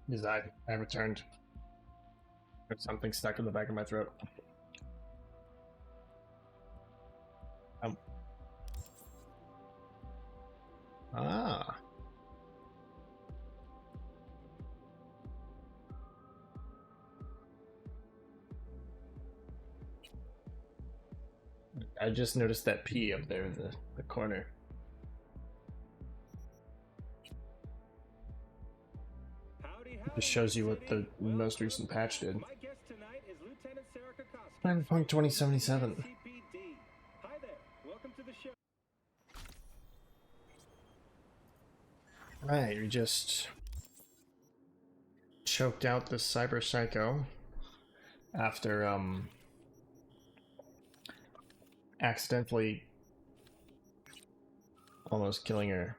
Is I returned. There's something stuck in the back of my throat. Um, ah. I just noticed that P up there in the corner. It just shows you what the most recent patch did. Cyberpunk 2077. Hi there. Welcome to the show. Right, we just choked out the cyber psycho after accidentally almost killing her.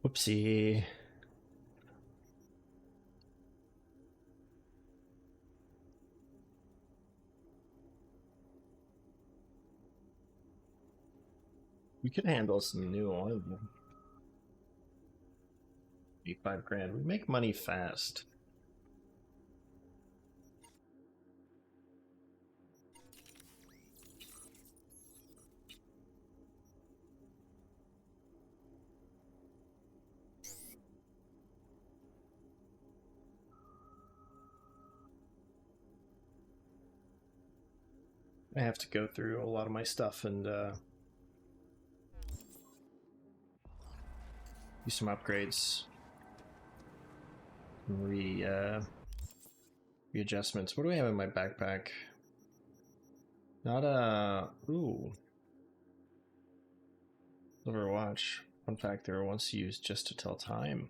Whoopsie. We could handle some new oil. 85 grand. We make money fast. I have to go through a lot of my stuff and do some upgrades. Readjustments. What do I have in my backpack? Not a... Ooh. Overwatch. Fun fact, they were once used just to tell time.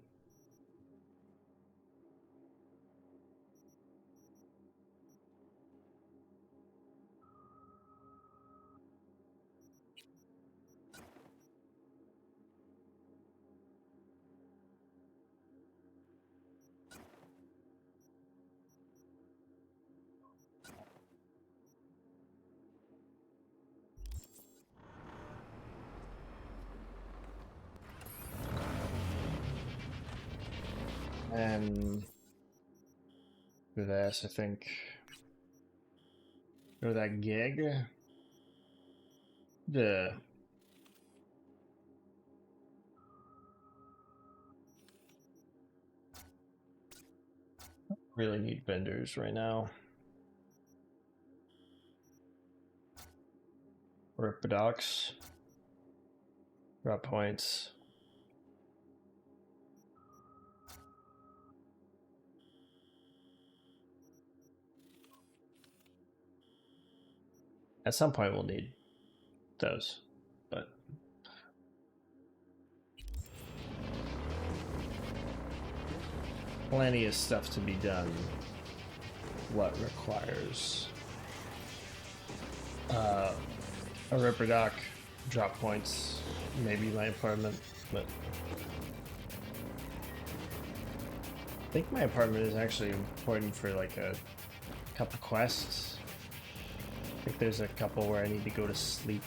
And for this, I think go that gig. The really need vendors right now. Orthodox. Drop points. At some point we'll need those, but plenty of stuff to be done. What requires a Ripper Dock, drop points, maybe my apartment, but I think my apartment is actually important for like a couple quests. I think there's a couple where I need to go to sleep.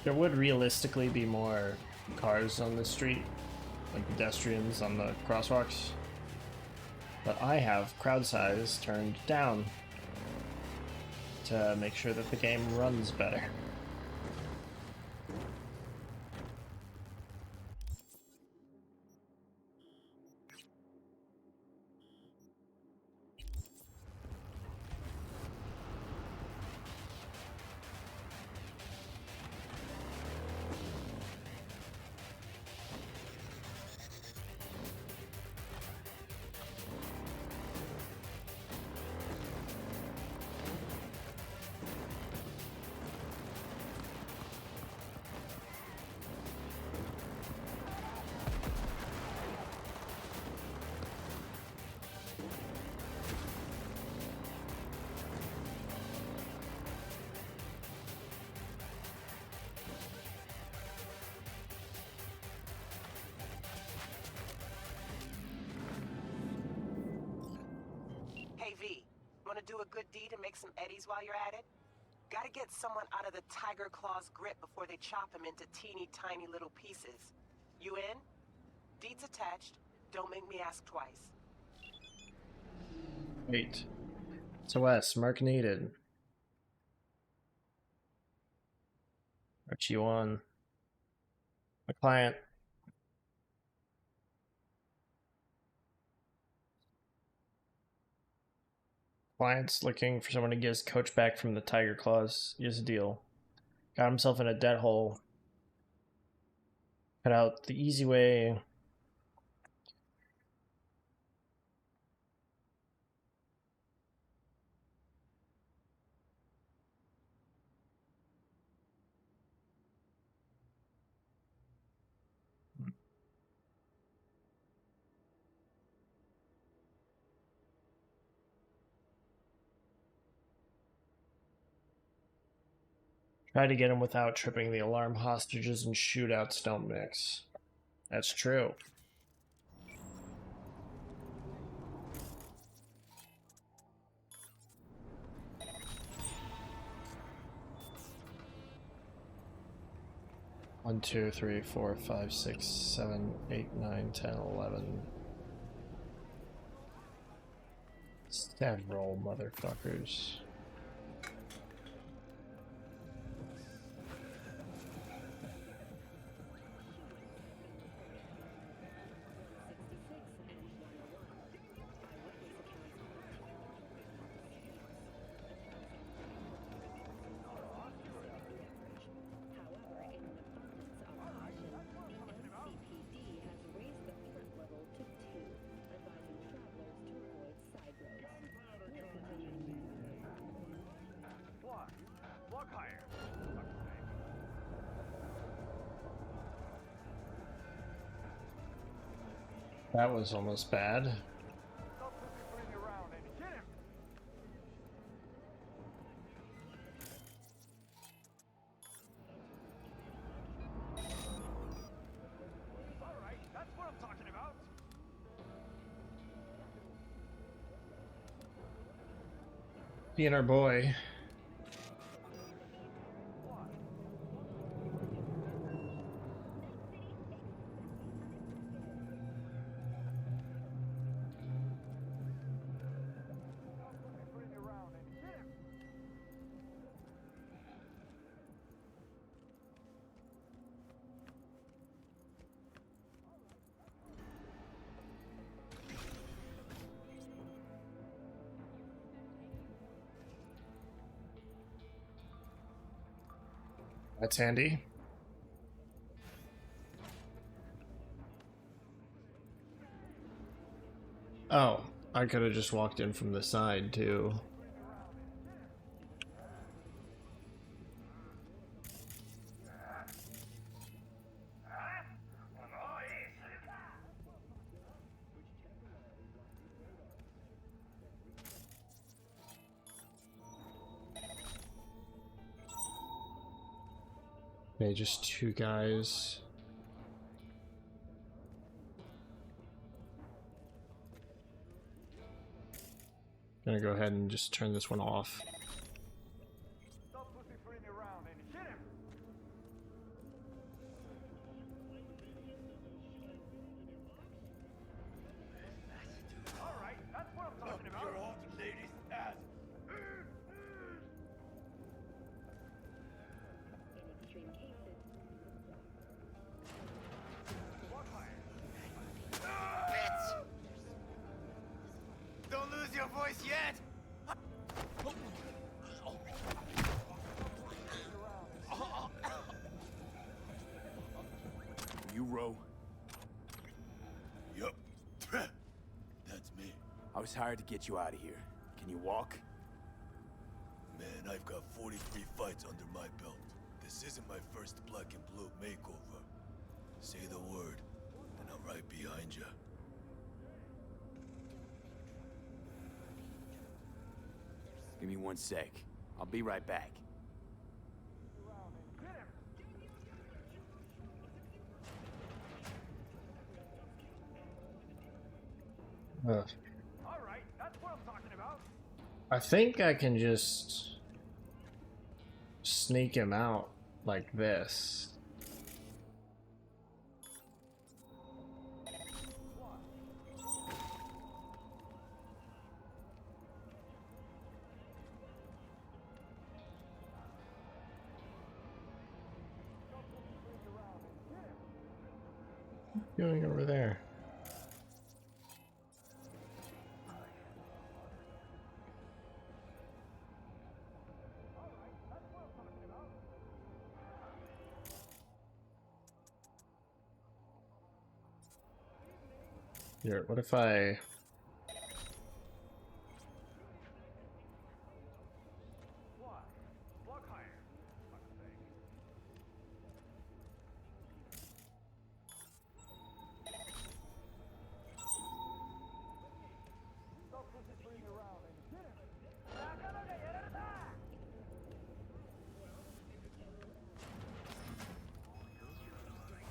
There would realistically be more cars on the street, like pedestrians on the crosswalks, but I have crowd size turned down to make sure that the game runs better. Want to do a good deed and make some eddies while you're at it? Gotta get someone out of the Tiger Claw's grip before they chop him into teeny tiny little pieces. You in? Deeds attached. Don't make me ask twice. Wait. SOS, mark needed. Archie1. A client. Client's looking for someone to get his coach back from the Tiger Claws. Here's the deal. Got himself in a debt hole. Cut out the easy way. Try to get him without tripping the alarm. Hostages and shootouts don't mix. That's true. One, 2, 3, 4, 5, 6, 7, 8, 9, 10, 11. Several motherfuckers. That was almost bad. Being our boy. That's handy. Oh, I could have just walked in from the side too. Okay, just two guys. Gonna go ahead and just turn this one off. Yup. That's me. I was hired to get you out of here. Can you walk? Man, I've got 43 fights under my belt. This isn't my first black and blue makeover. Say the word, and I'm right behind you. Give me 1 sec. I'll be right back. Ugh. All right, that's what I'm talking about. I think I can just sneak him out like this. What's going over there? Here, what if I...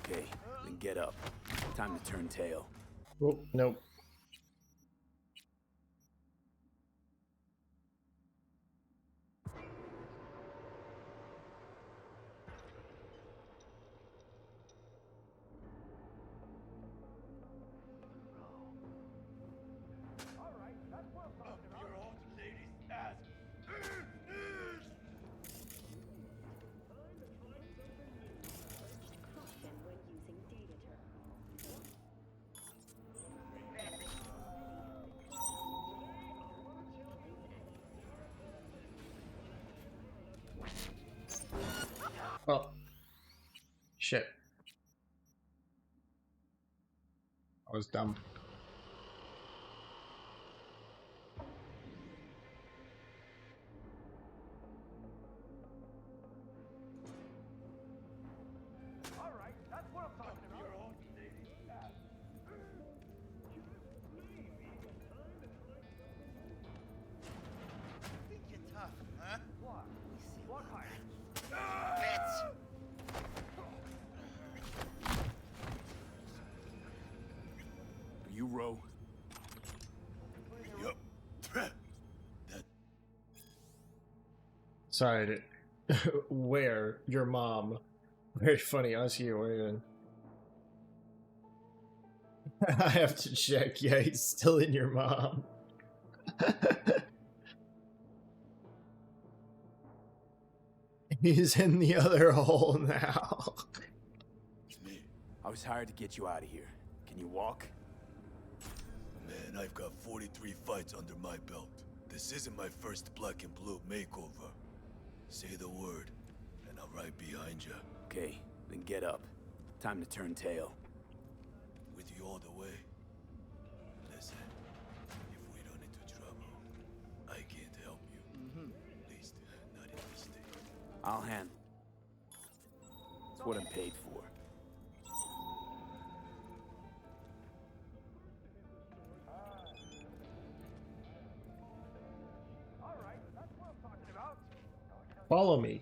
Okay, then get up. Time to turn tail. Oh, nope. Oh. Shit. I was dumb. Are you Ro? Yup. That Sorry to... Where? Your mom. Very funny. I see you waving. I have to check. Yeah, he's still in your mom. He's in the other hole now. it's me. I was hired to get you out of here. Can you walk? Man, I've got 43 fights under my belt. This isn't my first black and blue makeover. Say the word, and I'm right behind you. Okay, then get up. Time to turn tail. With you all the way. Listen, if we run into trouble, I can't help you. At least, not in this state. I'll handle. It's what I'm paid for. Follow me.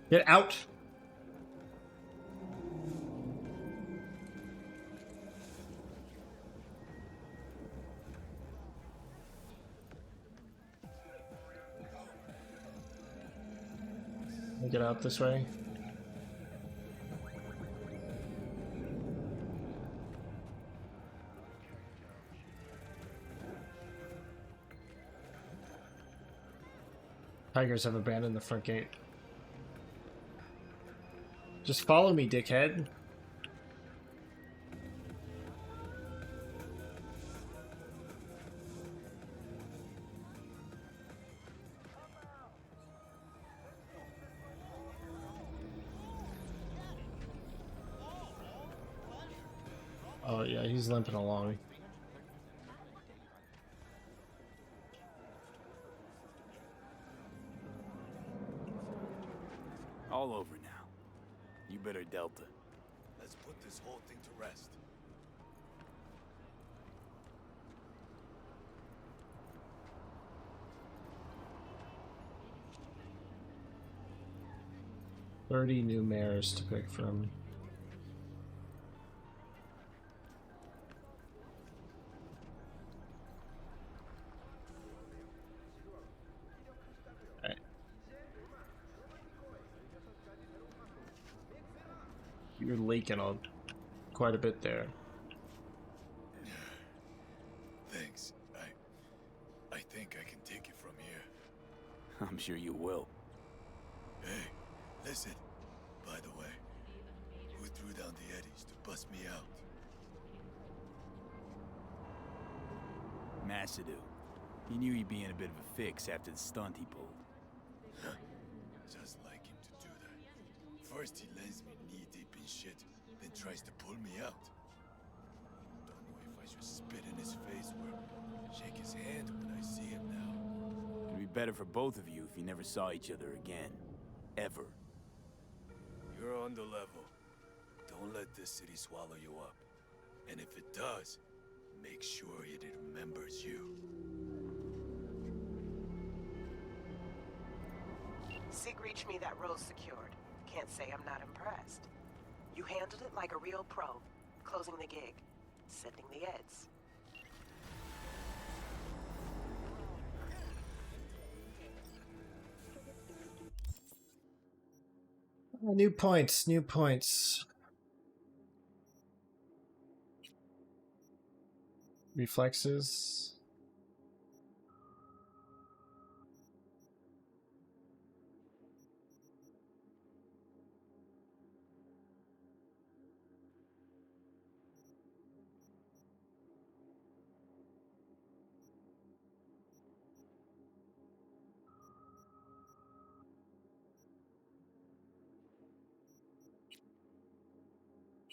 Get out! Get out this way. Tigers have abandoned the front gate. Just follow me, dickhead. but yeah, he's limping along. All over now. You better Delta. Let's put this whole thing to rest. $30 new mares to pick from. Alright. You're leaking on quite a bit there. Thanks. I think I can take it from here. I'm sure you will. Hey, listen. By the way, who threw down the eddies to bust me out? Massadoo. He knew he'd be in a bit of a fix after the stunt he pulled. Just like him to do that. First he lands me knee-deep in shit, then tries to pull me out. Don't know if I should spit in his face or shake his hand when I see him now. It'd be better for both of you if you never saw each other again. Ever. You're on the level. Don't let this city swallow you up. And if it does, make sure it remembers you. Sig reached me that road's secured. Can't say I'm not impressed. You handled it like a real pro. Closing the gig. Sending the eds. New points, new points. Reflexes.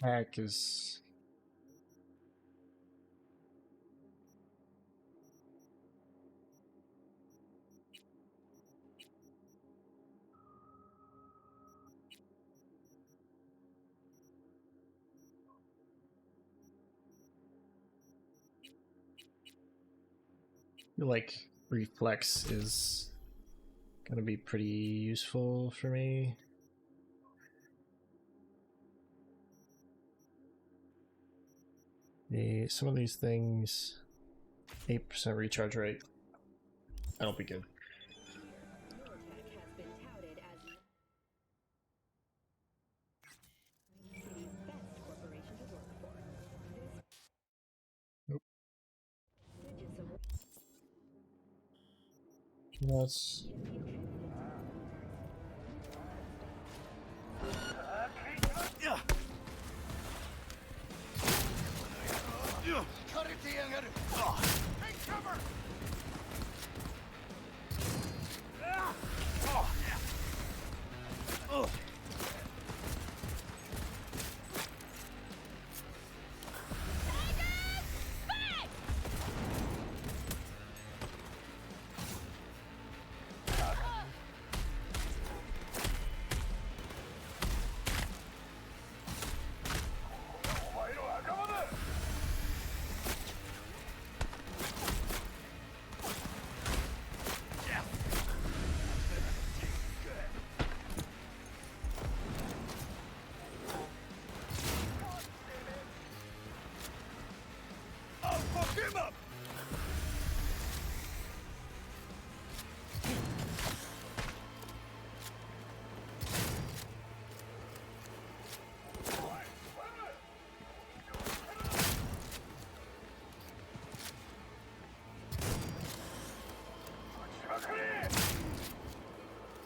Hack is I feel like reflex is gonna be pretty useful for me. Some of these things, 8% recharge rate. That'll be good. Nope. That's Take cover!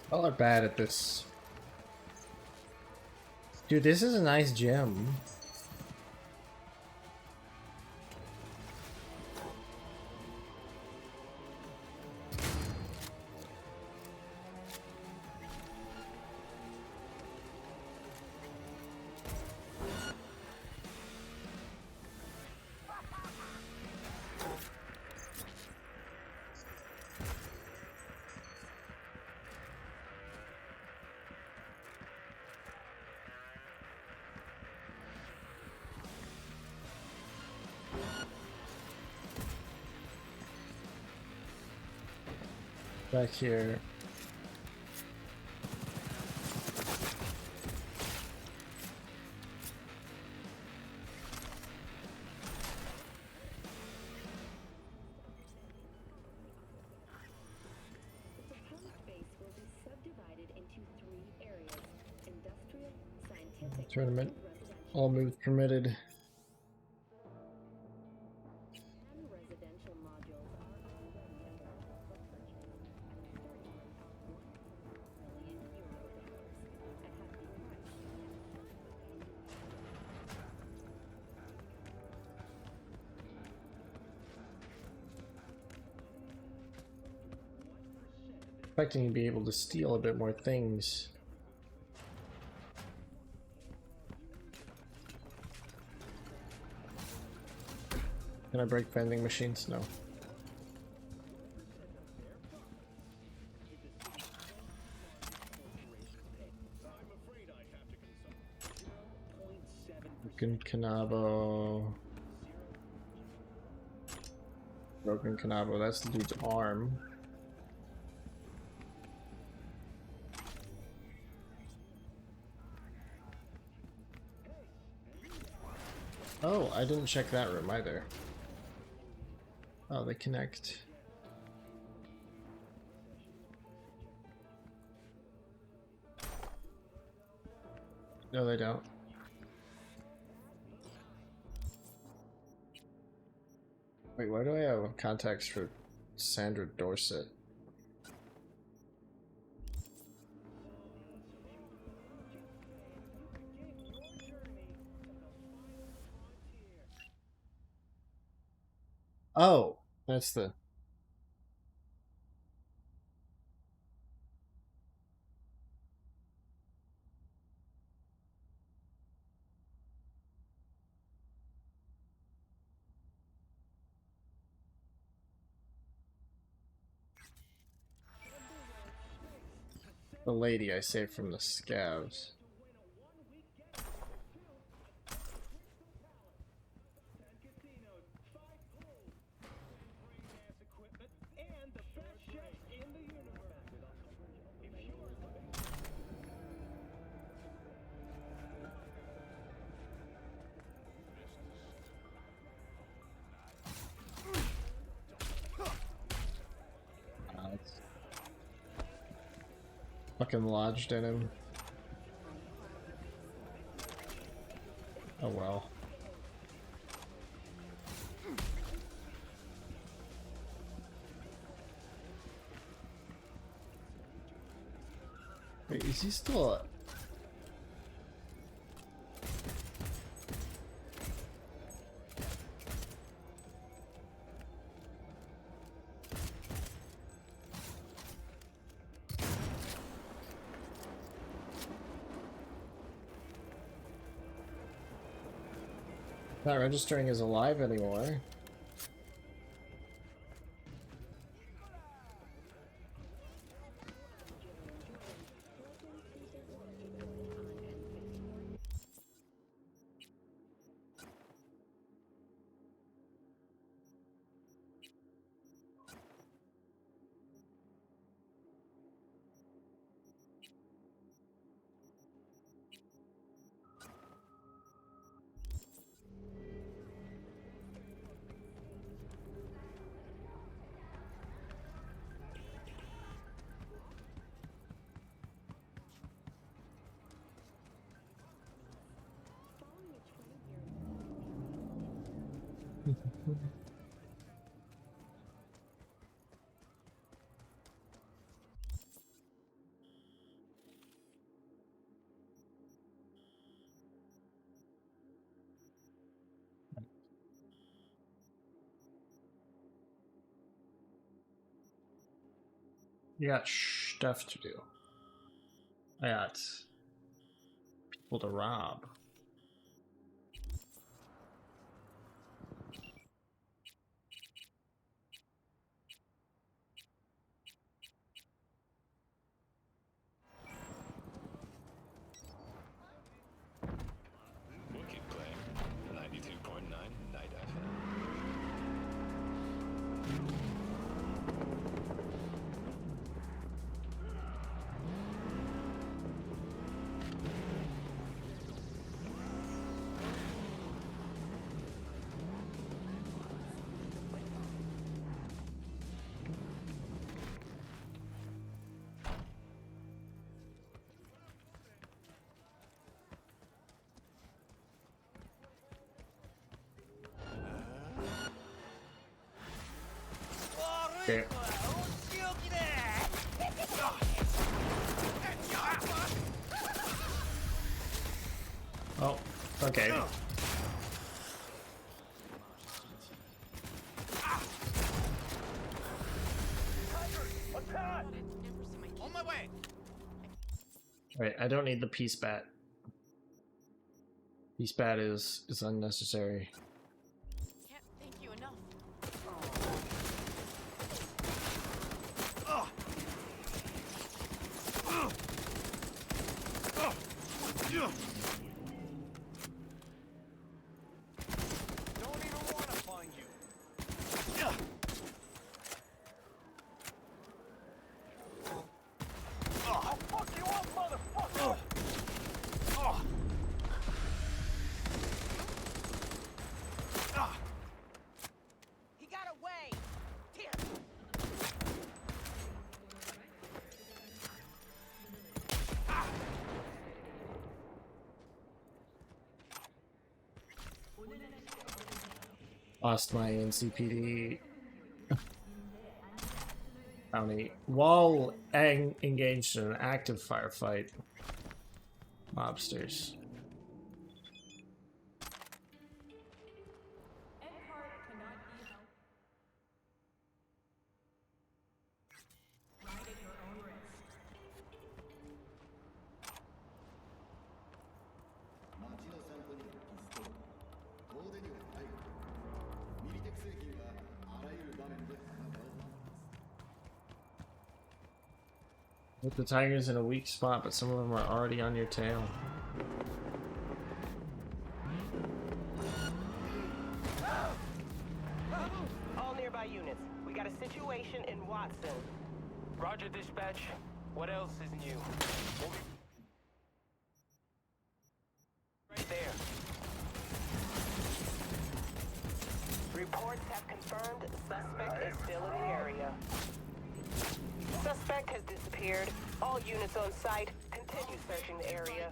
Y'all are bad at this. Dude, this is a nice gym. Back here. Tournament. All moves permitted. Expecting to be able to steal a bit more things. Can I break vending machines? No. Broken Canabo. Broken Canabo, that's the dude's arm. Oh, I didn't check that room either. Oh, they connect. No, they don't. Wait, why do I have contacts for Sandra Dorset? Oh, that's the... the lady I saved from the scavs. Fucking lodged in him. Oh well. Wait, is he still... not registering as alive anymore? You got stuff to do. I got people to rob. Wicked claim. 92.9 Night FM. Okay. Oh, okay. On my way. Alright, I don't need the peace bat. Peace bat is unnecessary. Can't thank you enough. Don't even want to find you. I'll fuck you up, motherfucker! He got away! Here! Lost my NCPD bounty while engaged in an active firefight. Mobsters. Put the tigers in a weak spot, but some of them are already on your tail. All nearby units. We got a situation in Watson. Roger, dispatch. What else is new? Right there. Reports have confirmed the suspect is still in the area. Suspect has disappeared. All units on site continue searching the area.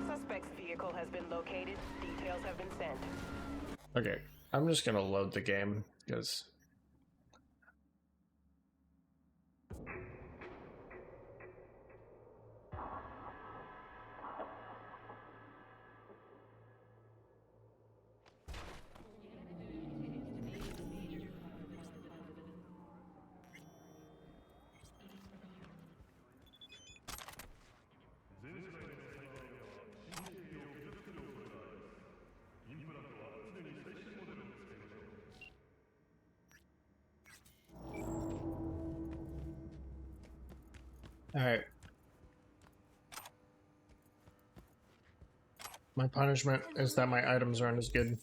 Suspect's vehicle has been located. Details have been sent. Okay, I'm just gonna load the game because alright. My punishment is that my items aren't as good.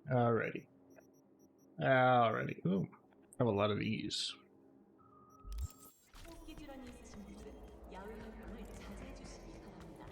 Alrighty. Alrighty. Ooh, I have a lot of these. 호흡기 질환이 있으신 분들은 야외 활동을 자제해 주시기 바랍니다.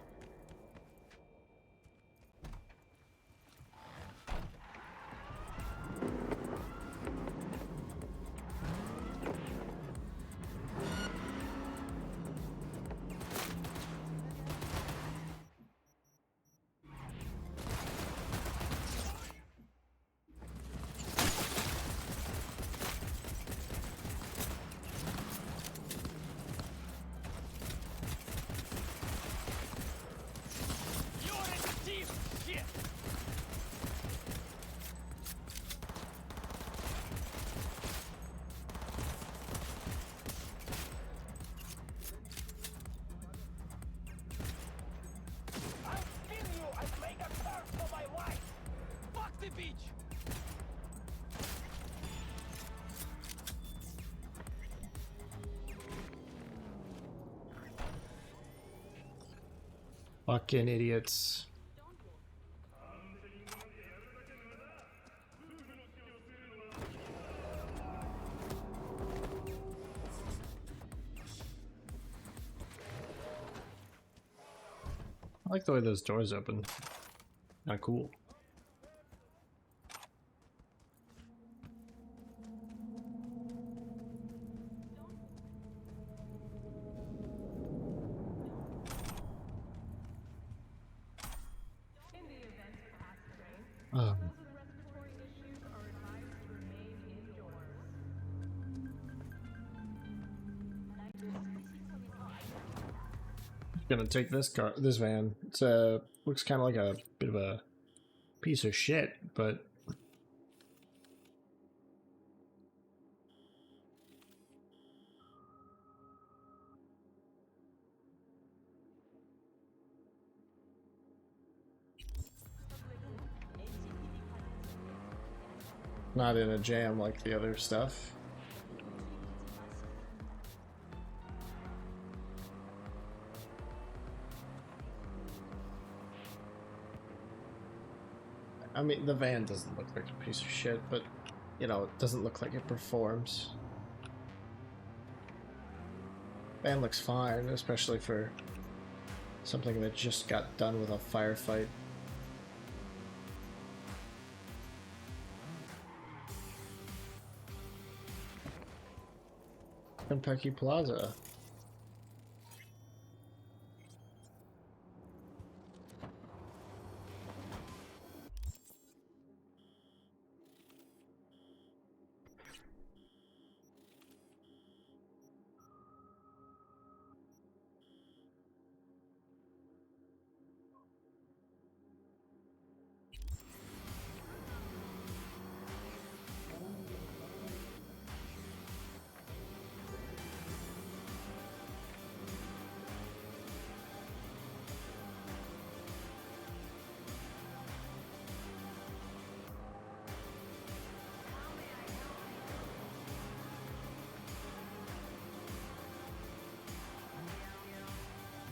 Fucking idiots. I like the way those doors open. Not cool. Um, gonna take this car, this van. It's looks kind of like a bit of a piece of shit, but not in a jam like the other stuff. I mean, the van doesn't look like a piece of shit, but, you know, it doesn't look like it performs. Van looks fine, especially for something that just got done with a firefight. Kentucky Plaza.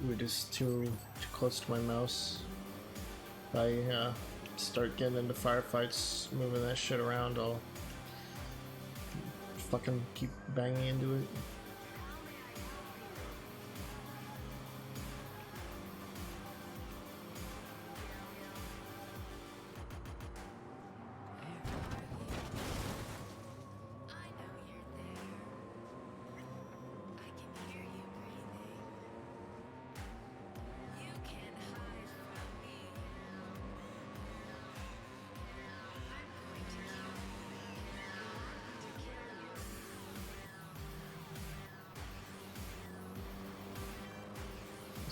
We're just too close to my mouse. If I start getting into firefights, moving that shit around, I'll fucking keep banging into it.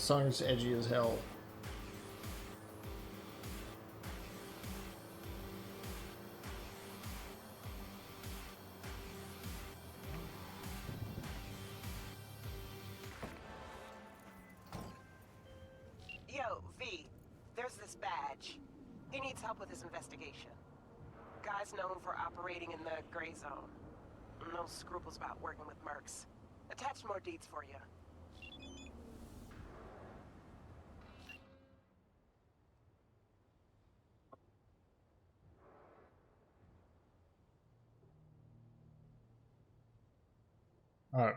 The song's edgy as hell. Yo, V, there's this badge. He needs help with his investigation. Guy's known for operating in the gray zone. No scruples about working with mercs. Attach more deeds for you. Alright.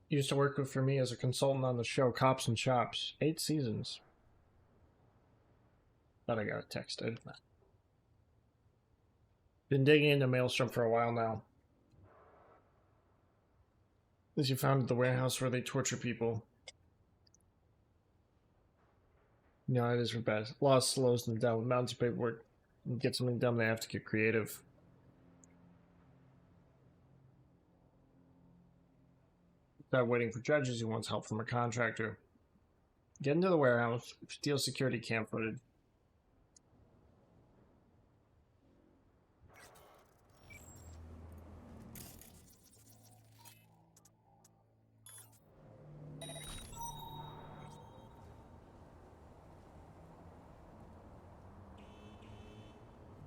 Used to work for me as a consultant on the show Cops and Chops. 8 seasons. Thought I got a text. I did not. Been digging into Maelstrom for a while now. As you founded the warehouse where they torture people. You know, it is for bad. Law slows them down with mountains of paperwork. And get something done, they have to get creative. Without waiting for judges, he wants help from a contractor. Get into the warehouse, steal security cam footage.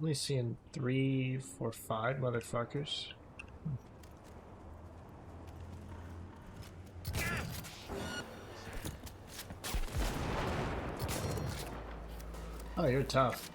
Only seeing 3, 4, 5 motherfuckers. Oh, you're tough.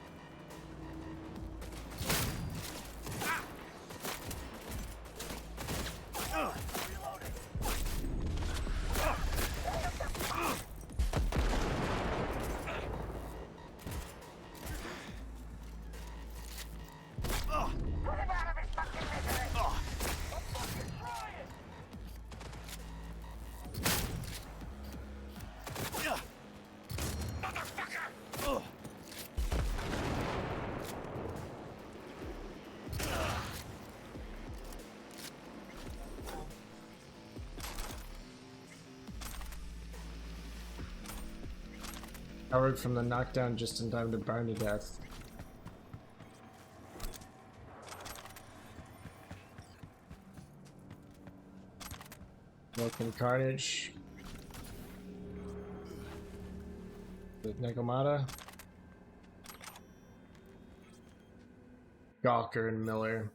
Recovered from the knockdown just in time to burn to death. Broken Carnage. With Nekomata. Gawker and Miller.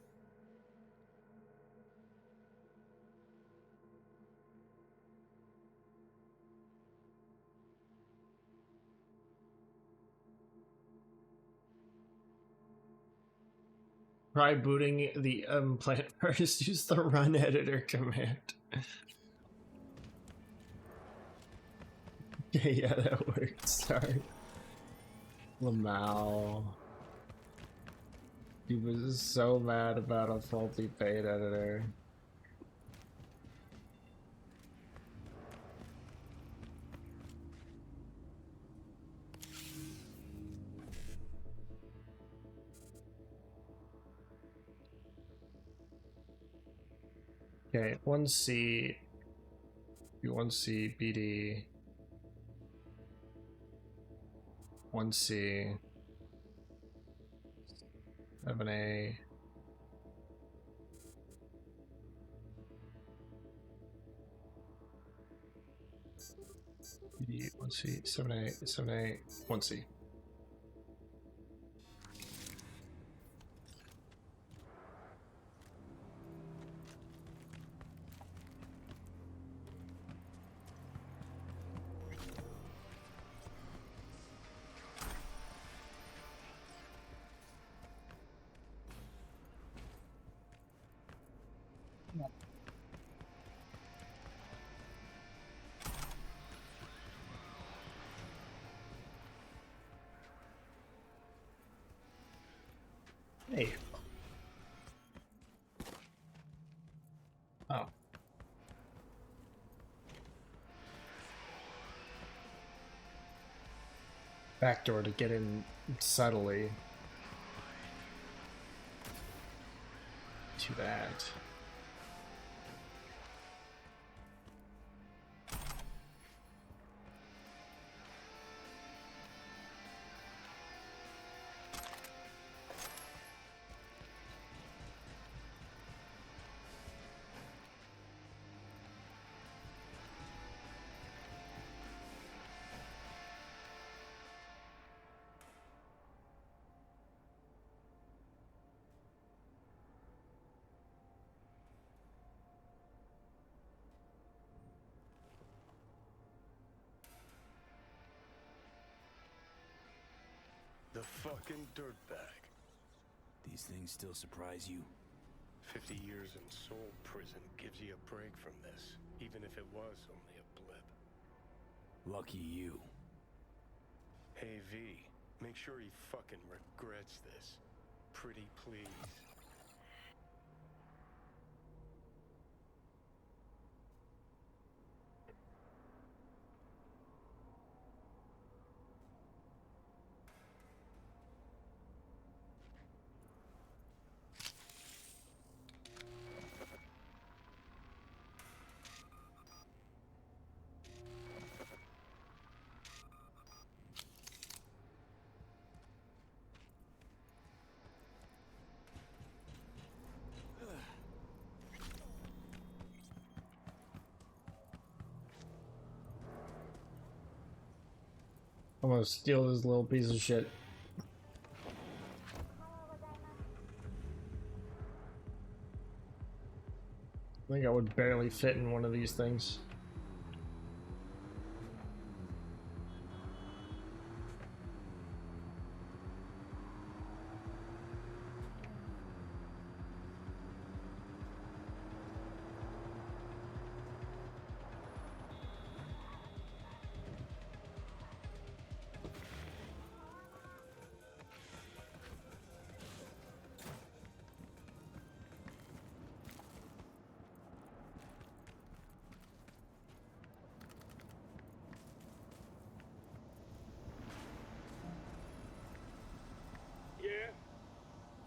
Try booting the plant first. Use the run editor command. Yeah, that works. Sorry. Lamau. He was so mad about a faulty paid editor. Okay, 1C, B1C, BD, 1C, 7A, BD, 1C, 7A, 7A, 1C. Hey. Oh. Backdoor to get in subtly. To that. The fucking dirtbag. These things still surprise you? 50 years in soul prison gives you a break from this, even if it was only a blip. Lucky you. Hey V, make sure he fucking regrets this. Pretty please. I'm gonna steal this little piece of shit. I think I would barely fit in one of these things.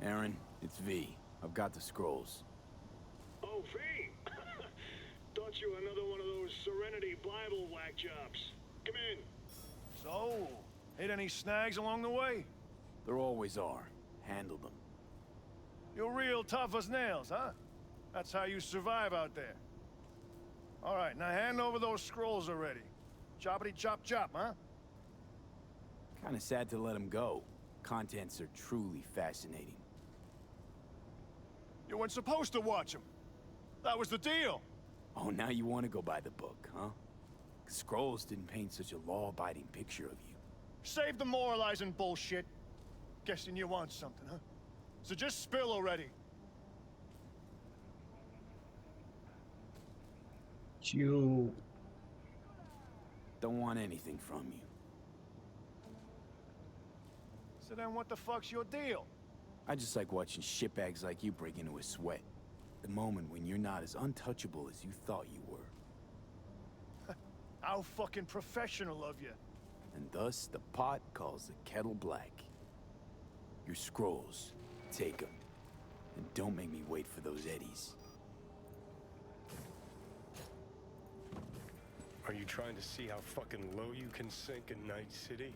Aaron, it's V. I've got the scrolls. Oh, V! Thought you were another one of those Serenity Bible whack jobs. Come in. So, hit any snags along the way? There always are. Handle them. You're real tough as nails, huh? That's how you survive out there. All right, now hand over those scrolls already. Choppity chop chop, huh? Kinda sad to let them go. Contents are truly fascinating. You weren't supposed to watch them. That was the deal. Oh, now you want to go by the book, huh? Scrolls didn't paint such a law-abiding picture of you. Save the moralizing bullshit. Guessing you want something, huh? So just spill already. You. Don't want anything from you. So then what the fuck's your deal? I just like watching shitbags like you break into a sweat. The moment when you're not as untouchable as you thought you were. How fucking professional of you. And thus, the pot calls the kettle black. Your scrolls, take them. And don't make me wait for those eddies. Are you trying to see how fucking low you can sink in Night City?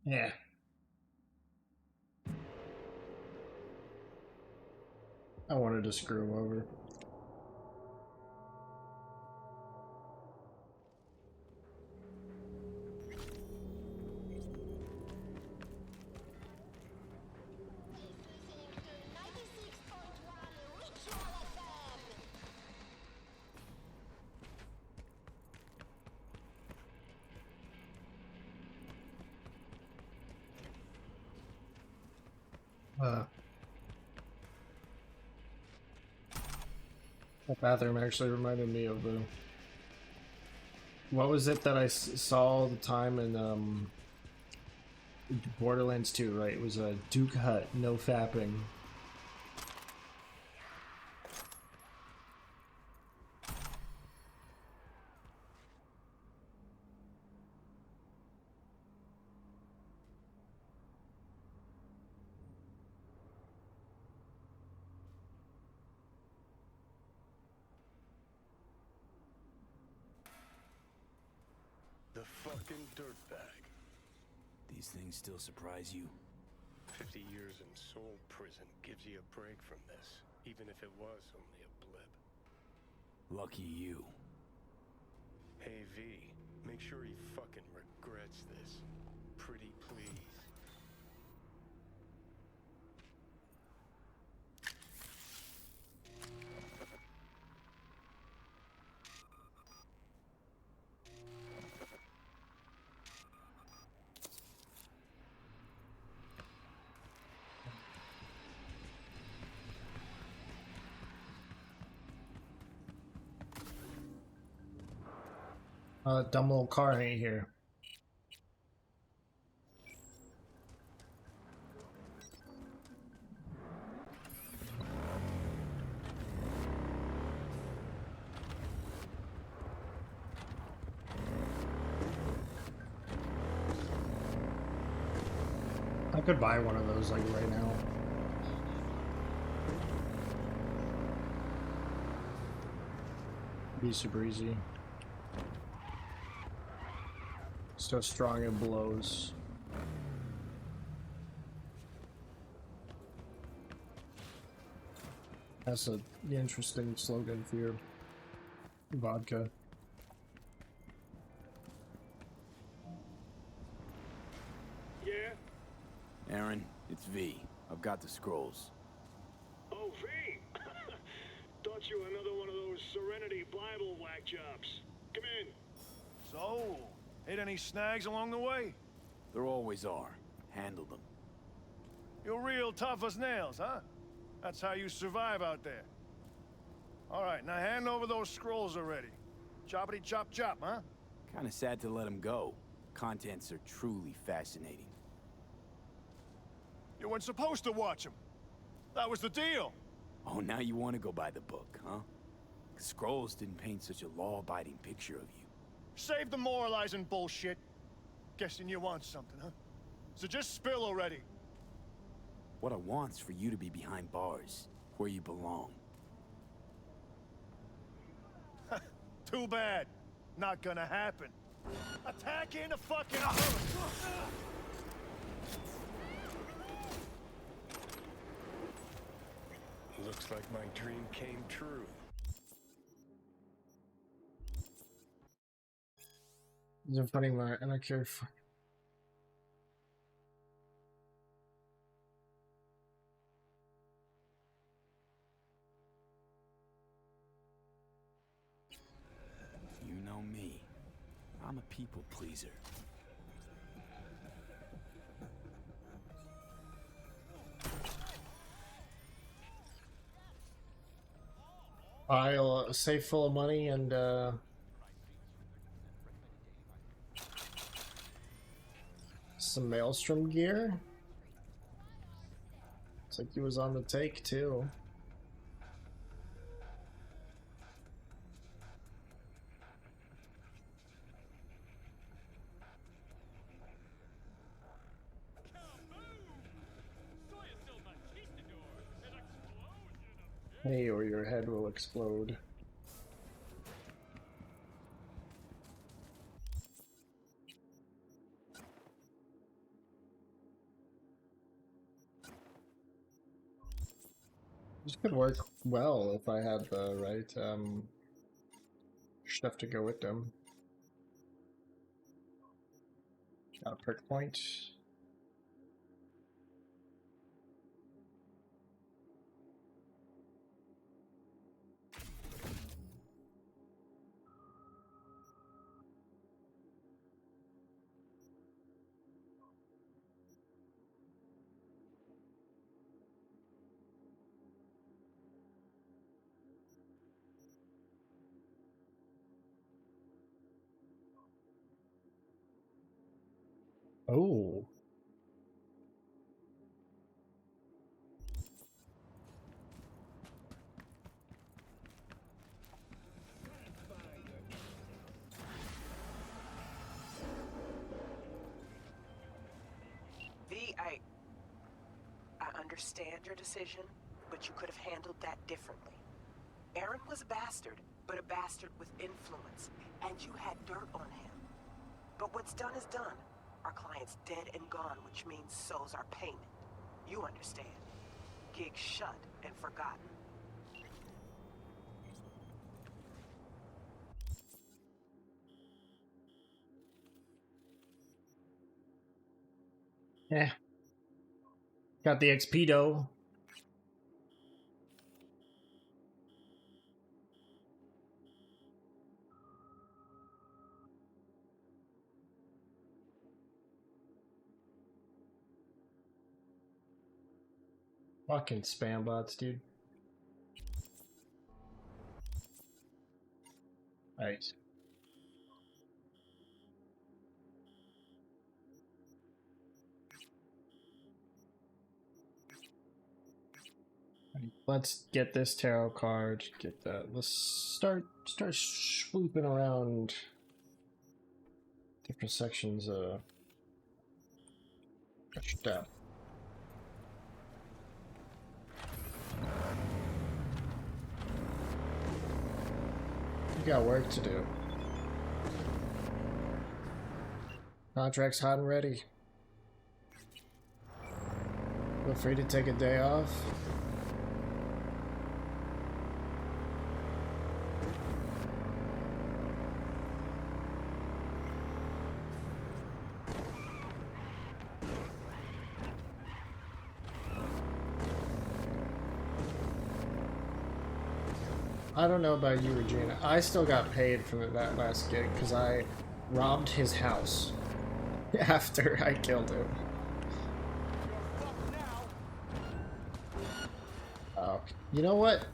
Yeah. I wanted to screw him over. That bathroom actually reminded me of the... What was it that I saw all the time in Borderlands 2, right? It was a Duke Hut, no fapping. The fucking dirtbag. These things still surprise you? 50 years in soul prison gives you a break from this, even if it was only a blip. Lucky you. Hey, V, make sure he fucking regrets this. Pretty please. Dumb little car ain't here. I could buy one of those like right now. Be super easy. So strong it blows. That's a interesting slogan for your vodka. Yeah? Aaron, it's V. I've got the scrolls. Oh, V! Thought you were another one of those Serenity Bible whack jobs. Come in. So, hit any snags along the way? There always are. Handle them. You're real tough as nails, huh? That's how you survive out there. All right, now hand over those scrolls already. Choppity chop chop, huh? Kinda sad to let them go. Contents are truly fascinating. You weren't supposed to watch them. That was the deal. Oh, now you want to go by the book, huh? Scrolls didn't paint such a law-abiding picture of you. Save the moralizing bullshit. Guessing you want something, huh? So just spill already. What I want's for you to be behind bars, where you belong. Too bad. Not gonna happen. Attack in the fucking... Looks like my dream came true. They're putting my anarchy. You know me. I'm a people pleaser. Pile a safe full of money and some Maelstrom gear. Looks like he was on the take too. Hey, or your head will explode. This could work well if I had the right stuff to go with them. Got a perk point. Oh. V, I understand your decision, but you could have handled that differently. Aaron was a bastard, but a bastard with influence, and you had dirt on him. But what's done is done. Our client's dead and gone, which means so's our payment. You understand. Gig shut and forgotten. Yeah. Got the XP though. Fucking spam bots, dude. Alright. Let's get this tarot card. Get that. Let's start swooping around different sections of stuff. You got work to do. Contract's hot and ready. Feel free to take a day off. I don't know about you, Regina. I still got paid for that last gig because I robbed his house after I killed him. Oh, you know what?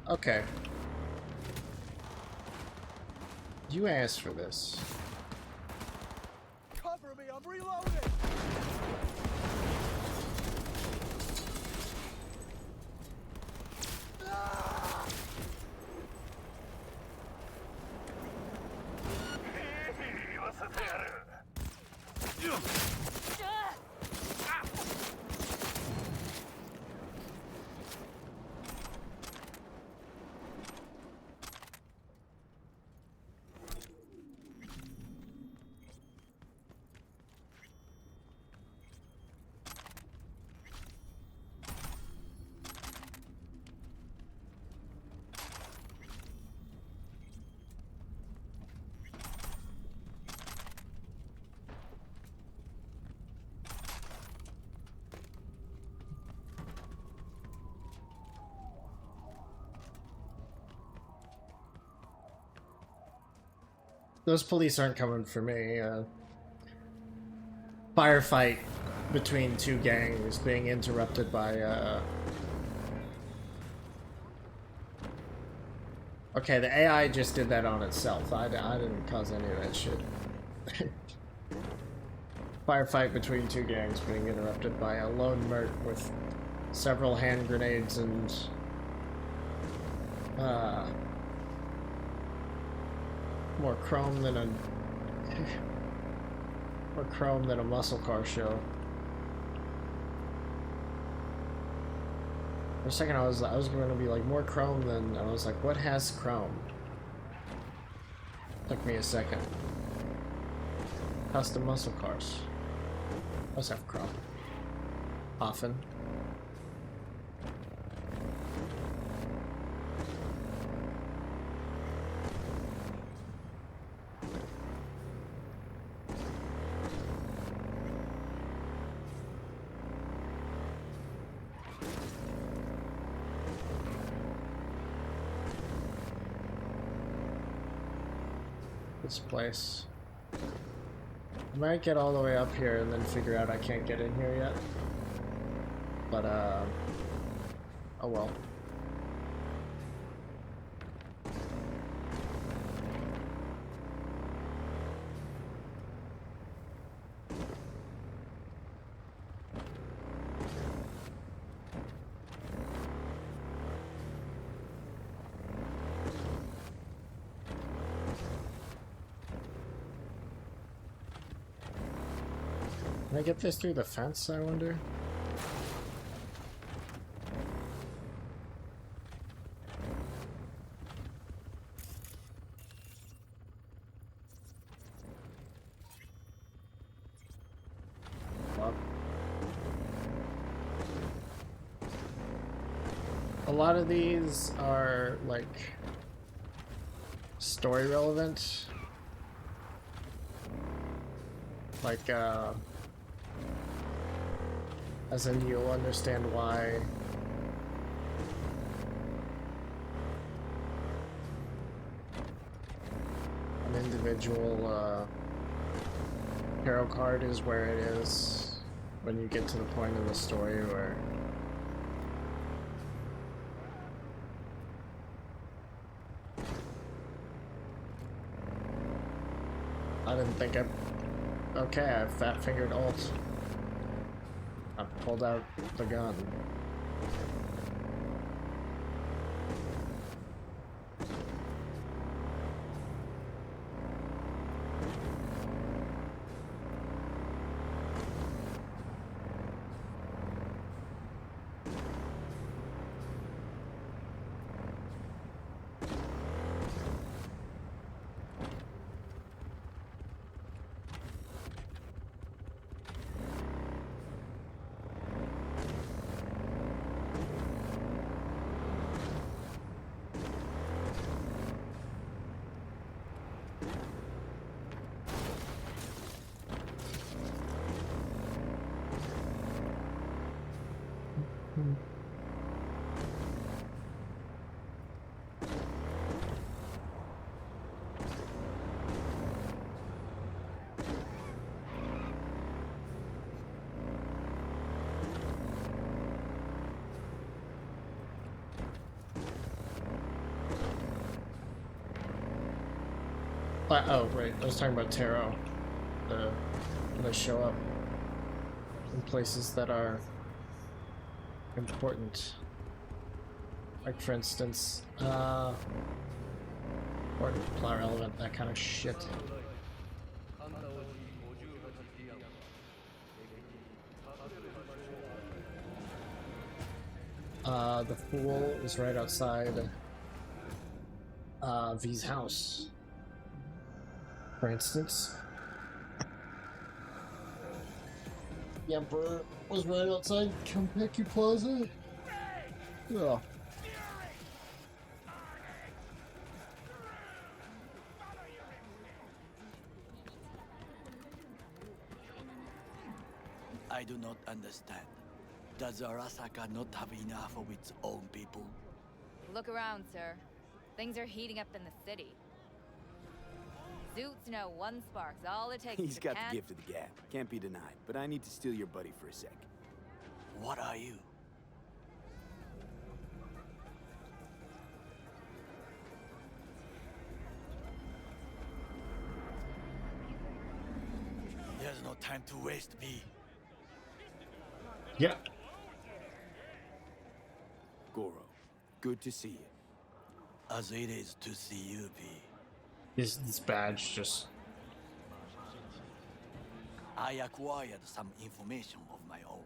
Okay. You asked for this. Cover me, I'm reloading! those police aren't coming for me. Firefight between two gangs being interrupted by, Okay, the AI just did that on itself. I didn't cause any of that shit. Firefight between two gangs being interrupted by a lone merc with several hand grenades and more chrome than a muscle car show. For a second I was going to be like more chrome than, I was like, what has chrome? Took me a second. Custom muscle cars. Those have chrome. Often. This place. I might get all the way up here and then figure out I can't get in here yet. But, oh well. Can I get this through the fence, I wonder? Well, a lot of these are, like, story relevant. Like, as in you'll understand why an individual tarot card is where it is when you get to the point in the story where I didn't think okay, I fat-fingered alt. I pulled out the gun. Oh, right. I was talking about tarot. They show up in places that are important. Like, for instance, important plot relevant, that kind of shit. The fool is right outside V's house. For instance, the Emperor was right outside Konpeki Plaza. Yeah. I do not understand. Does Arasaka not have enough of its own people? Look around, sir. Things are heating up in the city. Suits know one spark's all it takes He's to got can- the gift of the gab. Can't be denied. But I need to steal your buddy for a sec. What are you? There's no time to waste, V. Yeah. Goro, good to see you. As it is to see you, V. This badge just... I acquired some information of my own.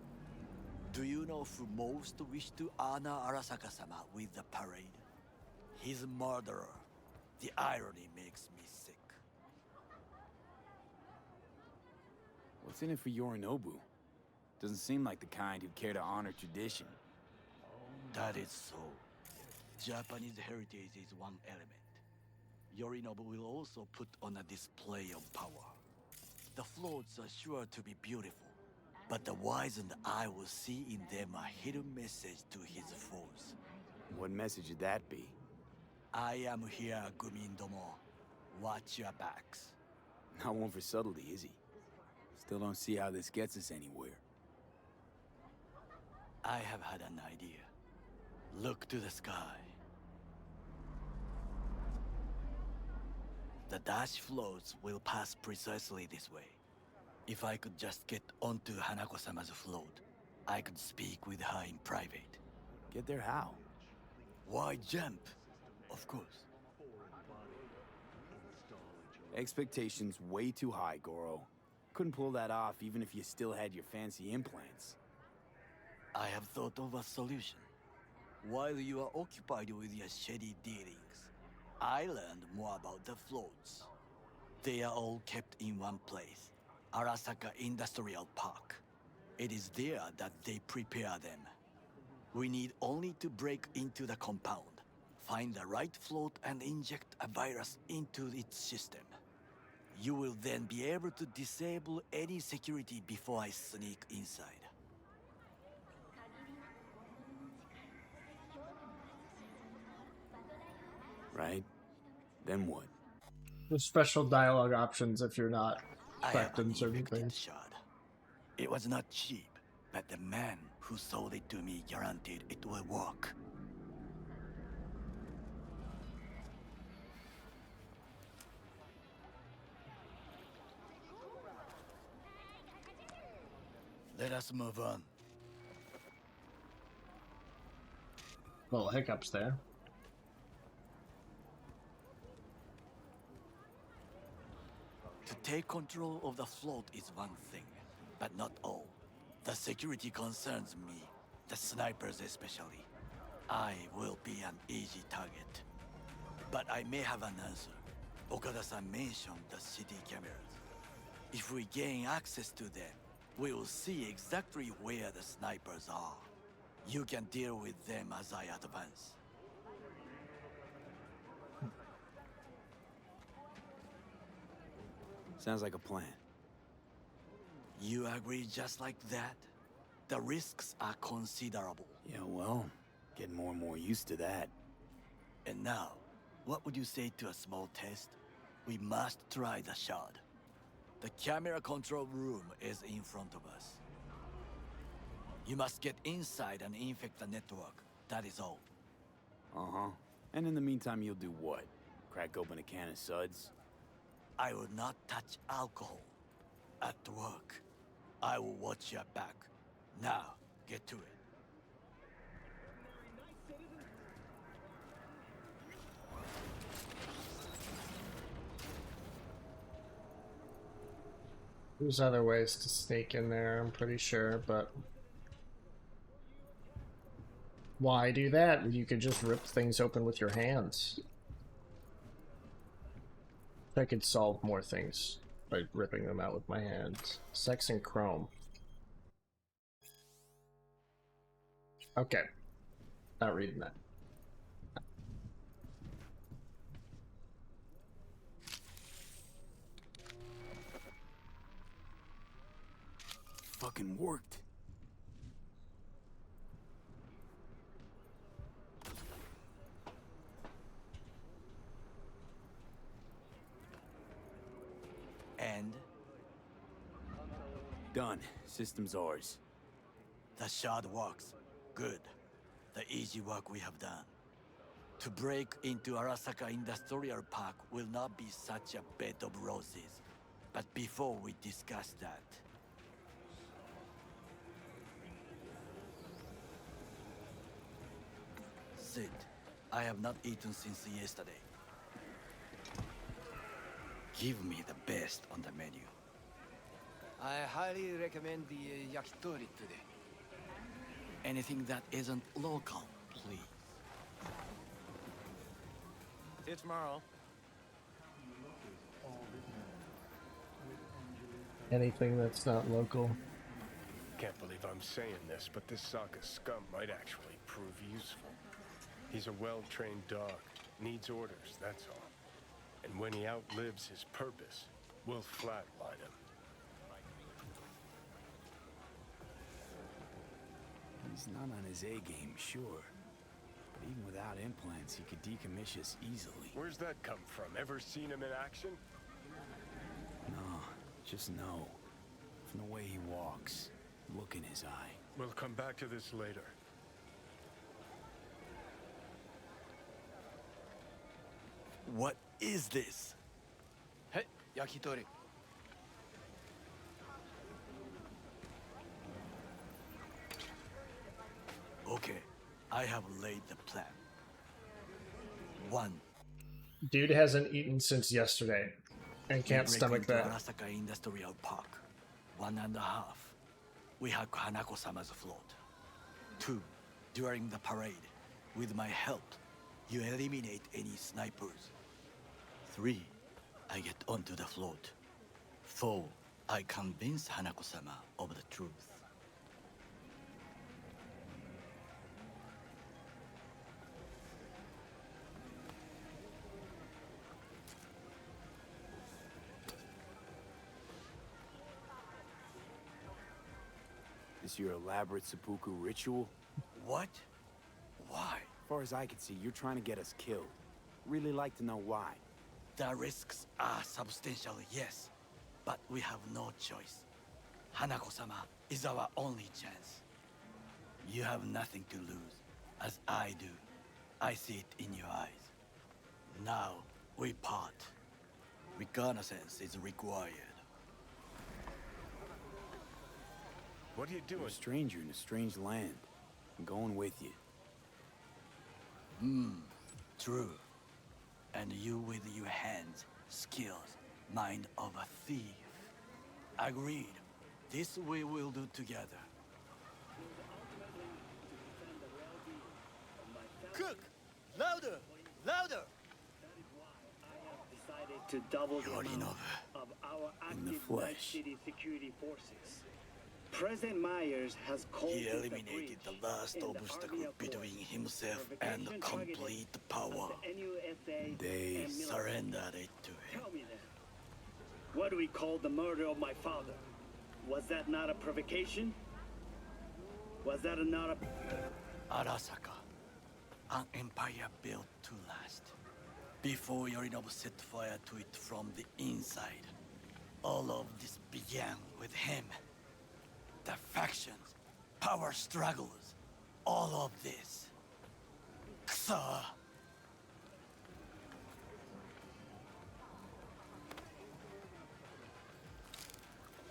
Do you know who most wished to honor Arasaka-sama with the parade? His murderer. The irony makes me sick. What's in it for Yorinobu? Doesn't seem like the kind who'd care to honor tradition. That is so. Japanese heritage is one element. Yorinobu will also put on a display of power. The floats are sure to be beautiful, but the wizened eye will see in them a hidden message to his foes. What message would that be? I am here, Gumin-domo. Watch your backs. Not one for subtlety, is he? Still don't see how this gets us anywhere. I have had an idea. Look to the sky. The dash floats will pass precisely this way. If I could just get onto Hanako-sama's float, I could speak with her in private. Get there how? Why jump? Of course. Expectations way too high, Goro. Couldn't pull that off even if you still had your fancy implants. I have thought of a solution. While you are occupied with your shady dealings, I learned more about the floats. They are all kept in one place, Arasaka Industrial Park. It is there that they prepare them. We need only to break into the compound, find the right float and inject a virus into its system. You will then be able to disable any security before I sneak inside. Right? Then what? There's special dialogue options if you're not I have expecting an certain infected things. shard. It was not cheap, but the man who sold it to me guaranteed it will work. Let us move on. Little hiccups there. To take control of the float is one thing, but not all. The security concerns me, the snipers especially. I will be an easy target. But I may have an answer. Okada-san mentioned the city cameras. If we gain access to them, we will see exactly where the snipers are. You can deal with them as I advance. Sounds like a plan. You agree just like that? The risks are considerable. Yeah, well, getting more and more used to that. And now, what would you say to a small test? We must try the shard. The camera control room is in front of us. You must get inside and infect the network. That is all. Uh-huh. And in the meantime, you'll do what? Crack open a can of suds? I will not touch alcohol. At work, I will watch your back. Now, get to it. There's other ways to sneak in there, I'm pretty sure, but... Why do that? You could just rip things open with your hands. I could solve more things by ripping them out with my hands. Sex and chrome. Okay. Not reading that. Fucking worked. Done. System's ours. The shard works. Good. The easy work we have done. To break into Arasaka Industrial Park will not be such a bed of roses. But before we discuss that... Sid, I have not eaten since yesterday. Give me the best on the menu. I highly recommend the yakitori today. Anything that isn't local, please. See you tomorrow. Anything that's not local. Can't believe I'm saying this, but this Sokka scum might actually prove useful. He's a well-trained dog. Needs orders, that's all. And when he outlives his purpose, we'll flatline him. He's not on his A-game, sure. But even without implants, he could decommission us easily. Where's that come from? Ever seen him in action? No, just no. From the way he walks, look in his eye. We'll come back to this later. What is this? Hey, yakitori. Okay, I have laid the plan. 1. Dude hasn't eaten since yesterday and can't We break stomach into that. Arasaka Industrial Park. 1.5. We hack Hanako-sama's float. 2. During the parade, with my help, you eliminate any snipers. 3. I get onto the float. 4. I convince Hanako-sama of the truth. This your elaborate seppuku ritual? What? Why? As far as I can see, you're trying to get us killed. Really like to know why. The risks are substantial, yes. But we have no choice. Hanako-sama is our only chance. You have nothing to lose, as I do. I see it in your eyes. Now, we part. Reconnaissance is required. What are you You're doing? a stranger in a strange land. I'm going with you. True. And you with your hands, skills, mind of a thief. Agreed. This we will do together. Cook! Louder! Louder! Decided to double the Yorinobu. amount of our In the active flesh. Night City security forces. President Myers has called He it the eliminated breach the last in the obstacle Army Accord. between himself and Provocation complete targeted power. at the NUSA They and military. Surrendered it to him. Tell me then, what do we call the murder of my father? Was that not a provocation? Was that not a... Arasaka, an empire built to last. Before Yorinobu set fire to it from the inside, all of this began with him. The factions, power struggles, all of this. Ksa!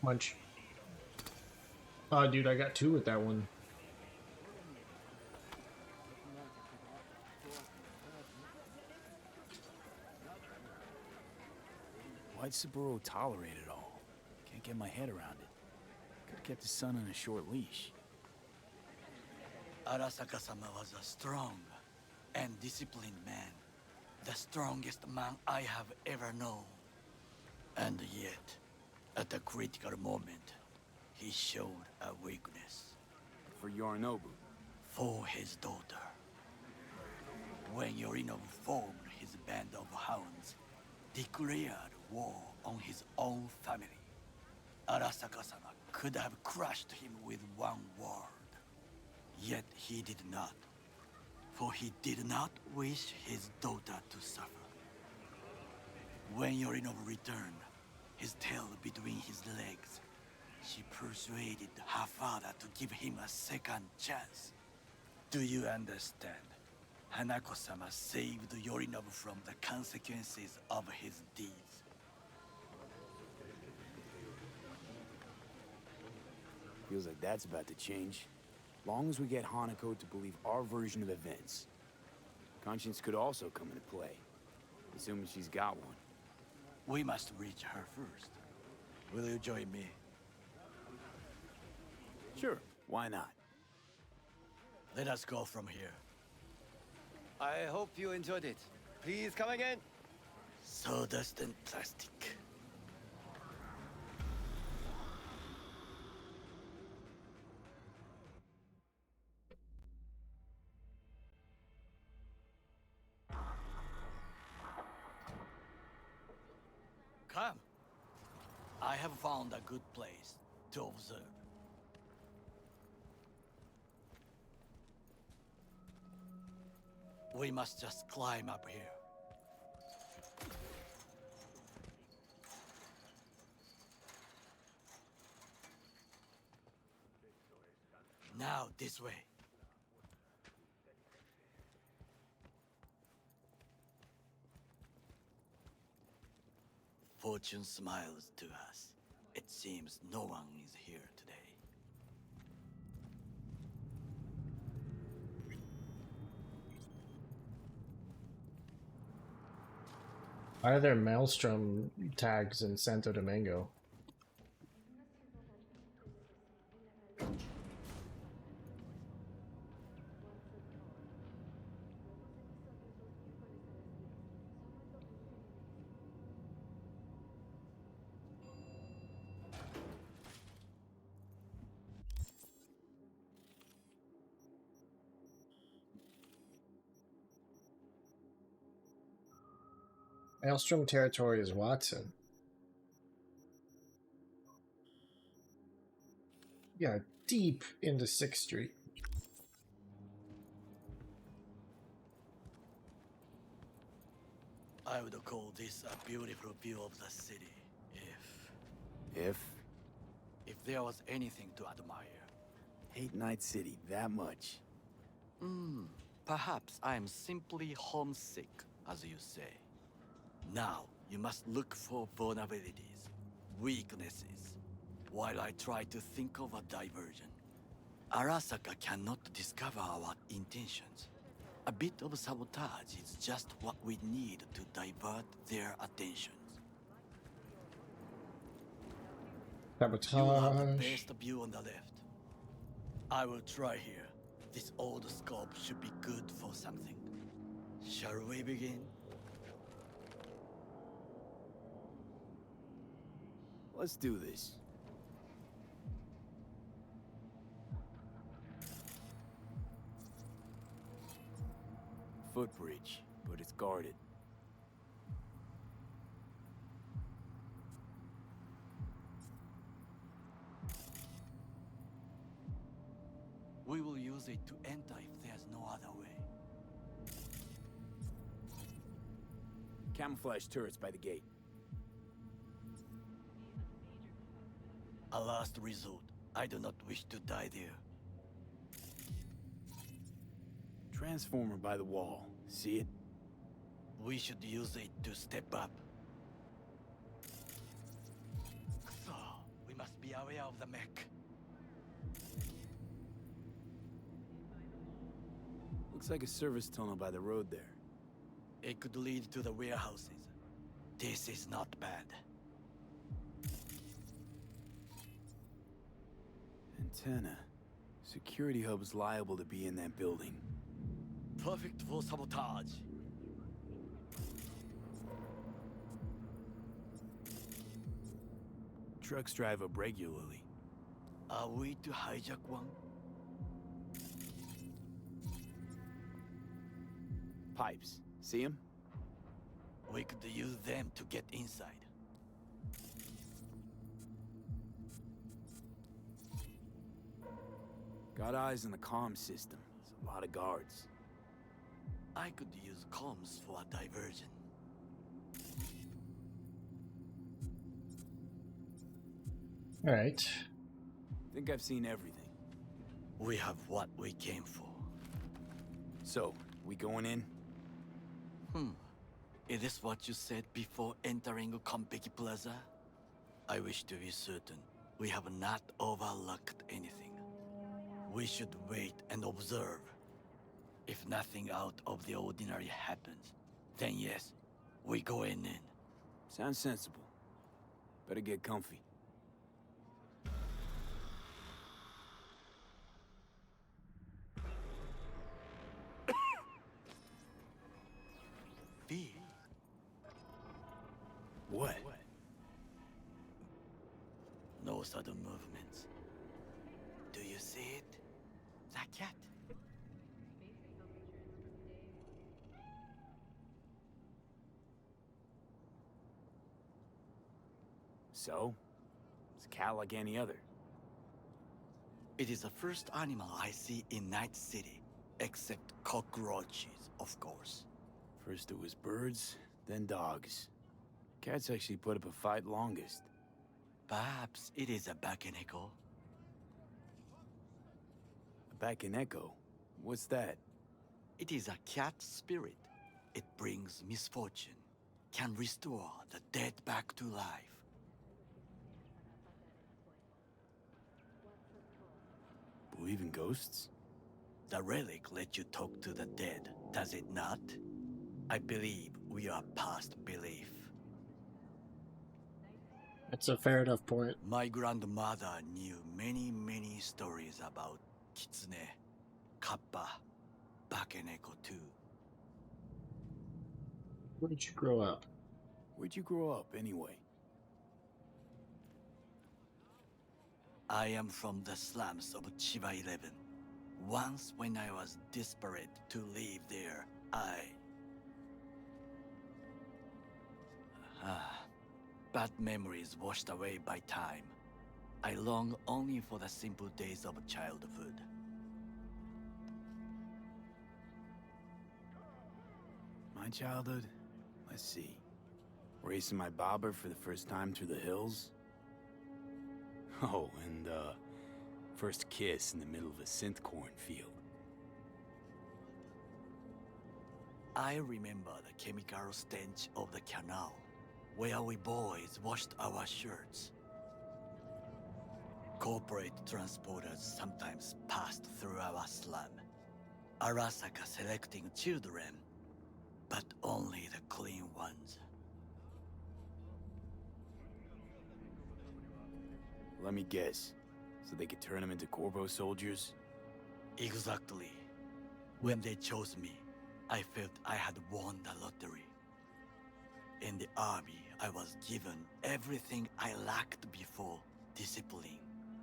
Munch. Oh, dude, I got 2 with that one. Why'd Saburo tolerate it all? Can't get my head around it. Could've kept his son on a short leash. Arasaka-sama was a strong and disciplined man. The strongest man I have ever known. And yet, at the critical moment, he showed a weakness. For Yorinobu. For his daughter. When Yorinobu formed his band of hounds, declared war on his own family, Arasaka-sama could have crushed him with one word. Yet he did not. For he did not wish his daughter to suffer. When Yorinobu returned, his tail between his legs, She persuaded her father to give him a second chance. Do you understand? Hanako-sama saved Yorinobu from the consequences of his deeds. Feels like that's about to change. Long as we get Hanako to believe our version of events. Conscience could also come into play, assuming she's got one. We must reach her first. Will you join me? Sure, why not? Let us go from here. I hope you enjoyed it. Please come again. Sawdust and plastic. Come. I have found a good place to observe. We must just climb up here. Now, this way. Fortune smiles to us. It seems no one is here today. Why are there Maelstrom tags in Santo Domingo? Maelstrom territory is Watson. Yeah, deep into 6th Street. I would call this a beautiful view of the city, If? if there was anything to admire. Hate Night City that much. Perhaps I am simply homesick, as you say. Now, you must look for vulnerabilities, weaknesses, while I try to think of a diversion. Arasaka cannot discover our intentions. A bit of sabotage is just what we need to divert their attentions. You will have the Sabotage. best view on the left. I will try here. This old scope should be good for something. Shall we begin? Let's do this. Footbridge, but it's guarded. We will use it to enter if there's no other way. Camouflage turrets by the gate. A last resort. I do not wish to die there. Transformer by the wall. See it? We should use it to step up. So, we must be aware of the mech. Looks like a service tunnel by the road there. It could lead to the warehouses. This is not bad. Antenna. Security hub's liable to be in that building. Perfect for sabotage. Trucks drive up regularly. Are we to hijack one? Pipes. See 'em? We could use them to get inside. Got eyes on the comm system. It's a lot of guards. I could use comms for a diversion. Alright. think I've seen everything. We have what we came for. So, we going in? Is this what you said before entering Konpeki Plaza? I wish to be certain we have not overlooked anything. We should wait and observe. If nothing out of the ordinary happens, then yes, we go in. Sounds sensible. Better get comfy. V. What? No sudden movements. Do you see it? That cat? So? It's a cat like any other. It is the first animal I see in Night City, except cockroaches, of course. First it was birds, then dogs. Cats actually put up a fight longest. Perhaps it is a Bakeneko. A back and echo? What's that? It is a cat spirit. It brings misfortune, can restore the dead back to life. Believe in ghosts? The relic lets you talk to the dead, does it not? I believe we are past belief. That's a fair enough point. My grandmother knew many stories about Kitsune, Kappa, Bakeneko too. Where did you grow up? Where'd you grow up, anyway? I am from the slums of Chiba 11. Once when I was desperate to live there, bad memories washed away by time. I long only for the simple days of childhood. My childhood? Let's see. Racing my bobber for the first time through the hills? Oh, and, first kiss in the middle of a synth cornfield. I remember the chemical stench of the canal, where we boys washed our shirts. Corporate transporters sometimes passed through our slum. Arasaka selecting children, but only the clean ones. Let me guess. So they could turn them into Corvo soldiers? Exactly. When they chose me, I felt I had won the lottery. In the army, I was given everything I lacked before: discipline,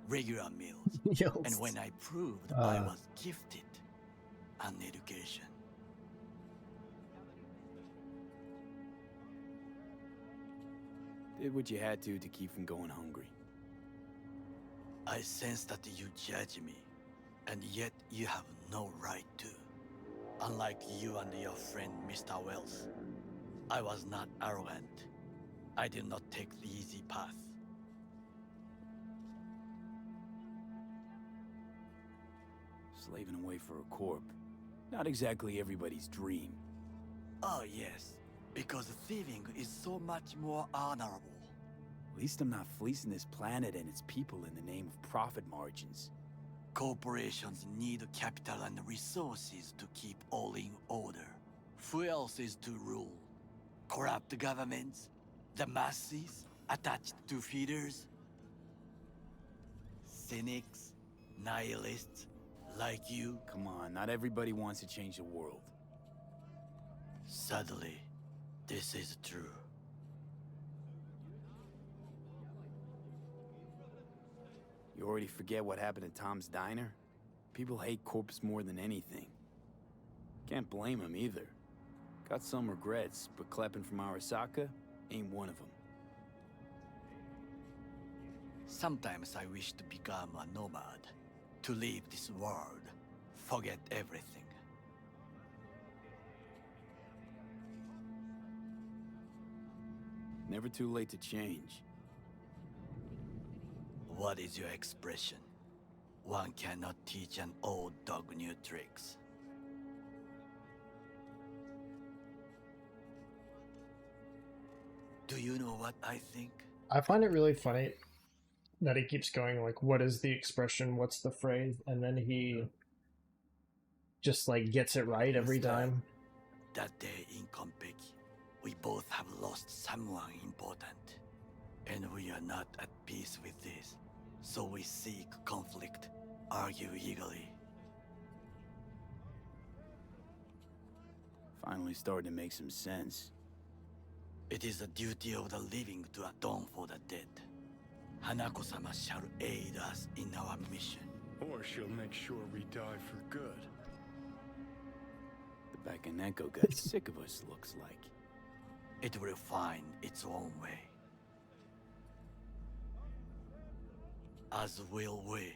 regular meals, and when I proved I was gifted, an education. Did what you had to keep from going hungry. I sense that you judge me, and yet you have no right to. Unlike you and your friend Mr. Wells, I was not arrogant. I did not take the easy path. Slaving away for a corp. Not exactly everybody's dream. Oh yes, because thieving is so much more honorable. At least I'm not fleecing this planet and its people in the name of profit margins. Corporations need capital and resources to keep all in order. Who else is to rule? Corrupt governments? The masses? Attached to feeders? Cynics? Nihilists? Like you? Come on, not everybody wants to change the world. Sadly, this is true. You already forget what happened at Tom's Diner? People hate corpse more than anything. Can't blame them either. Got some regrets, but Kleppen from Arasaka ain't one of them. Sometimes I wish to become a nomad, to leave this world, forget everything. Never too late to change. What is your expression? One cannot teach an old dog new tricks. Do you know what I think? I find it really funny that he keeps going like, what is the expression, what's the phrase, and then he just like gets it right every time. That day in Konpeki, we both have lost someone important. And we are not at peace with this. So we seek conflict, argue eagerly. Finally starting to make some sense. It is the duty of the living to atone for the dead. Hanako-sama shall aid us in our mission. Or she'll make sure we die for good. The Bakaneko got sick of us, looks like. It will find its own way. As will we.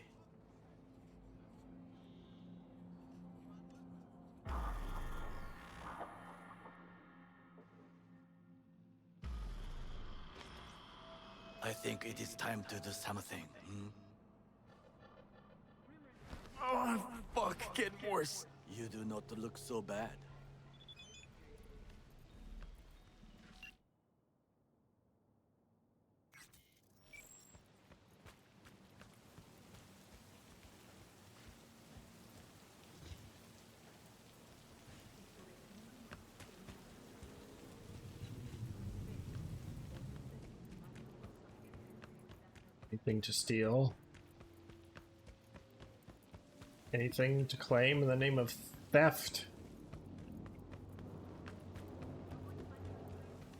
I think it is time to do something. Oh, fuck, getting worse. You do not look so bad. Anything to steal? Anything to claim in the name of theft?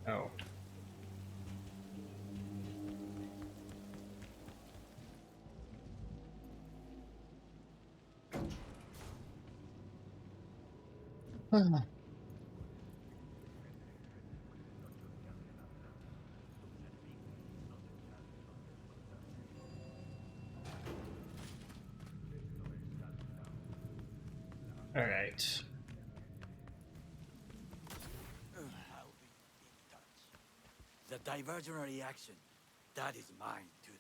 Oh. All right. I'll be in touch. The diversionary action, that is mine to do.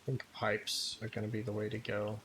I think pipes are going to be the way to go.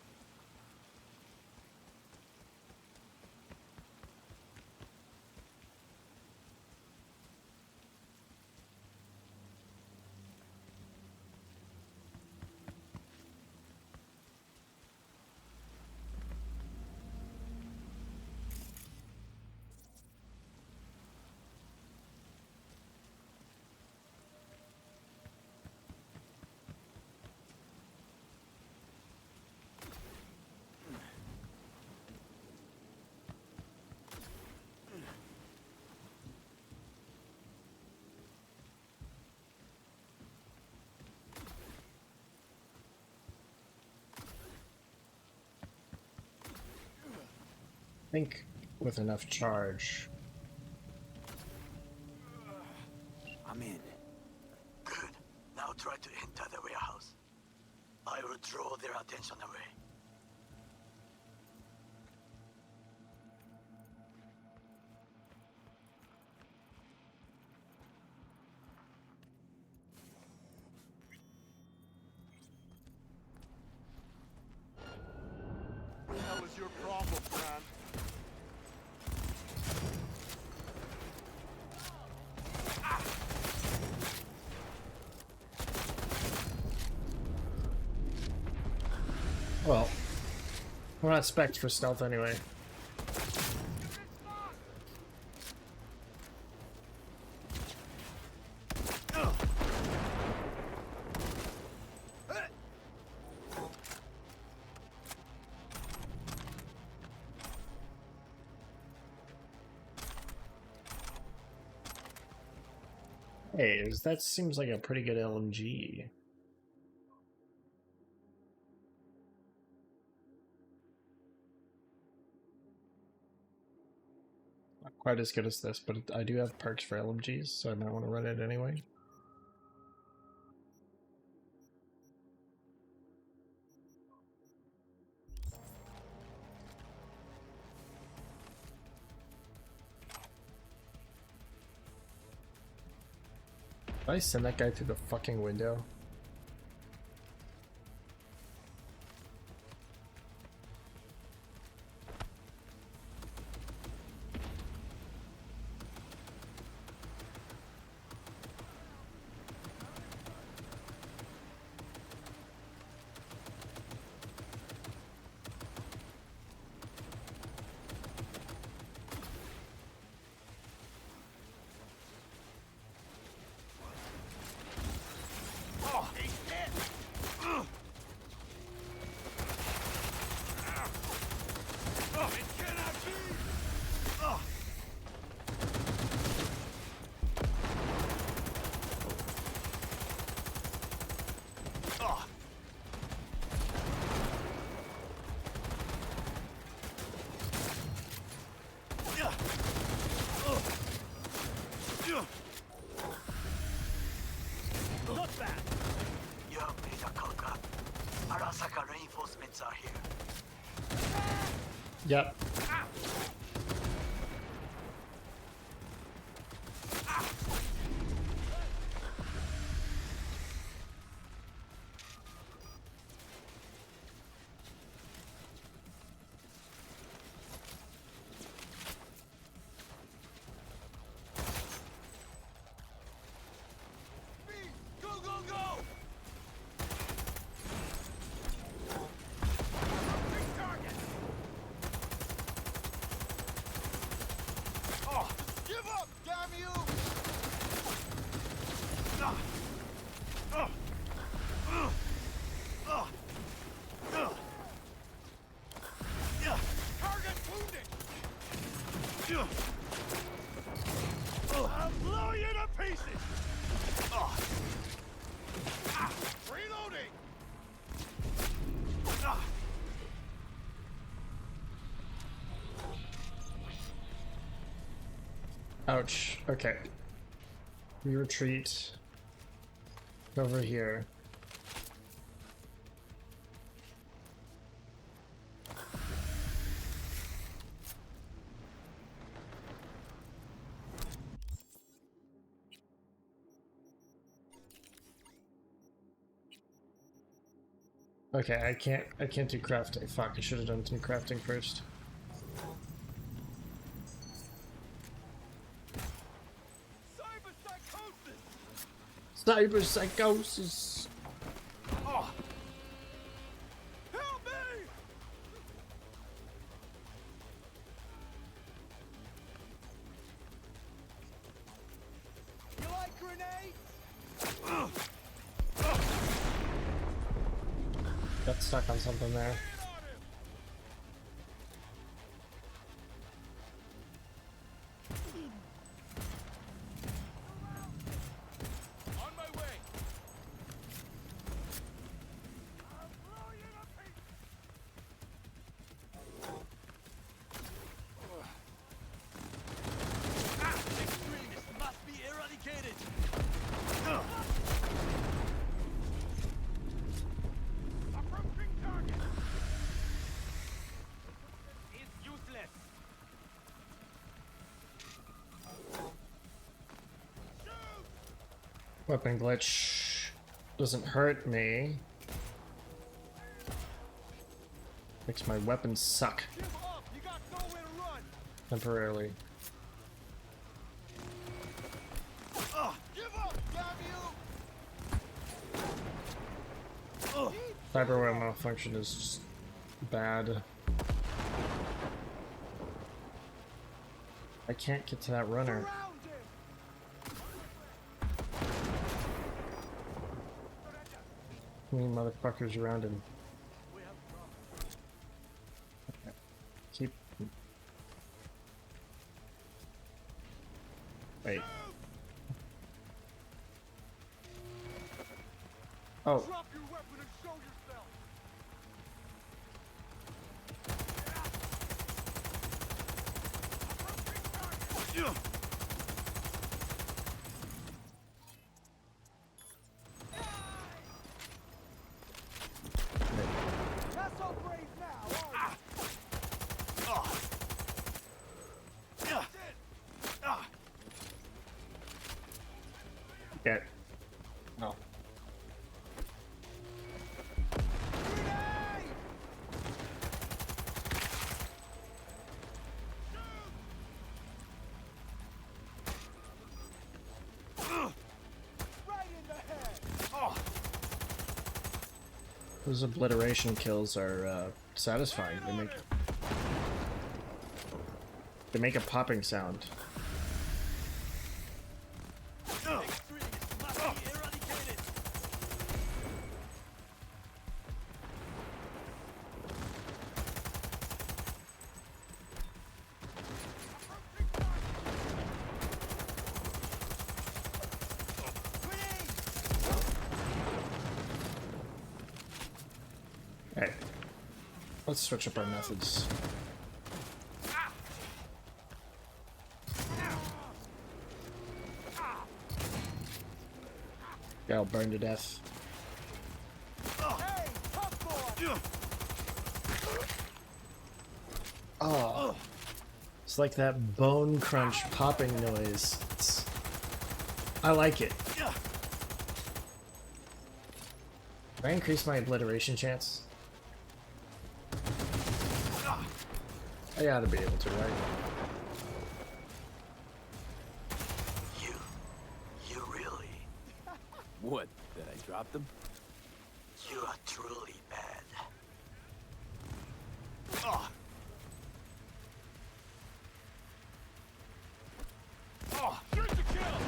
I think with enough charge. I'm in. Good. Now try to enter the warehouse. I will draw their attention away. What the hell is your problem, man? Well, we're not specced for stealth anyway. Hey, that seems like a pretty good LMG. Not quite as good as this, but I do have perks for LMGs, so I might want to run it anyway. Did I send that guy through the fucking window? Not bad. You have made a cock up. Arasaka reinforcements are here. Yep. Go, go, go! Big target! Oh, give up, damn you! Target wounded! I'll blow you to pieces! Reloading! Ouch. Okay. We retreat over here. Okay, I can't do crafting. Fuck, I should have done some crafting first. Cyber psychosis. Oh. Help me! You like grenades? Got stuck on something there. On my way. Extremists must be eradicated. Approaching target. Is useless. Weapon glitch doesn't hurt me. Makes my weapons suck Give up. You got nowhere to run. temporarily. Give up, damn you! Cyberware malfunction is just bad. I can't get to that runner. How many motherfuckers around him? Okay. Keep. Wait. Oh. Drop your weapon and show yourself. Not so brave now, are you? Get. No. Those obliteration kills are satisfying. They make a popping sound. Hey, let's switch up our methods. Yeah, I'll burn to death. Oh, it's like that bone crunch popping noise. I like it. Can I increase my obliteration chance? I gotta be able to, right? You really? What? Did I drop them? You are truly bad. Shoot to kill!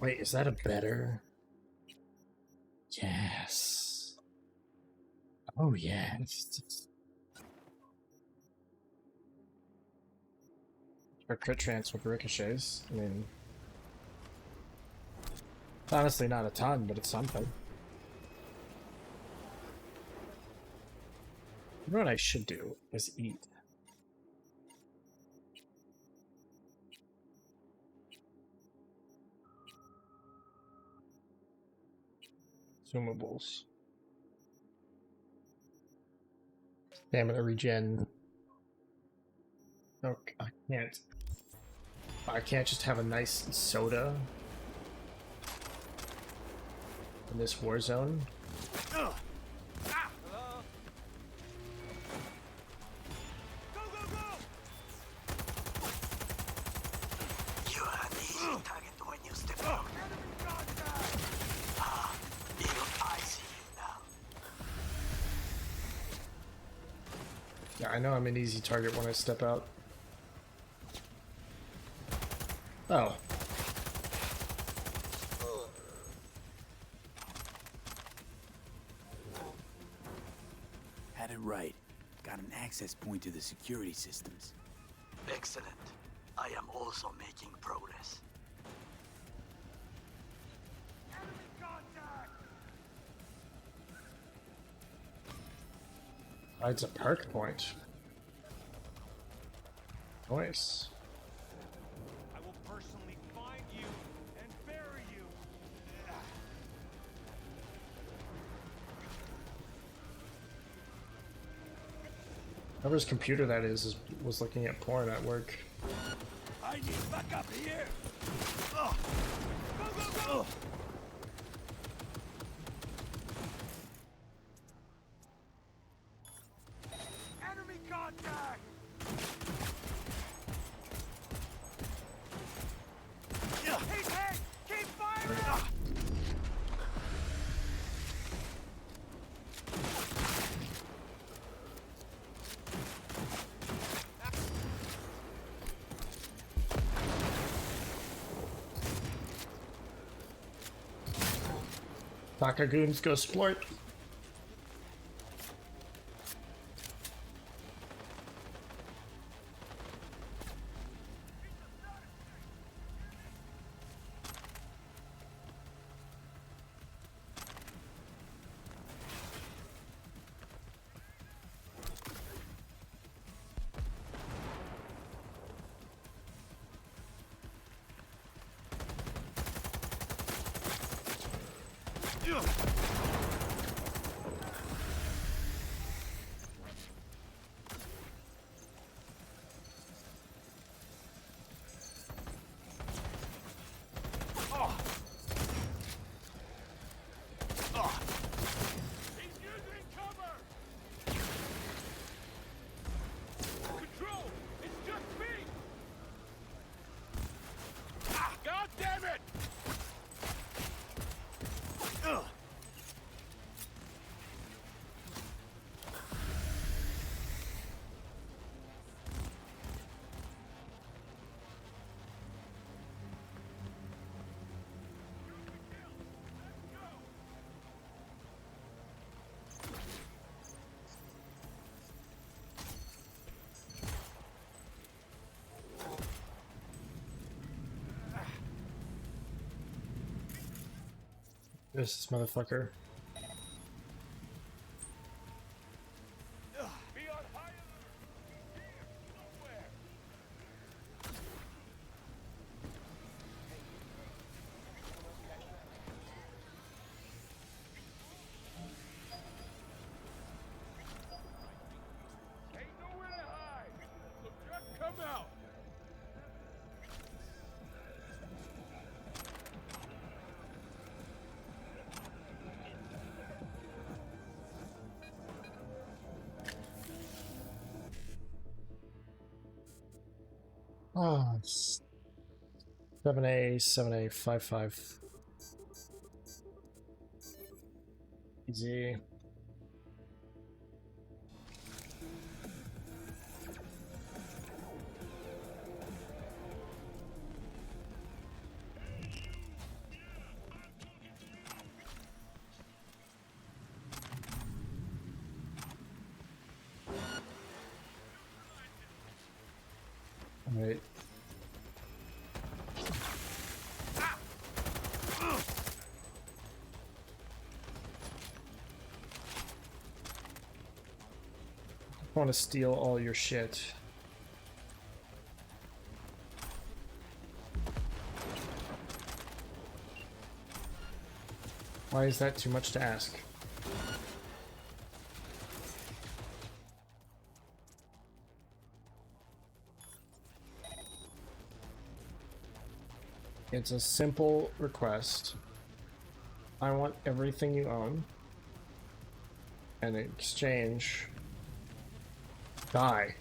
Wait, is that a better? Yes. Oh, yes. Or crit chance with ricochets. I mean, it's honestly not a ton, but it's something. You know what I should do is eat. Consumables. Stamina regen. Oh, I can't. I can't just have a nice soda in this war zone. You are an easy target when you step out. Even I see you now. Yeah, I know I'm an easy target when I step out. Oh. Had it right. Got an access point to the security systems. Excellent. I am also making progress. Oh, it's a perk point. Nice. I will personally find you and bury you. Whoever's computer that is was looking at porn at work. I need backup here. Go, go, go! Enemy contact! He's hit! Keep firing! Takagoons go splort. This motherfucker. Oh, 7A, 7A, 5-5. Easy. All right. I want to steal all your shit. Why is that too much to ask? It's a simple request. I want everything you own. And in exchange, die.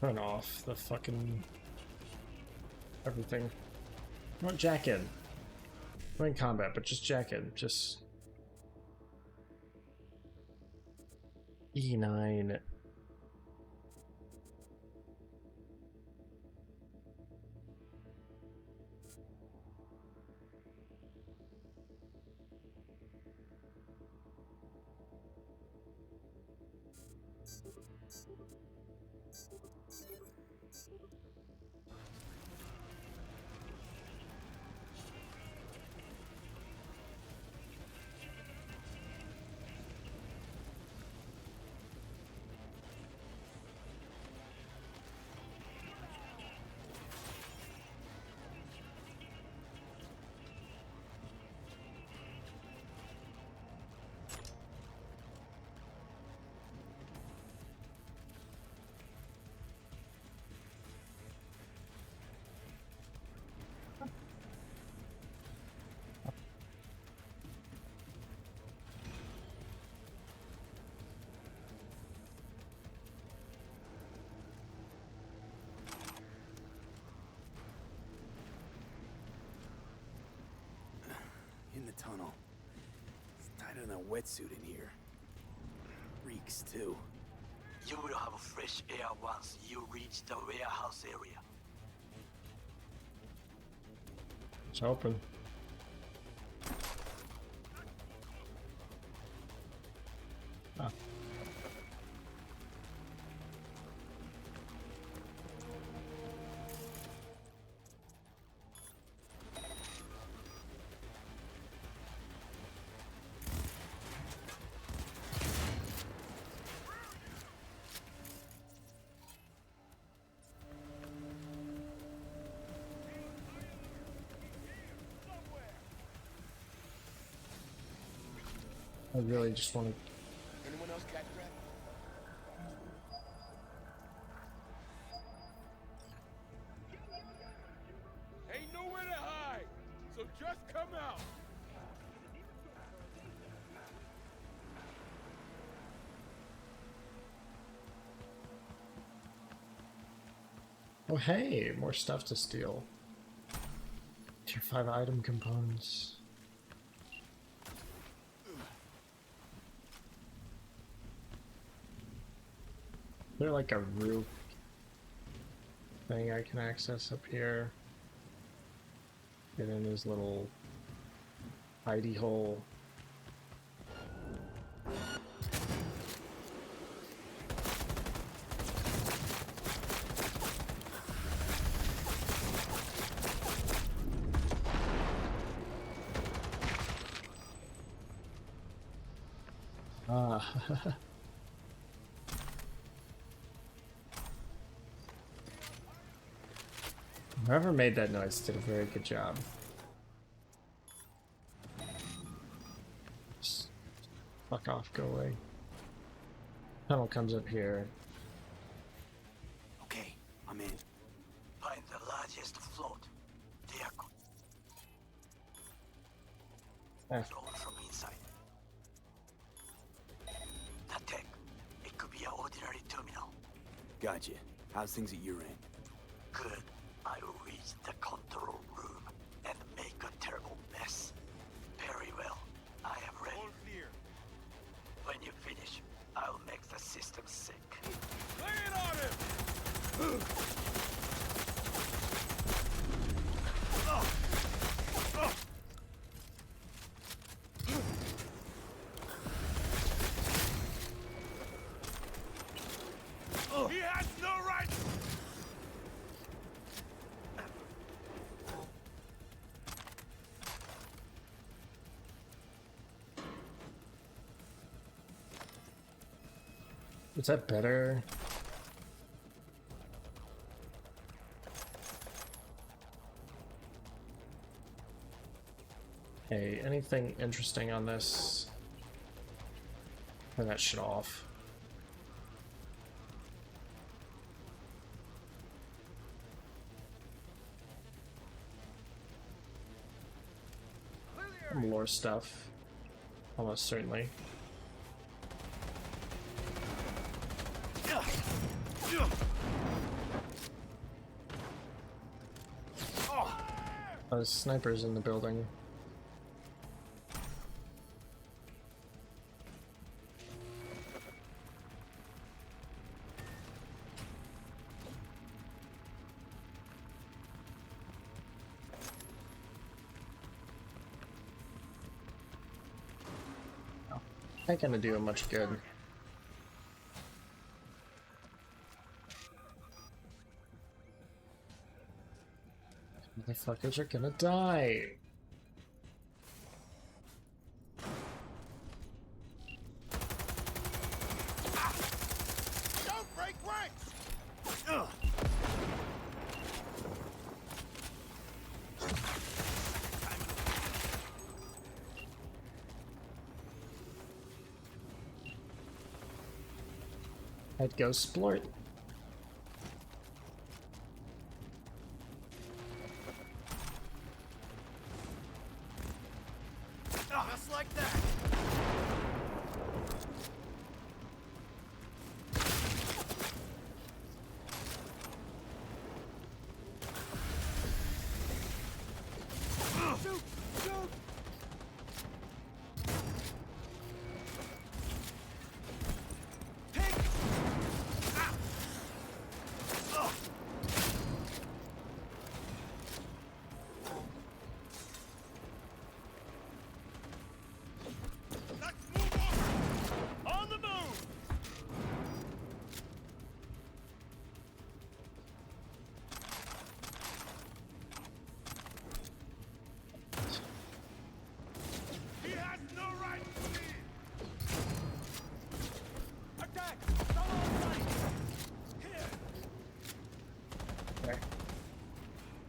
Turn off the fucking everything. Not jack in. We're in combat, but just jack in. Just E9. In the tunnel. It's tighter than a wetsuit in here. Reeks, too. You will have fresh air once you reach the warehouse area. It's open. Ah. I really just want to. Anyone else catch that? Ain't nowhere to hide, so just come out. Oh hey, more stuff to steal. Tier 5 item components. Is there like a roof thing I can access up here? Get in his little hidey hole. Ah. Whoever made that noise did a very good job. Just fuck off, go away. Tunnel comes up here. Okay, I'm in. Find the largest float. They are controlled from inside. That tech, it could be an ordinary terminal. Gotcha. How's things at your end? Good. I will reach the control room and make a terrible mess. Very well. I am ready. All clear. When you finish, I'll make the system sick. Lay it on him! He has no right! Is that better? Hey, anything interesting on this? Turn that shit off. More stuff. Almost certainly. There's snipers in the building. Ain't gonna do much good. Motherfuckers are gonna die. Don't break ranks! I'd go splort. Just like that! Shoot! Shoot!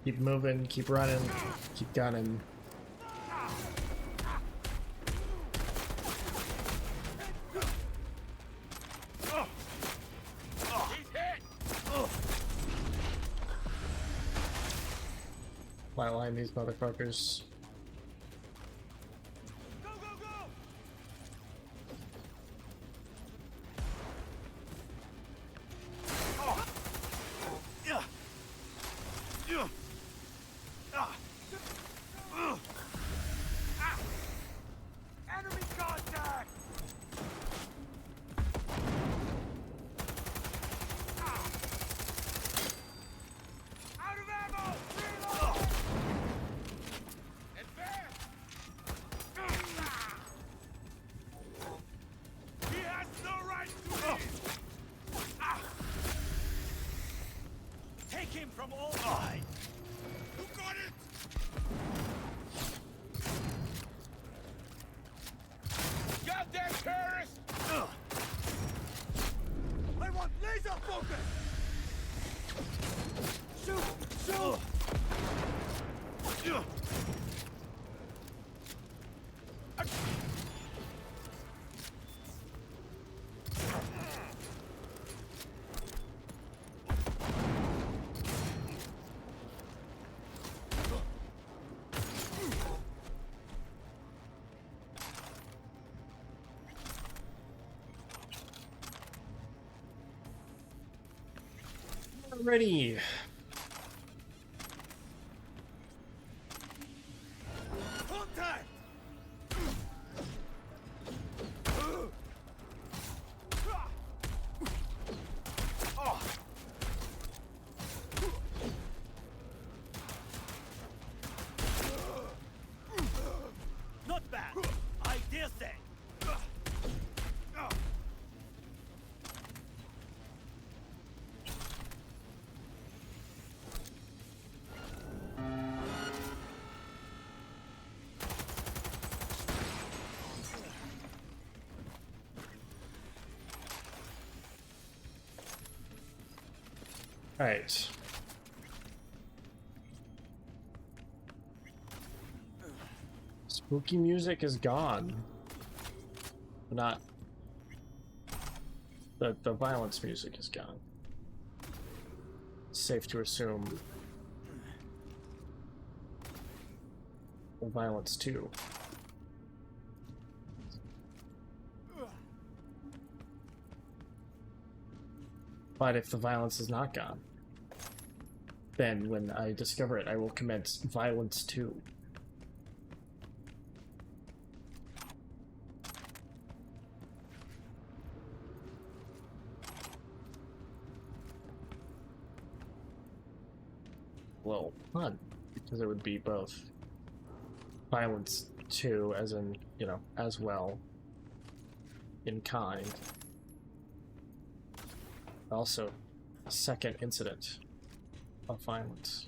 Keep moving, keep running, keep gunning. Flatline these motherfuckers. Go, go, go! Ready. Not bad. I dare say. All right. Spooky music is gone. Not the violence music is gone. It's safe to assume the violence too. But if the violence is not gone, then when I discover it, I will commence violence 2. Well, fun, because it would be both violence 2, as in, you know, as well, in kind. Also, a second incident of violence.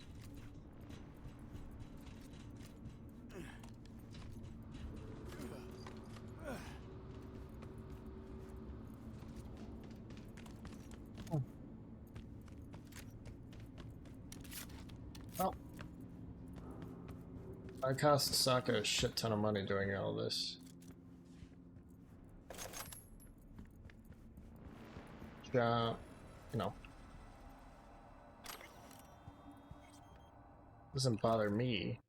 Well, I cost Sokka a shit ton of money doing all this. Yeah, you know. Doesn't bother me.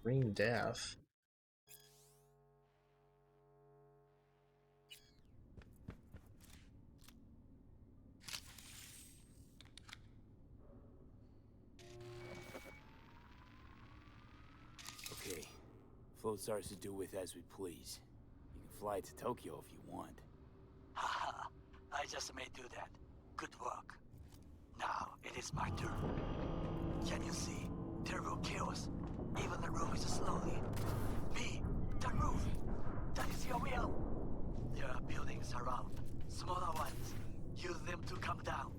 Green Death. Okay. Float's ours to do with as we please. You can fly to Tokyo if you want. Haha, I just may do that. Good work. Now it is my turn. Can you see? Terrible chaos. Even the roof is slowly. Me, that roof. That is your will. There are buildings around. Smaller ones. Use them to come down.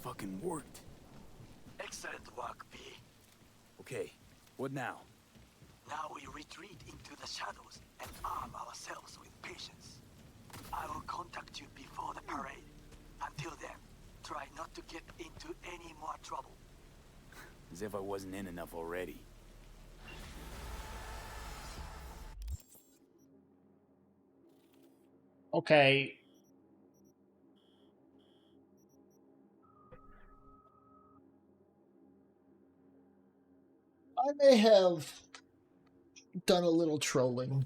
Fucking worked. Excellent work, B. Okay, what now? Now we retreat into the shadows and arm ourselves with patience. I will contact you before the parade. Until then, try not to get into any more trouble. As if I wasn't in enough already. Okay. I may have done a little trolling.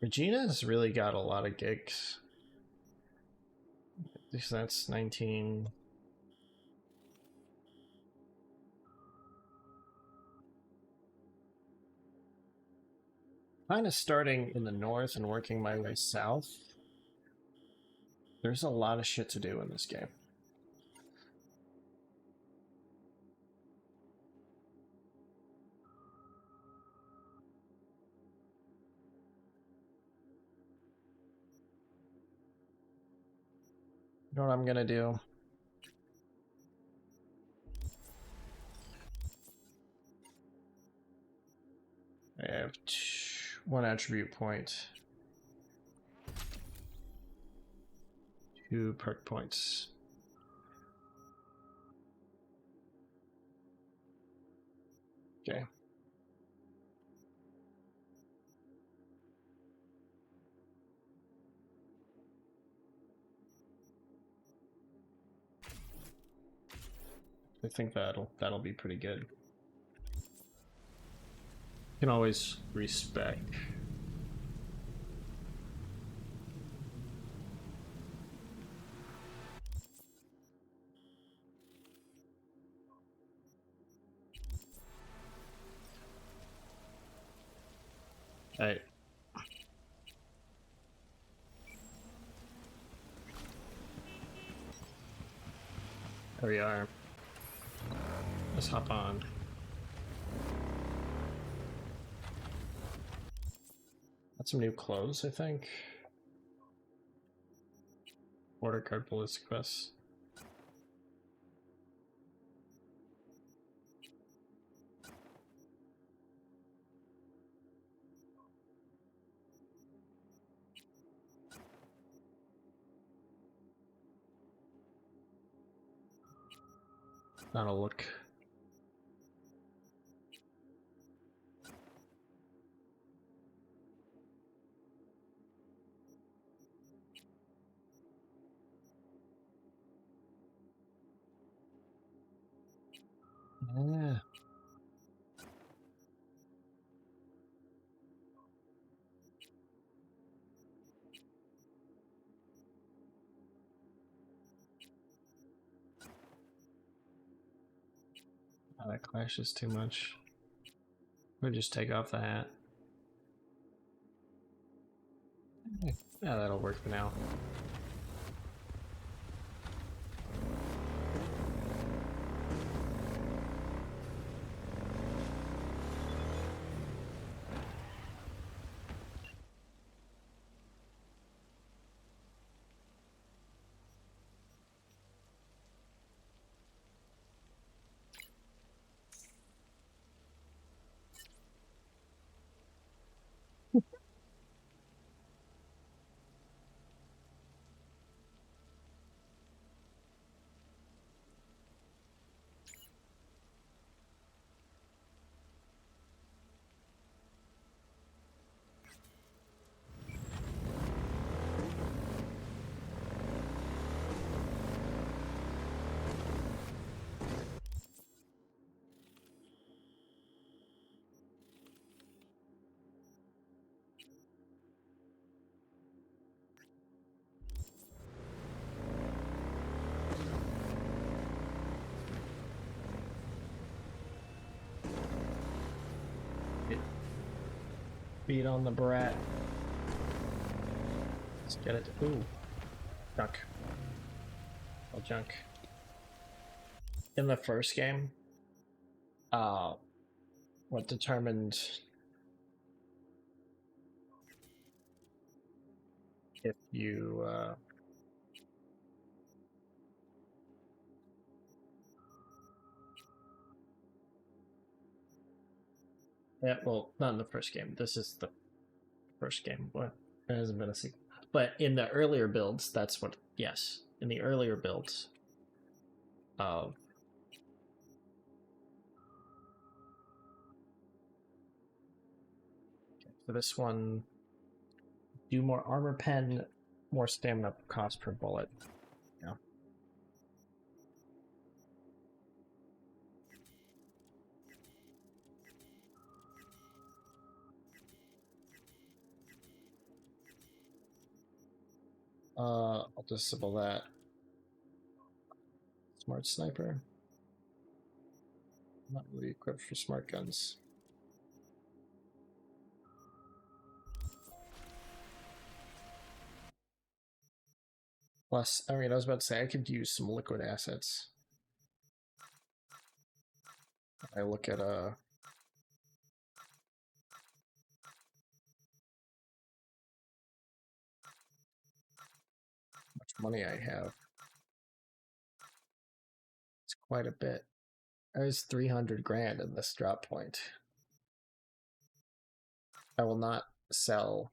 Regina's really got a lot of gigs. That's 19. Kind of starting in the north and working my way south. There's a lot of shit to do in this game. You know what I'm gonna do? I have one attribute point, 2 perk points. Okay. I think that'll be pretty good. You can always respec. Alright. There we are. Let's hop on. Got some new clothes, I think. Border card police quests. That'll look. Yeah. Oh, that clashes too much. We'll just take off the hat. Yeah, that'll work for now. Beat on the brat. Let's get it. Ooh. Junk. Oh, junk. In the first game, what determined if you, yeah, well, not in the first game. This is the first game. What? It hasn't been a sequel. But in the earlier builds, that's what. Yes, in the earlier builds. So this one, do more armor pen, more stamina cost per bullet. Yeah. I'll disable that. Smart sniper. Not really equipped for smart guns. Plus, I mean, I was about to say I could use some liquid assets. I look at how much money I have. It's quite a bit. There's 300 grand in this drop point. I will not sell.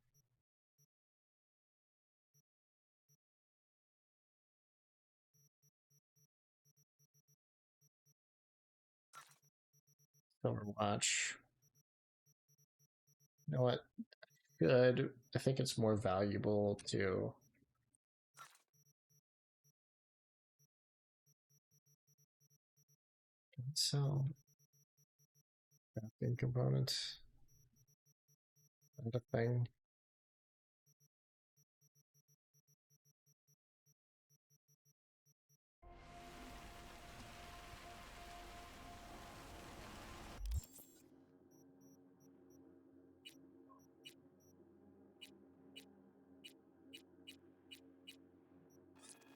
Silver watch. You know what? Good. I think it's more valuable to sell crafting component. Not a thing.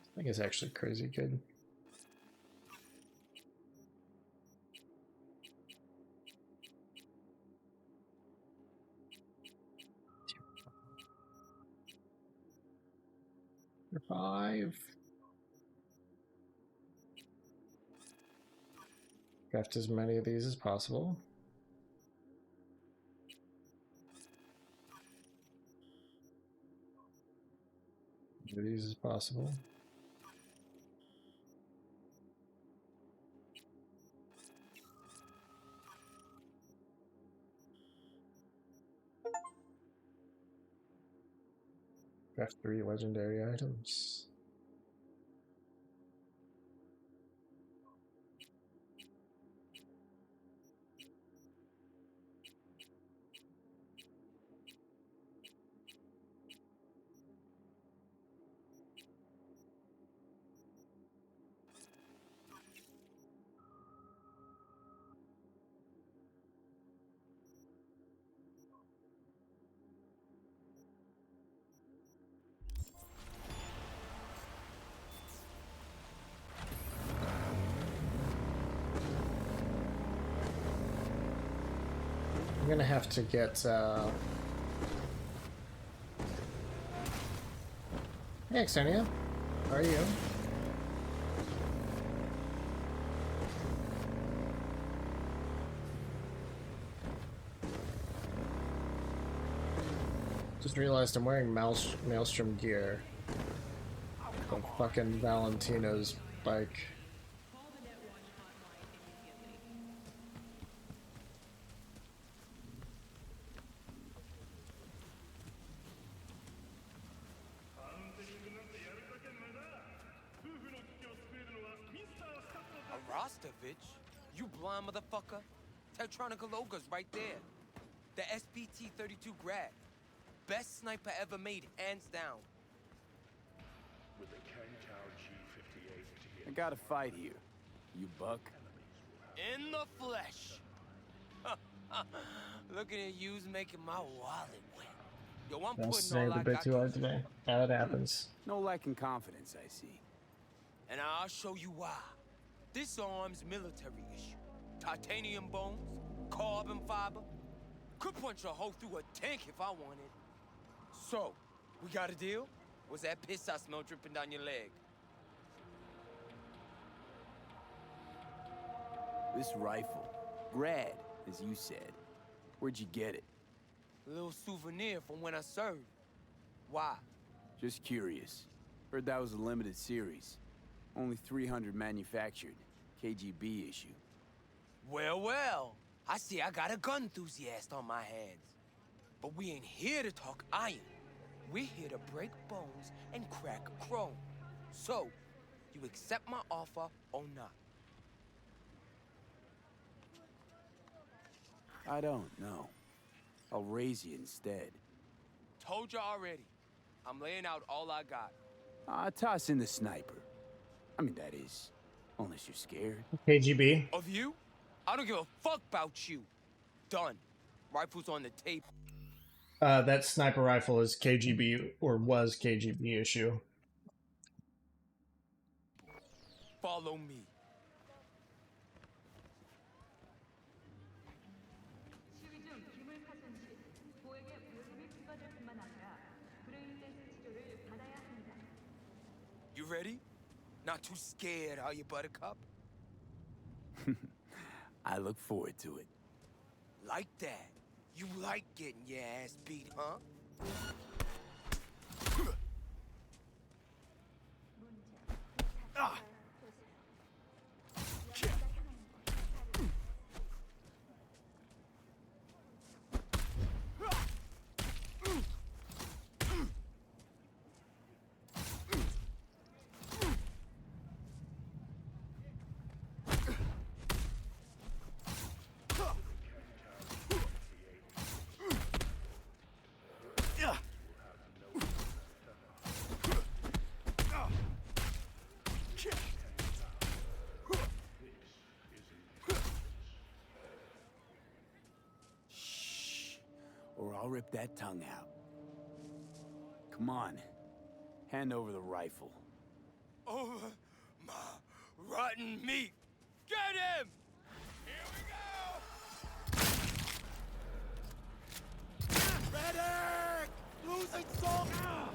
I think it's actually crazy good. Five. Craft as many of these as possible. As many of these as possible. Craft 3 legendary items. I'm gonna have to get Hey Xenia, how are you? Just realized I'm wearing Maelstrom gear. On fucking Valentino's bike. You blind motherfucker. Tektronica Loga's right there. The SPT-32 Grad. Best sniper ever made, hands down. With the Kentau G58. I got a fight here. You buck? In the flesh. Looking at you's making my wallet wet. Yo, I'm I'll putting say all the I bit got too hard today. How it happens. No lack in confidence, I see. And I'll show you why. This arm's military issue. Titanium bones, carbon fiber. Could punch a hole through a tank if I wanted. So, we got a deal? Was that piss I smell dripping down your leg? This rifle, Grad, as you said. Where'd you get it? A little souvenir from when I served. Why? Just curious. Heard that was a limited series. Only 300 manufactured. KGB issue. Well, well. I see I got a gun enthusiast on my hands. But we ain't here to talk iron. We're here to break bones and crack chrome. So, you accept my offer or not? I don't know. I'll raise you instead. Told you already. I'm laying out all I got. Toss in the sniper. I mean, that is, unless you're scared. KGB. Of you? I don't give a fuck about you. Done. Rifle's on the table. That sniper rifle is KGB, or was KGB issue. Follow me. You ready? Not too scared, are you, Buttercup? I look forward to it. Like that. You like getting your ass beat, huh? Or I'll rip that tongue out. Come on. Hand over the rifle. Over my rotten meat. Get him! Here we go! Medic! Losing soldier!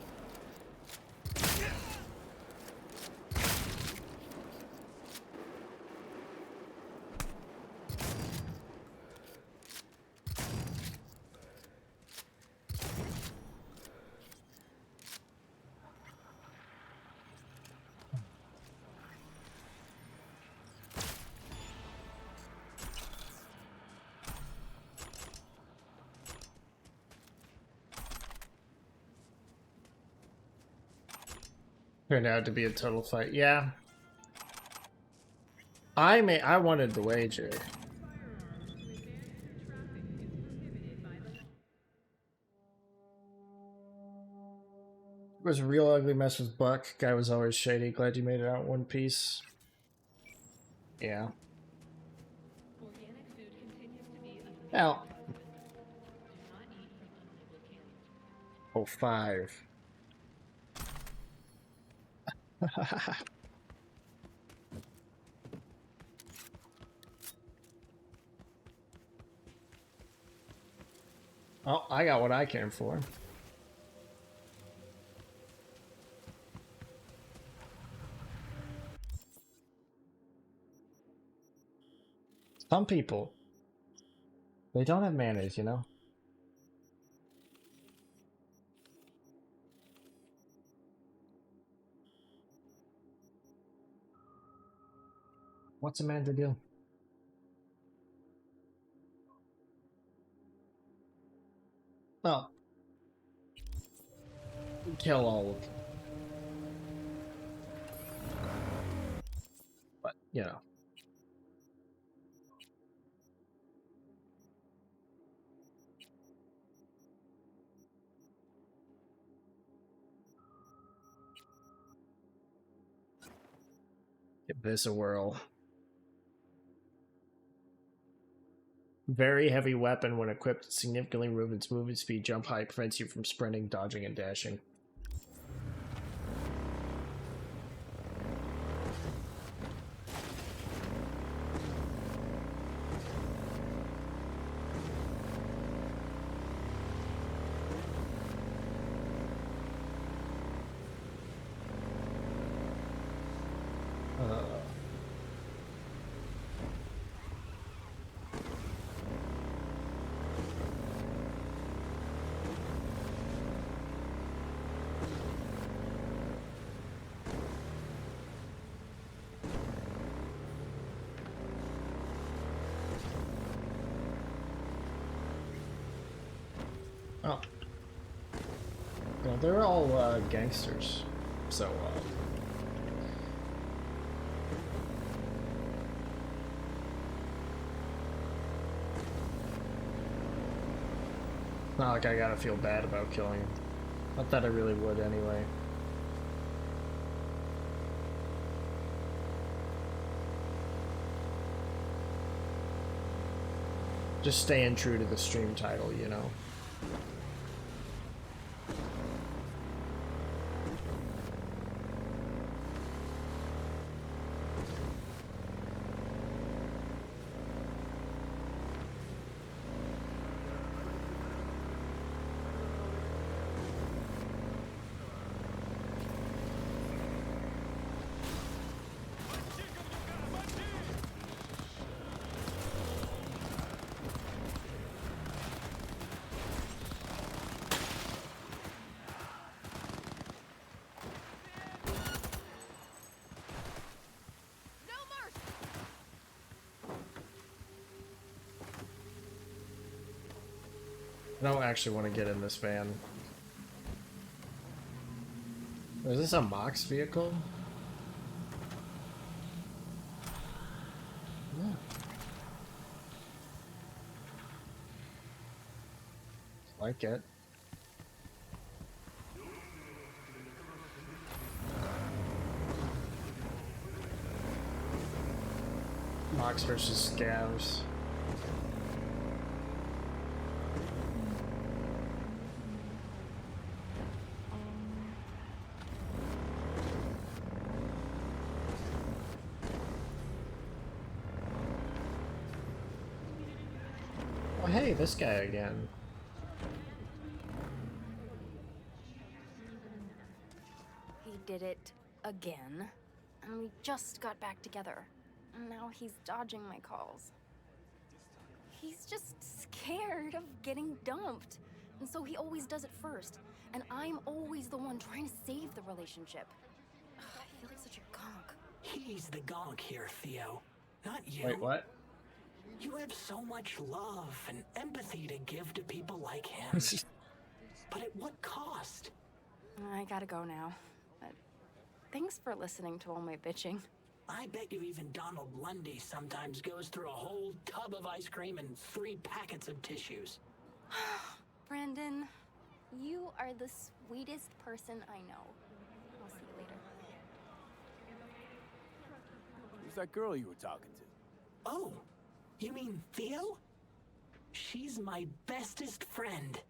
Turned out to be a total fight. Yeah. I wanted the wager. It was a real ugly mess with Buck. Guy was always shady. Glad you made it out in one piece. Yeah. Now. 05. Oh, I got what I came for. Some people, they don't have mayonnaise, you know? What's a man to do? Well, kill all of them. But, you know. Give this a whirl. Very heavy weapon when equipped significantly improves its movement speed, jump height, prevents you from sprinting, dodging, and dashing. Oh. Well, they're all gangsters, so not like I gotta feel bad about killing him. Not that I really would anyway. Just staying true to the stream title, you know. I don't actually want to get in this van. Is this a Mox vehicle? Yeah. Like it. Mox versus Scavs. Oh hey, this guy again. He did it again, and we just got back together. And now he's dodging my calls. He's just scared of getting dumped, and so he always does it first. And I'm always the one trying to save the relationship. Ugh, I feel like such a gonk. He's the gonk here, Theo, not you. Wait, what? You have so much love and empathy to give to people like him. But at what cost? I gotta go now. But thanks for listening to all my bitching. I bet you even Donald Lundy sometimes goes through a whole tub of ice cream and 3 packets of tissues. Brandon, you are the sweetest person I know. I'll see you later. Who's that girl you were talking to? Oh, you mean Theo? She's my bestest friend.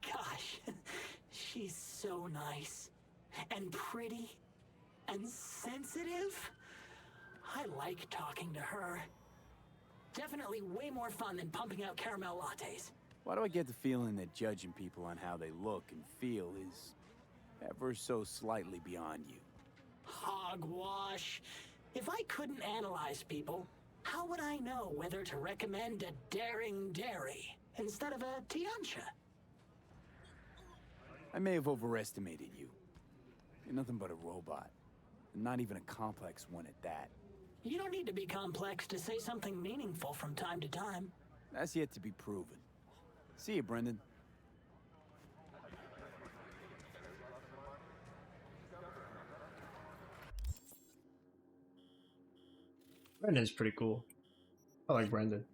Gosh, she's so nice and pretty and sensitive. I like talking to her. Definitely way more fun than pumping out caramel lattes. Why do I get the feeling that judging people on how they look and feel is ever so slightly beyond you? Hogwash. If I couldn't analyze people, how would I know whether to recommend a daring dairy instead of a Tiancha? I may have overestimated you. You're nothing but a robot. And not even a complex one at that. You don't need to be complex to say something meaningful from time to time. That's yet to be proven. See you, Brendan. Brendan's pretty cool. I like Brendan.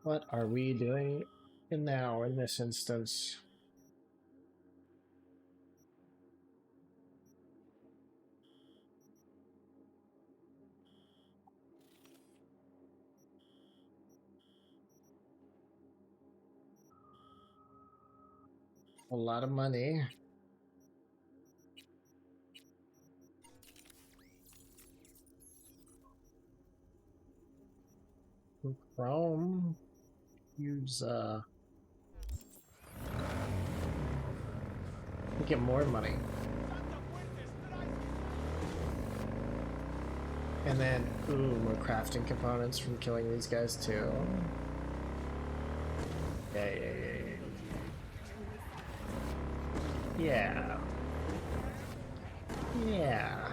What are we doing now in this instance? A lot of money. Chrome. Use get more money. And then, ooh, more crafting components from killing these guys too. Yeah. Yeah.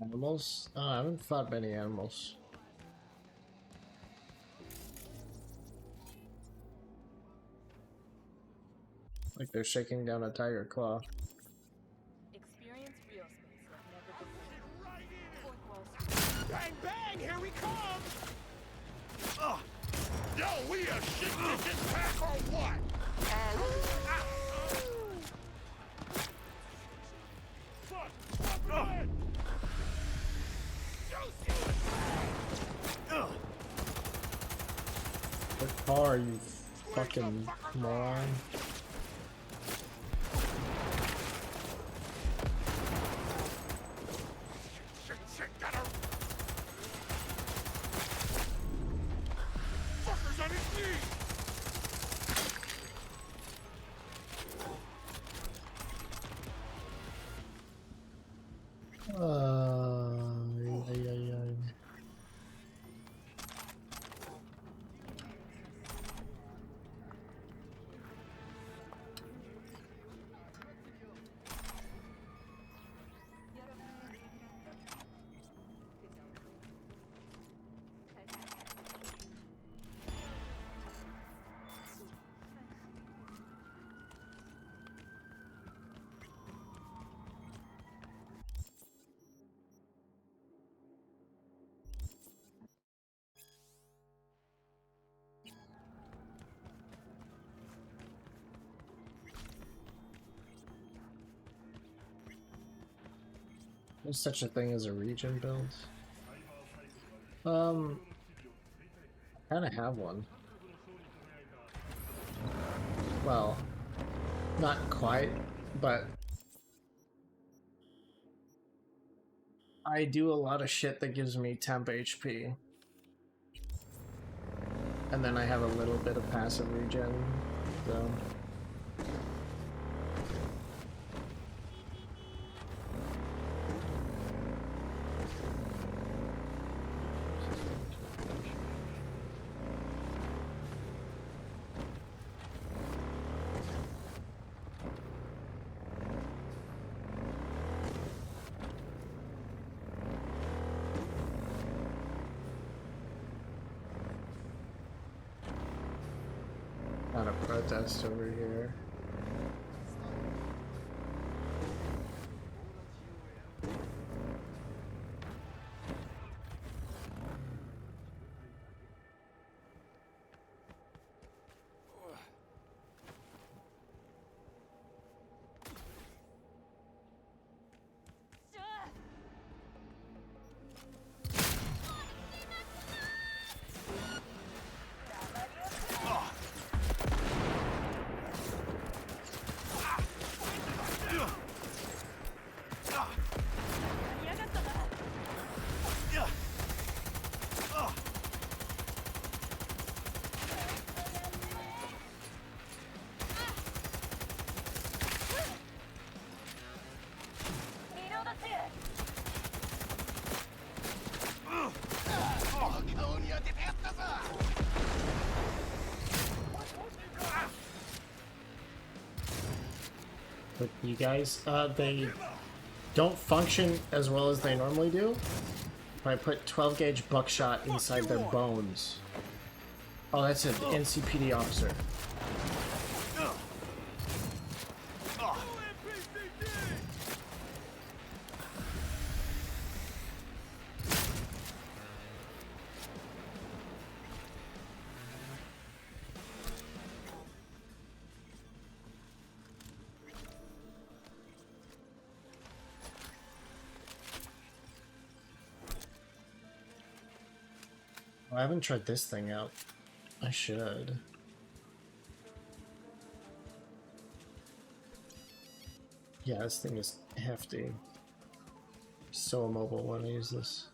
Animals? Oh, I haven't fought many animals. Like they're shaking down a tiger claw. Experience real space like never before. Bang, bang, here we come! Yo, we a shit pack or what? The car, you fucking moron. Ay, ay, ay. There's such a thing as a region build. I kind of have one. Well, not quite, but I do a lot of shit that gives me temp HP. And then I have a little bit of passive regen, so... Not a protest over here. But you guys, they don't function as well as they normally do. If I put 12 gauge buckshot inside their bones. Oh, that's an NCPD officer. I haven't tried this thing out. I should. Yeah, this thing is hefty. So immobile when I use this.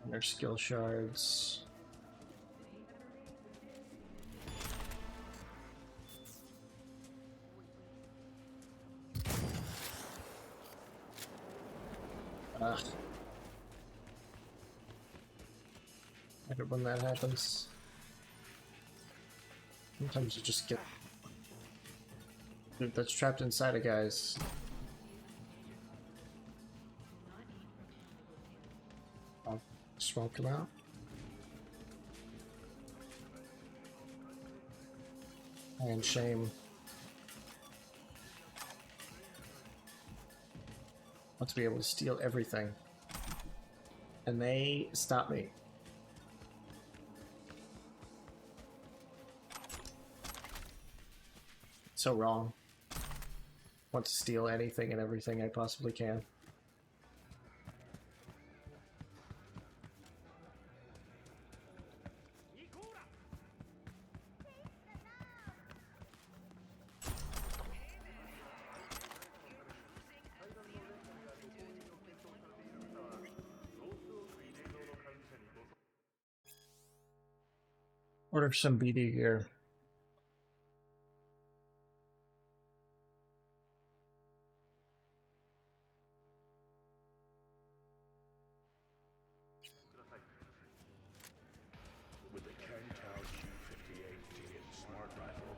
And their skill shards. Ugh. I hate it when that happens. Sometimes you just get... Dude, that's trapped inside of guys. I'll smoke him out. And shame. I want to be able to steal everything. And they stop me. So wrong. Want to steal anything and everything I possibly can. Order some BD gear. With the Kangtao Q58D and smart rifle,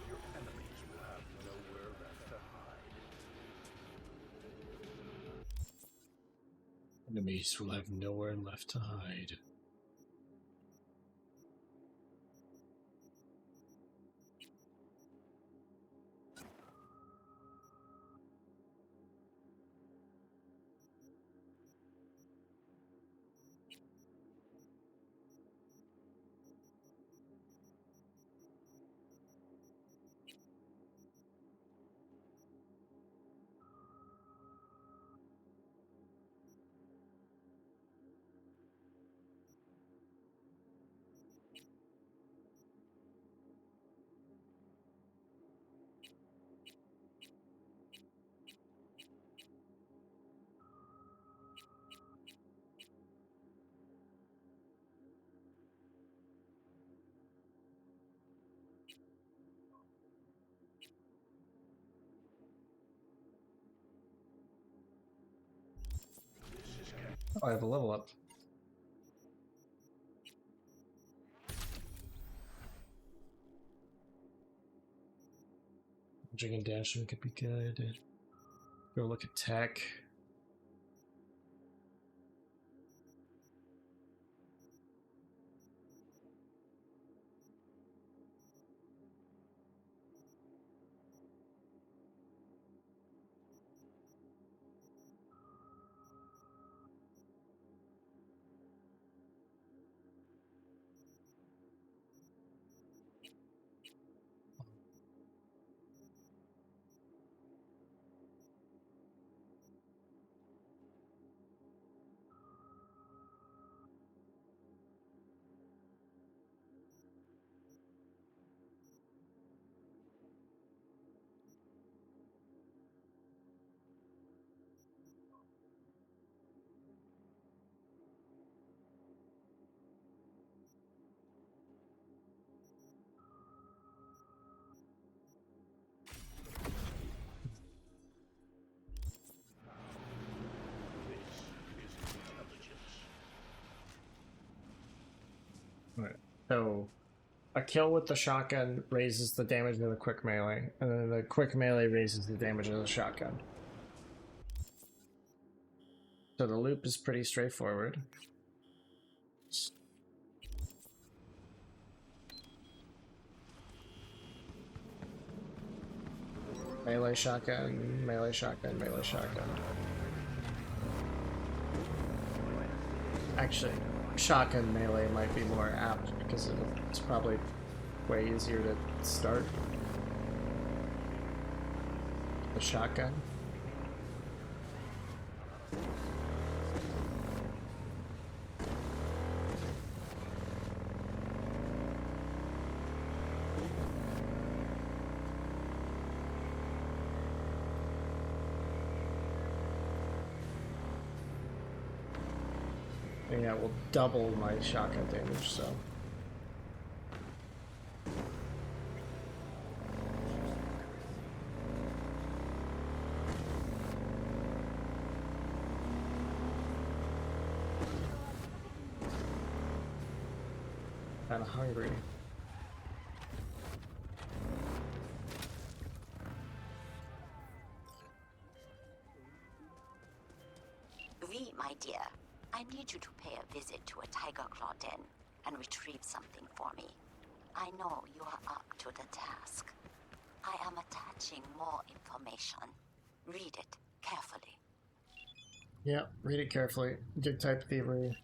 your enemies will have nowhere left to hide. Enemies will have nowhere left to hide. Oh, I have a level up. Dodging and dashing could be good. Go look at tech. Right. So a kill with the shotgun raises the damage of the quick melee, and then the quick melee raises the damage of the shotgun. So the loop is pretty straightforward. Melee shotgun, melee shotgun, melee shotgun. Actually, shotgun melee might be more apt because it's probably way easier to start the shotgun. And yeah, it will double my shotgun damage, so. Kinda hungry. V, my dear, I need you to pay a visit to a tiger claw den and retrieve something for me. I know you are up to the task. I am attaching more information. Read it carefully. Yeah, read it carefully. Dig type thievery.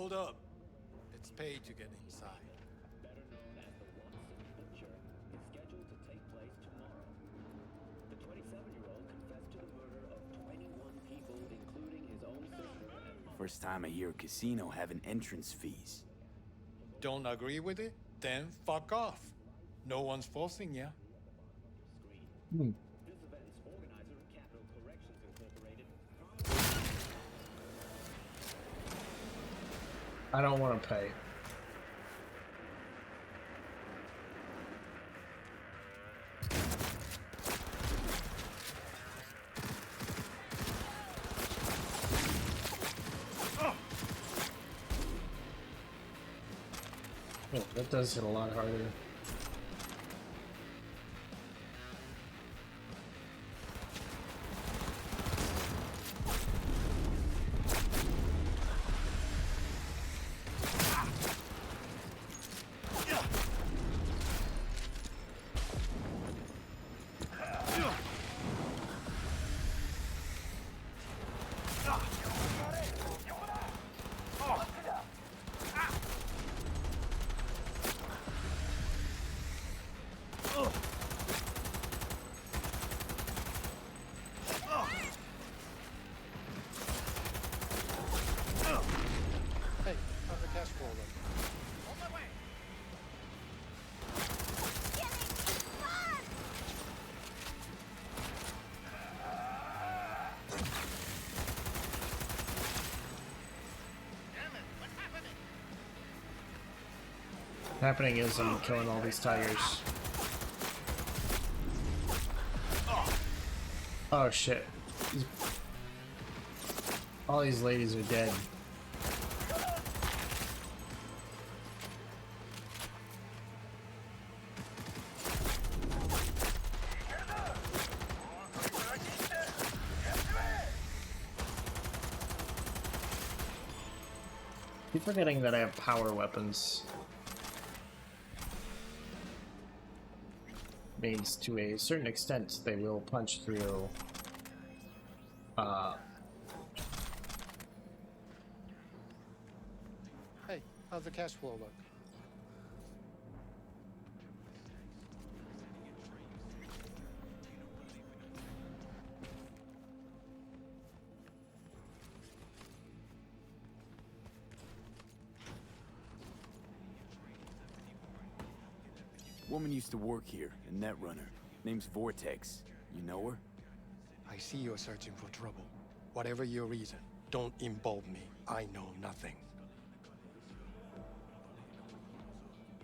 Hold up. It's paid to get inside. First time I hear a casino having entrance fees. Don't agree with it? Then fuck off. No one's forcing you. I don't want to pay. Oh, that does hit a lot harder. Hey, how's the cash flow look? On my way! Happening is I'm killing all these tigers. Oh shit. All these ladies are dead. Keep forgetting that I have power weapons. Means to a certain extent they will punch through Hey, how's the cash flow look? Woman used to work here, a net runner. Name's Vortex. You know her? I see you're searching for trouble. Whatever your reason, don't involve me. I know nothing.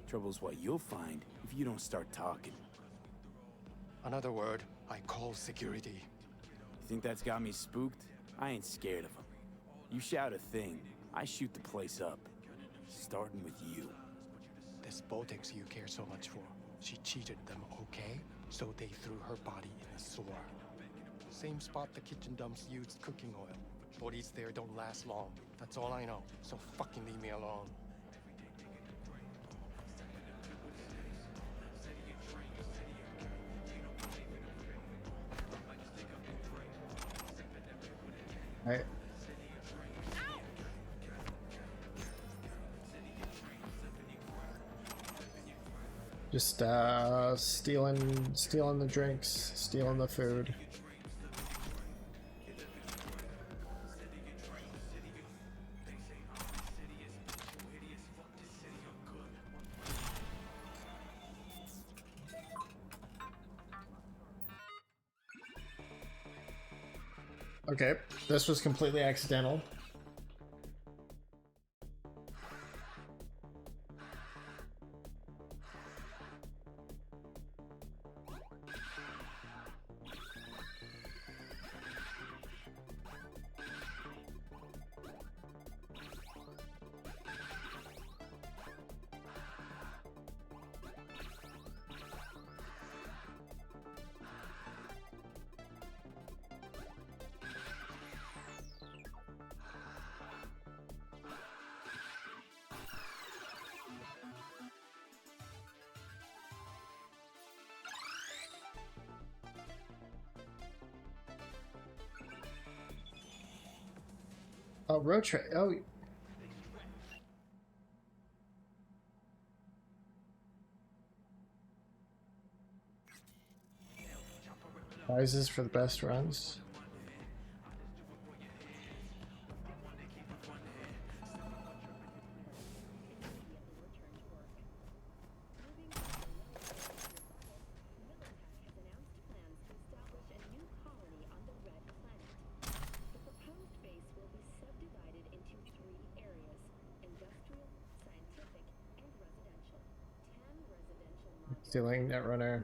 Trouble's what you'll find if you don't start talking. Another word, I call security. You think that's got me spooked? I ain't scared of them. You shout a thing, I shoot the place up. Starting with you. This Vortex you care so much for, she cheated them, okay? So they threw her body in a sewer. Same spot the kitchen dumps used cooking oil. Bodies there don't last long. That's all I know. So fucking leave me alone. Alright. Just stealing the drinks, stealing the food. Okay, this was completely accidental. Oh, road trip. Oh, Prizes for the best runs. Stealing Netrunner.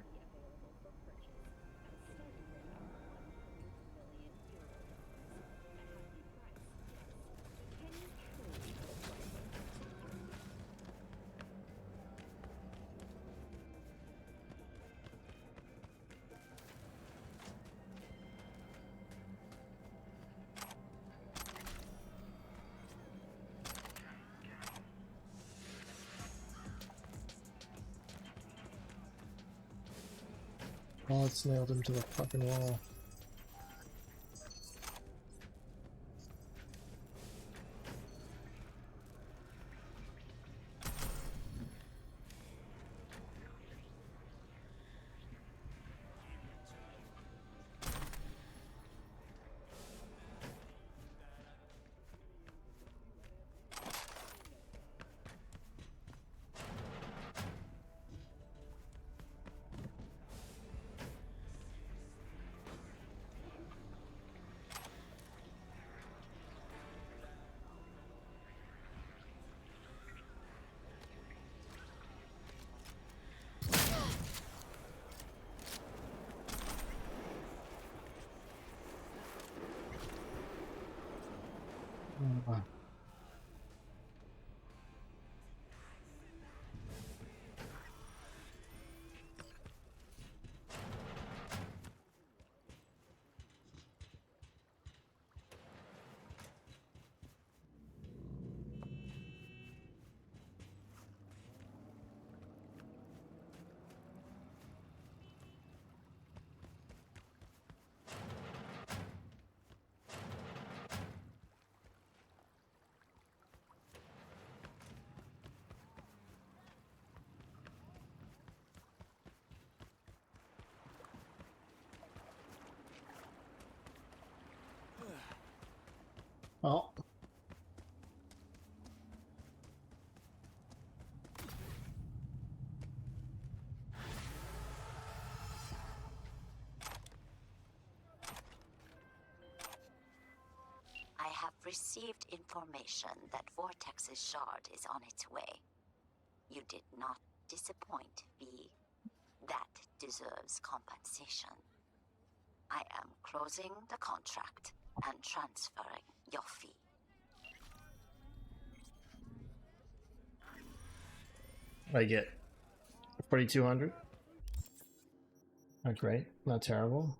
Oh, it's nailed him to the fucking wall. Well, I have received information that Vortex's shard is on its way. You did not disappoint, V. That deserves compensation. I am closing the contract and transferring your fee. I get 4,200. Not great, not terrible.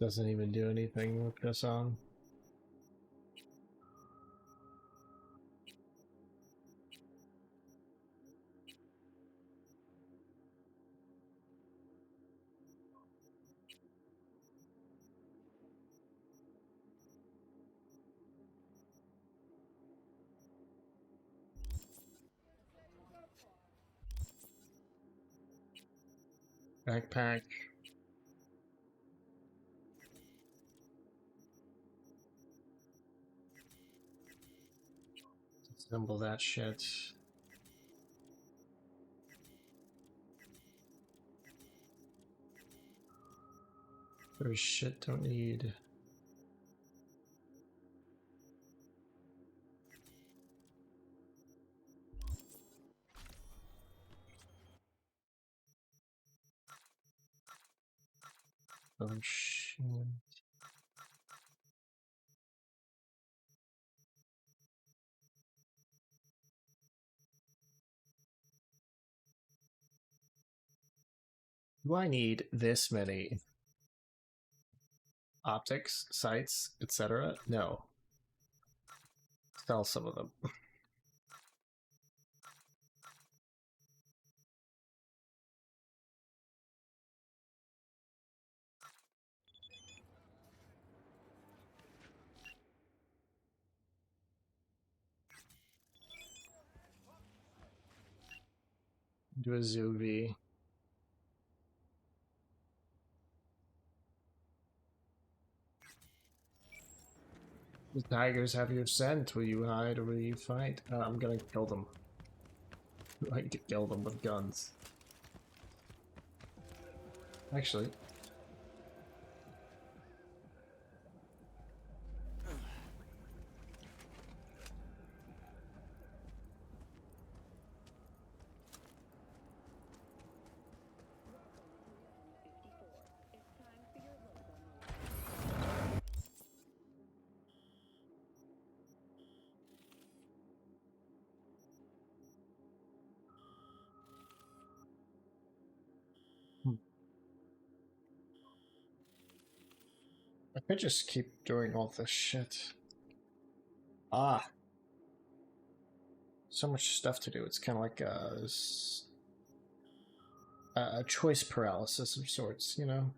Doesn't even do anything with this on. Backpack. Assemble that shit. There's shit don't need. Oh shit. Do I need this many optics, sights, etc.? No. Sell some of them. Do a Zuvi. The tigers have your scent. Will you hide or will you fight? I'm gonna kill them. I like to kill them with guns. Actually. I could just keep doing all this shit. Ah. So much stuff to do. It's kind of like a choice paralysis of sorts, you know?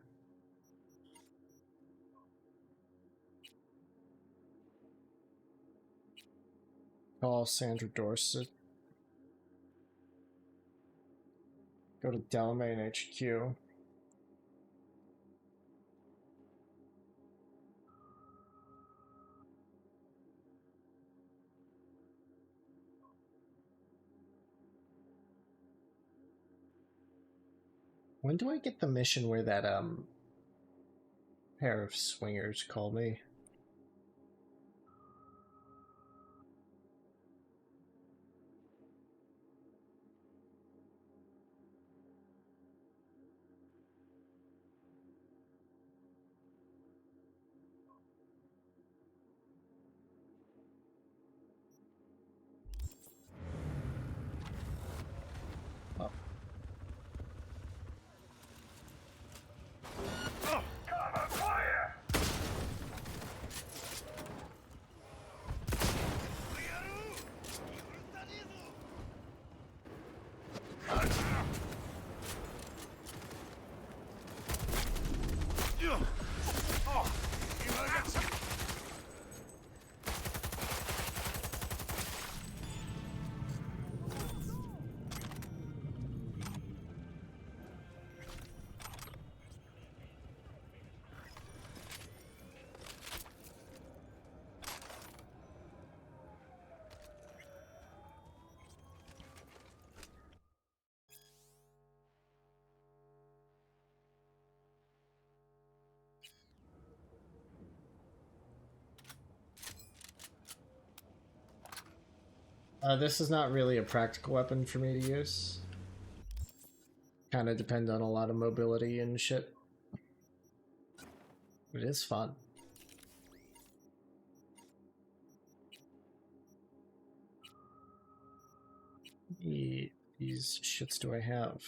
Call Sandra Dorset. Go to Delamain HQ. When do I get the mission where that pair of swingers call me? This is not really a practical weapon for me to use. Kind of depend on a lot of mobility and shit. It is fun. These shits do I have?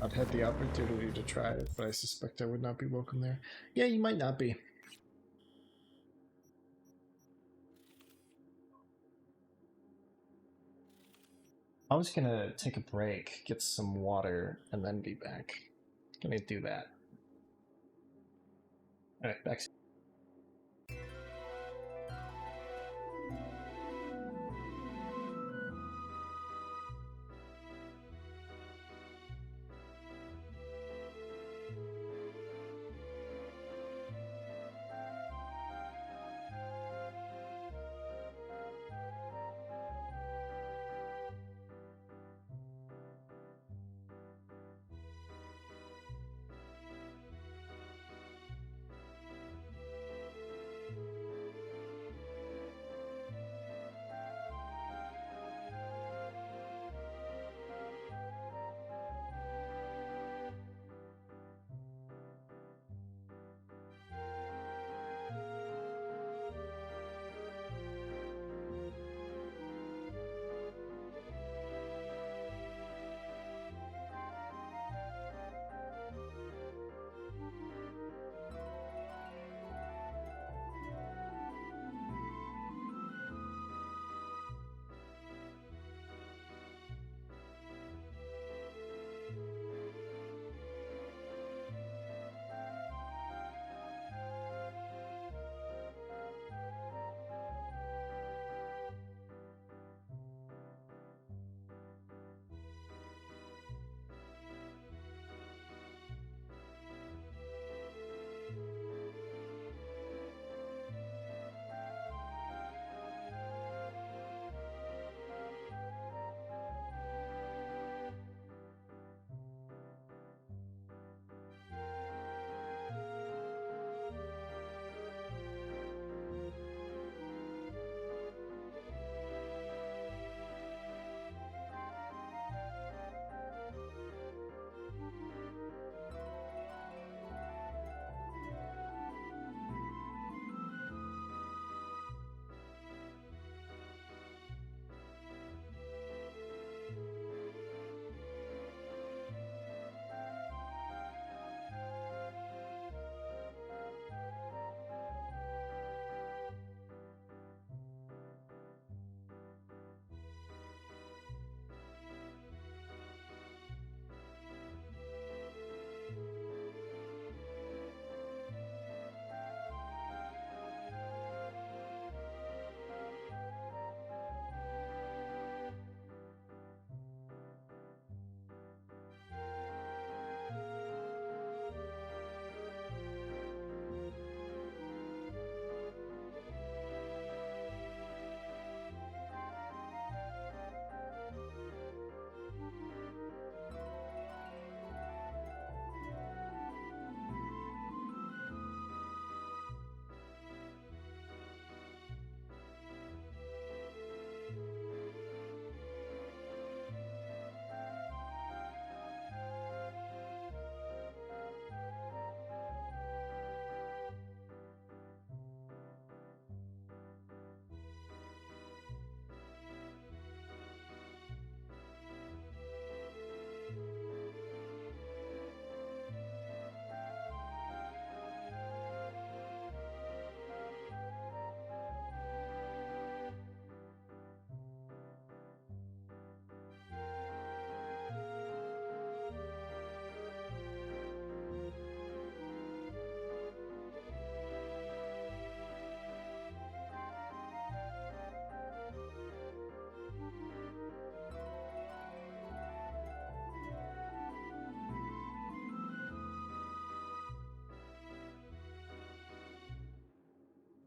I've had the opportunity to try it, but I suspect I would not be welcome there. Yeah, you might not be. I was gonna take a break, get some water, and then be back. Gonna do that. Alright, back.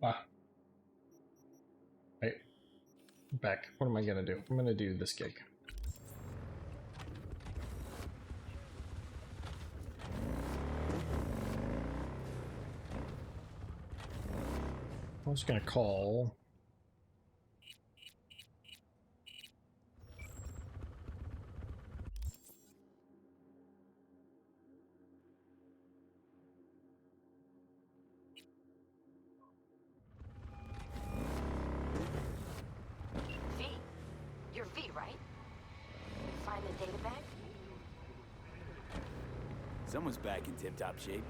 Ah. Right. Back. What am I gonna do? I'm gonna do this gig. I was gonna call. V, you're V, right? You find the data bank? Someone's back in tip-top shape.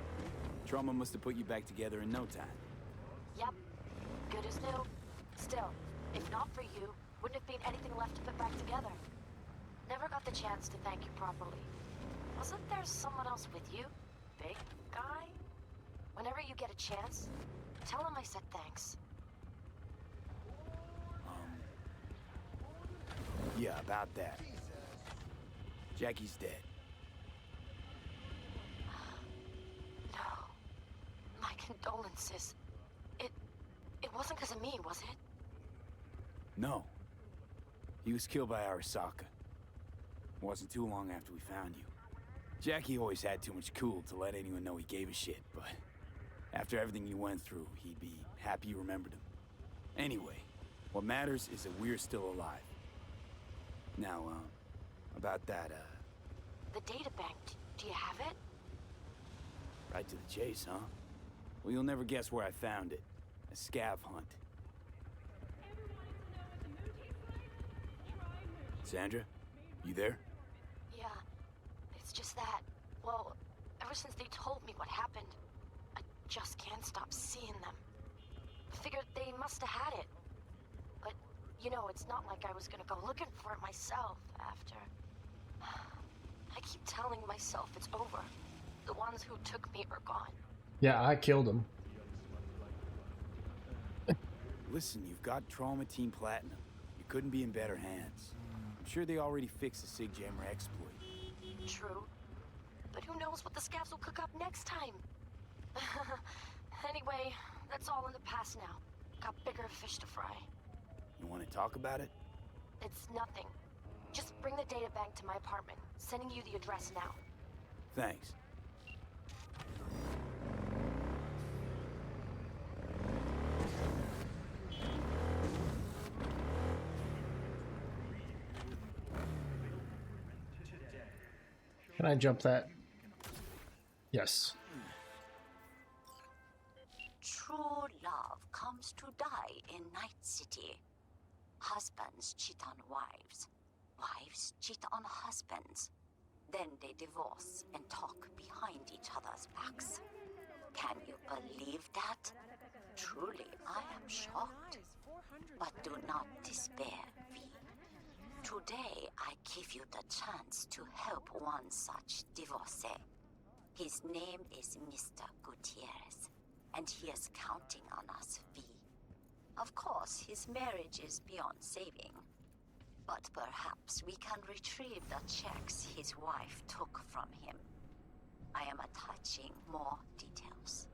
Trauma must have put you back together in no time. Yep. Good as new. Still, if not for you, wouldn't have been anything left to put back together. Never got the chance to thank you properly. Wasn't there someone else with you? Big guy? Whenever you get a chance, tell him I said thanks. Yeah, about that. Jackie's dead. No. My condolences. It wasn't because of me, was it? No. He was killed by Arasaka. Wasn't too long after we found you. Jackie always had too much cool to let anyone know he gave a shit, but after everything you went through, he'd be happy you remembered him. Anyway, what matters is that we're still alive. Now, about that, The data bank, do you have it? right to the chase, huh? Well, you'll never guess where I found it. A scav hunt. Sandra, you there? Yeah. It's just that, well, ever since they told me what happened, I just can't stop seeing them. I figured they must have had it. But, you know, it's not like I was gonna go looking for it myself after. I keep telling myself it's over. The ones who took me are gone. Yeah, I killed him. Listen, you've got Trauma Team Platinum. You couldn't be in better hands. I'm sure they already fixed the Sig Jammer exploit. True. But who knows what the scavs will cook up next time? Anyway, that's all in the past now. Got bigger fish to fry. You want to talk about it? It's nothing. Just bring the data bank to my apartment. Sending you the address now. Thanks. Can I jump that? Yes. True love comes to die in Night City. Husbands cheat on wives. Wives cheat on husbands. Then they divorce and talk behind each other's backs. Can you believe that? Truly, I am shocked. But do not despair, V. Today, I give you the chance to help one such divorcee. His name is Mr. Gutierrez, and he is counting on us, V. Of course, his marriage is beyond saving. But perhaps we can retrieve the checks his wife took from him. I am attaching more details.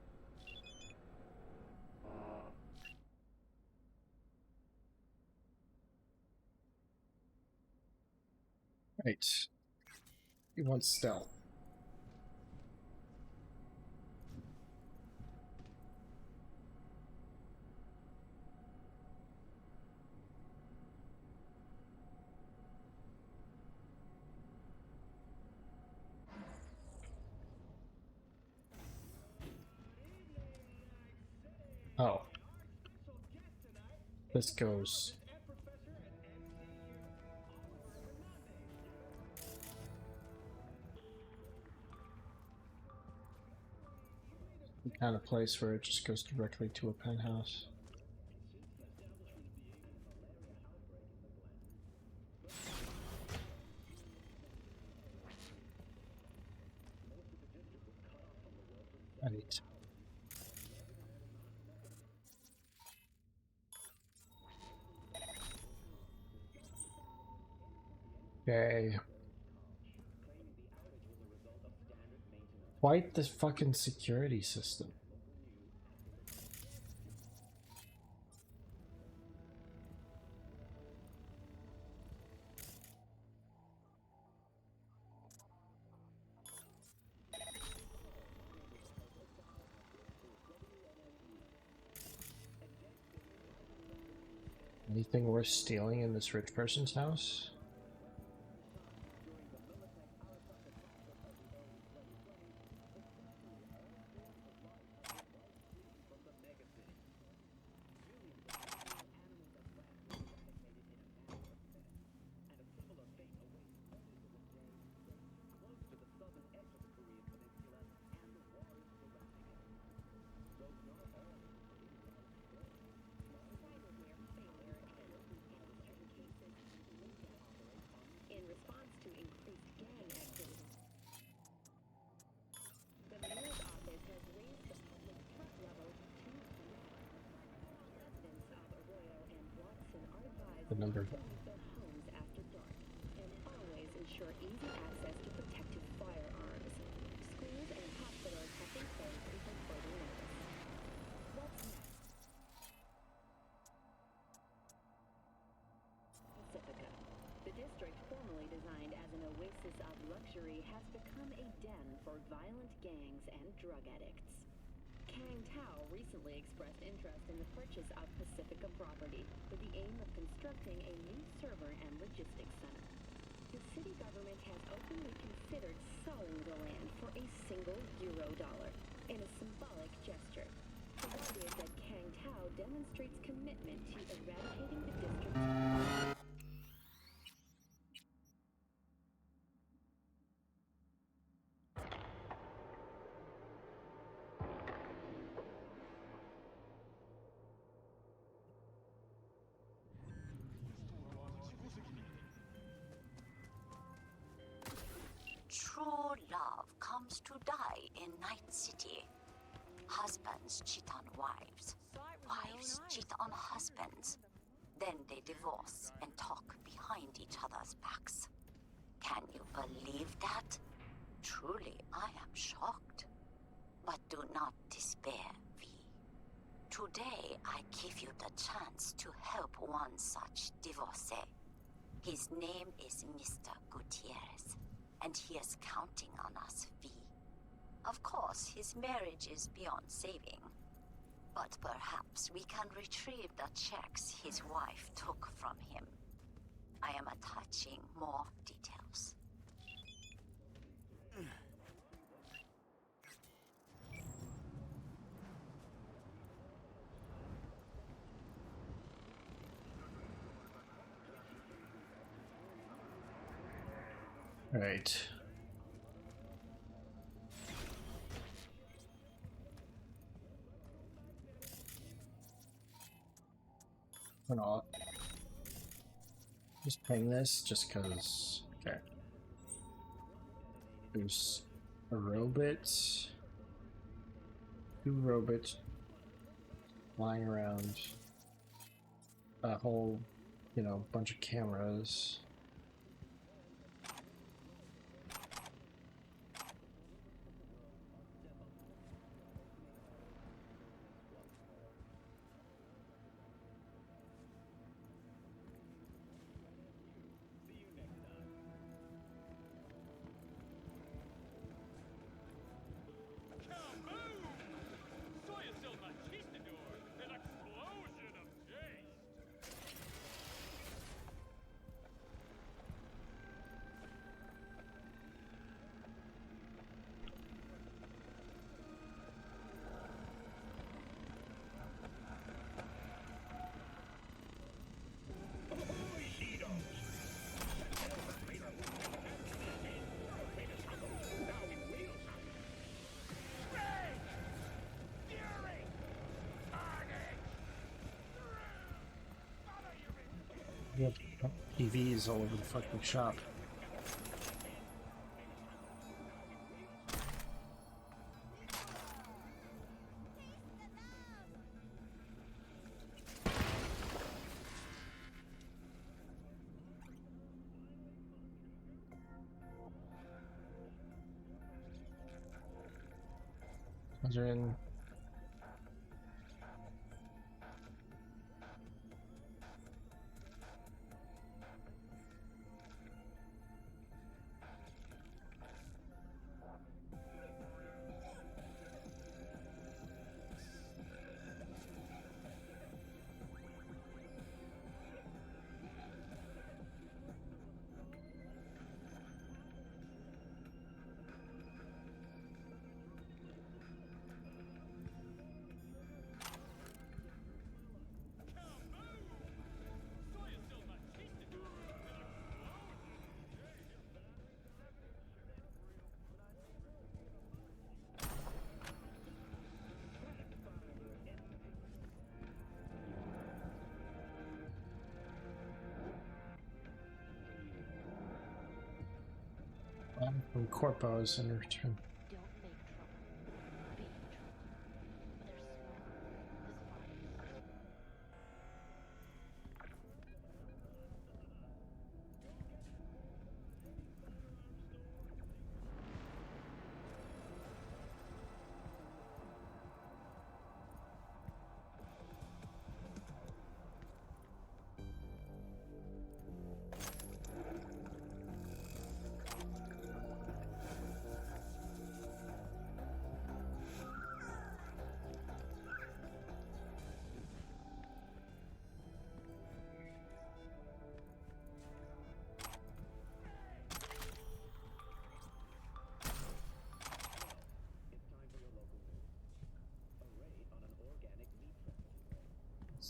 Right. He wants stealth. Oh. This goes. The kind of place where it just goes directly to a penthouse. Right. Okay. Quite this fucking security system. Anything worth stealing in this rich person's house? The number of homes after dark, and always ensure easy access to protective firearms. Schools and hospitals have been closed until further notice. What's next? Pacifica. The district formerly designed as an oasis of luxury has become a den for violent gangs and drug addicts. Kang Tao recently expressed interest in the purchase of Pacifica property with the aim of constructing a new server and logistics center. The city government has openly considered selling the land for a single $1 in a symbolic gesture, provided that Kang Tao demonstrates commitment to eradicating the district's True love comes to die in Night City. Husbands cheat on wives. Wives cheat on husbands. Then they divorce and talk behind each other's backs. Can you believe that? Truly, I am shocked. But do not despair, V. Today, I give you the chance to help one such divorcee. His name is Mr. Gutierrez, and he is counting on us, V. Of course, his marriage is beyond saving. But perhaps we can retrieve the checks his wife took from him. I am attaching more details. All right. Turn off. Just ping this just because. Okay. There's a robot. 2 robots flying around. A whole, bunch of cameras. Yep. TVs all over the fucking shop. Those are in. From corpos in return.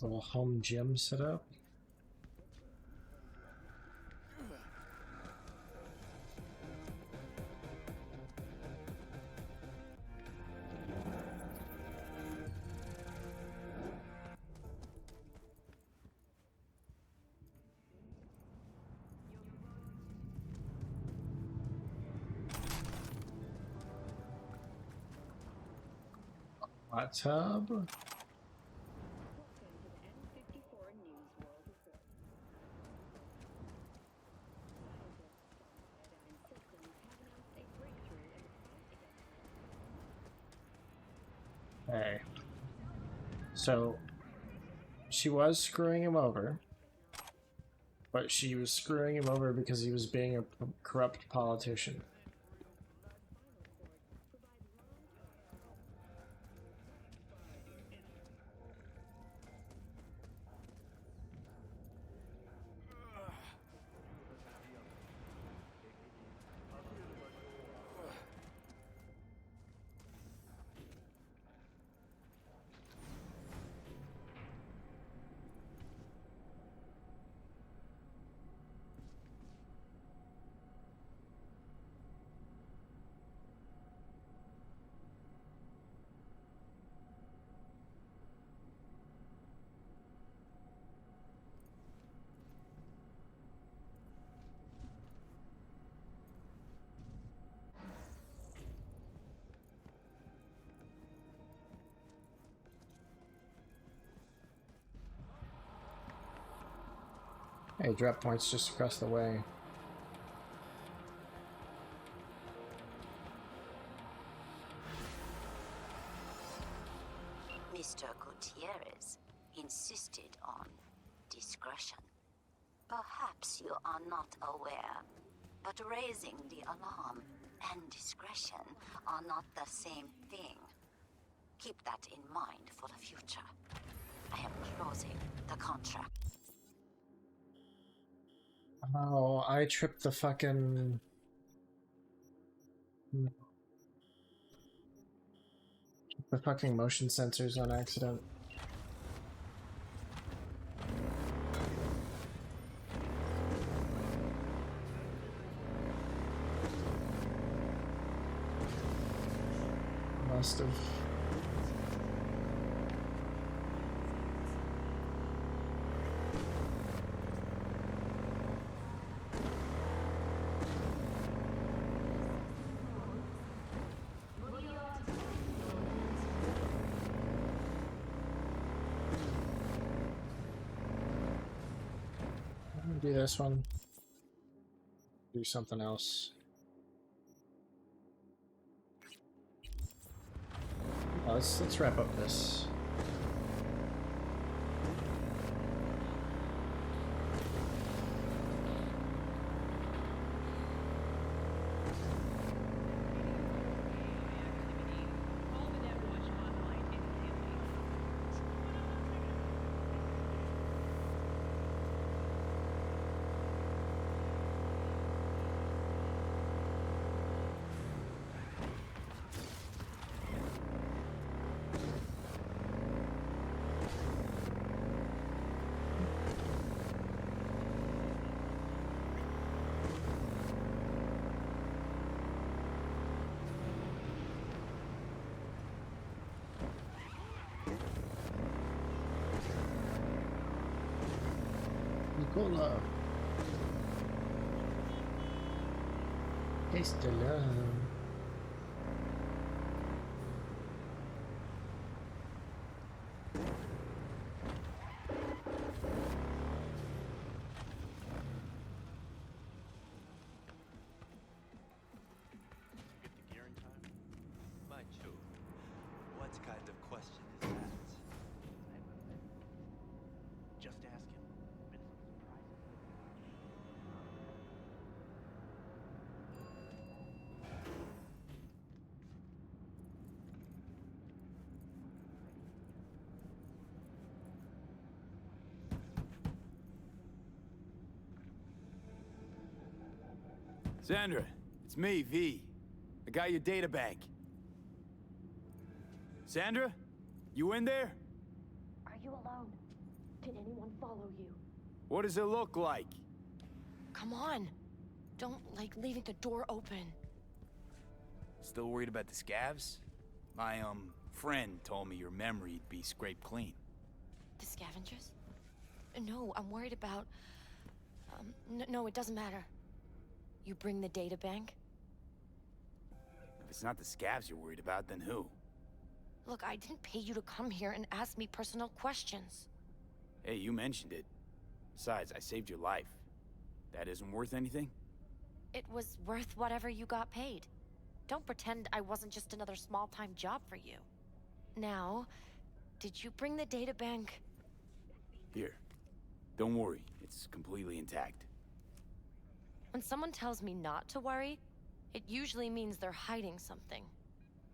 Little home gym set up. Hot tub. Hey. So she was screwing him over, but she was screwing him over because he was being a corrupt politician. Hey, drop points just across the way. Mr. Gutierrez insisted on discretion. Perhaps you are not aware, but raising the alarm and discretion are not the same thing. Keep that in mind for the future. I am closing the contract. Oh, I tripped the fucking... The fucking motion sensors on accident. Must have. Do this one. Do something else. Oh, let's wrap up this. Nicola. Taste the love. What kind of question is that? Just ask him. Sandra, it's me, V. I got your data bank. Sandra? You in there? Are you alone? Did anyone follow you? What does it look like? Come on. Don't like leaving the door open. Still worried about the scavs? My, friend told me your memory'd be scraped clean. The scavengers? No, I'm worried about... no, it doesn't matter. You bring the data bank? If it's not the scavs you're worried about, then who? Look, I didn't pay you to come here and ask me personal questions. Hey, you mentioned it. Besides, I saved your life. That isn't worth anything? It was worth whatever you got paid. Don't pretend I wasn't just another small-time job for you. Now, did you bring the data bank? Here. Don't worry, it's completely intact. When someone tells me not to worry, it usually means they're hiding something.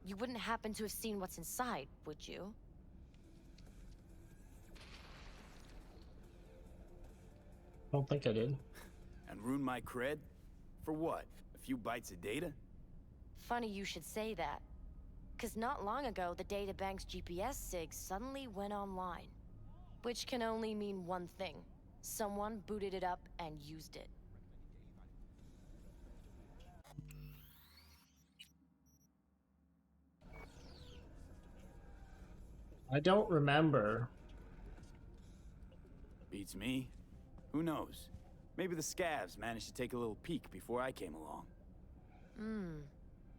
You wouldn't happen to have seen what's inside, would you? Don't think I did. And ruin my cred? For what? A few bytes of data? Funny you should say that. 'Cause not long ago, the databank's GPS sig suddenly went online. Which can only mean one thing. Someone booted it up and used it. I don't remember. Beats me. Who knows? Maybe the scavs managed to take a little peek before I came along.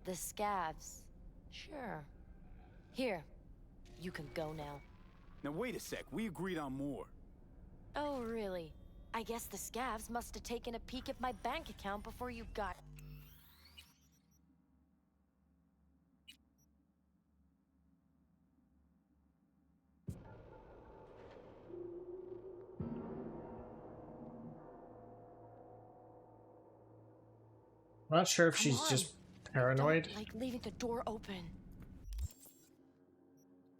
The scavs. Sure. Here. You can go now. Now wait a sec, we agreed on more. Oh, really? I guess the scavs must have taken a peek at my bank account before you got... I'm not sure if Come she's on. just paranoid. Don't like leaving the door open.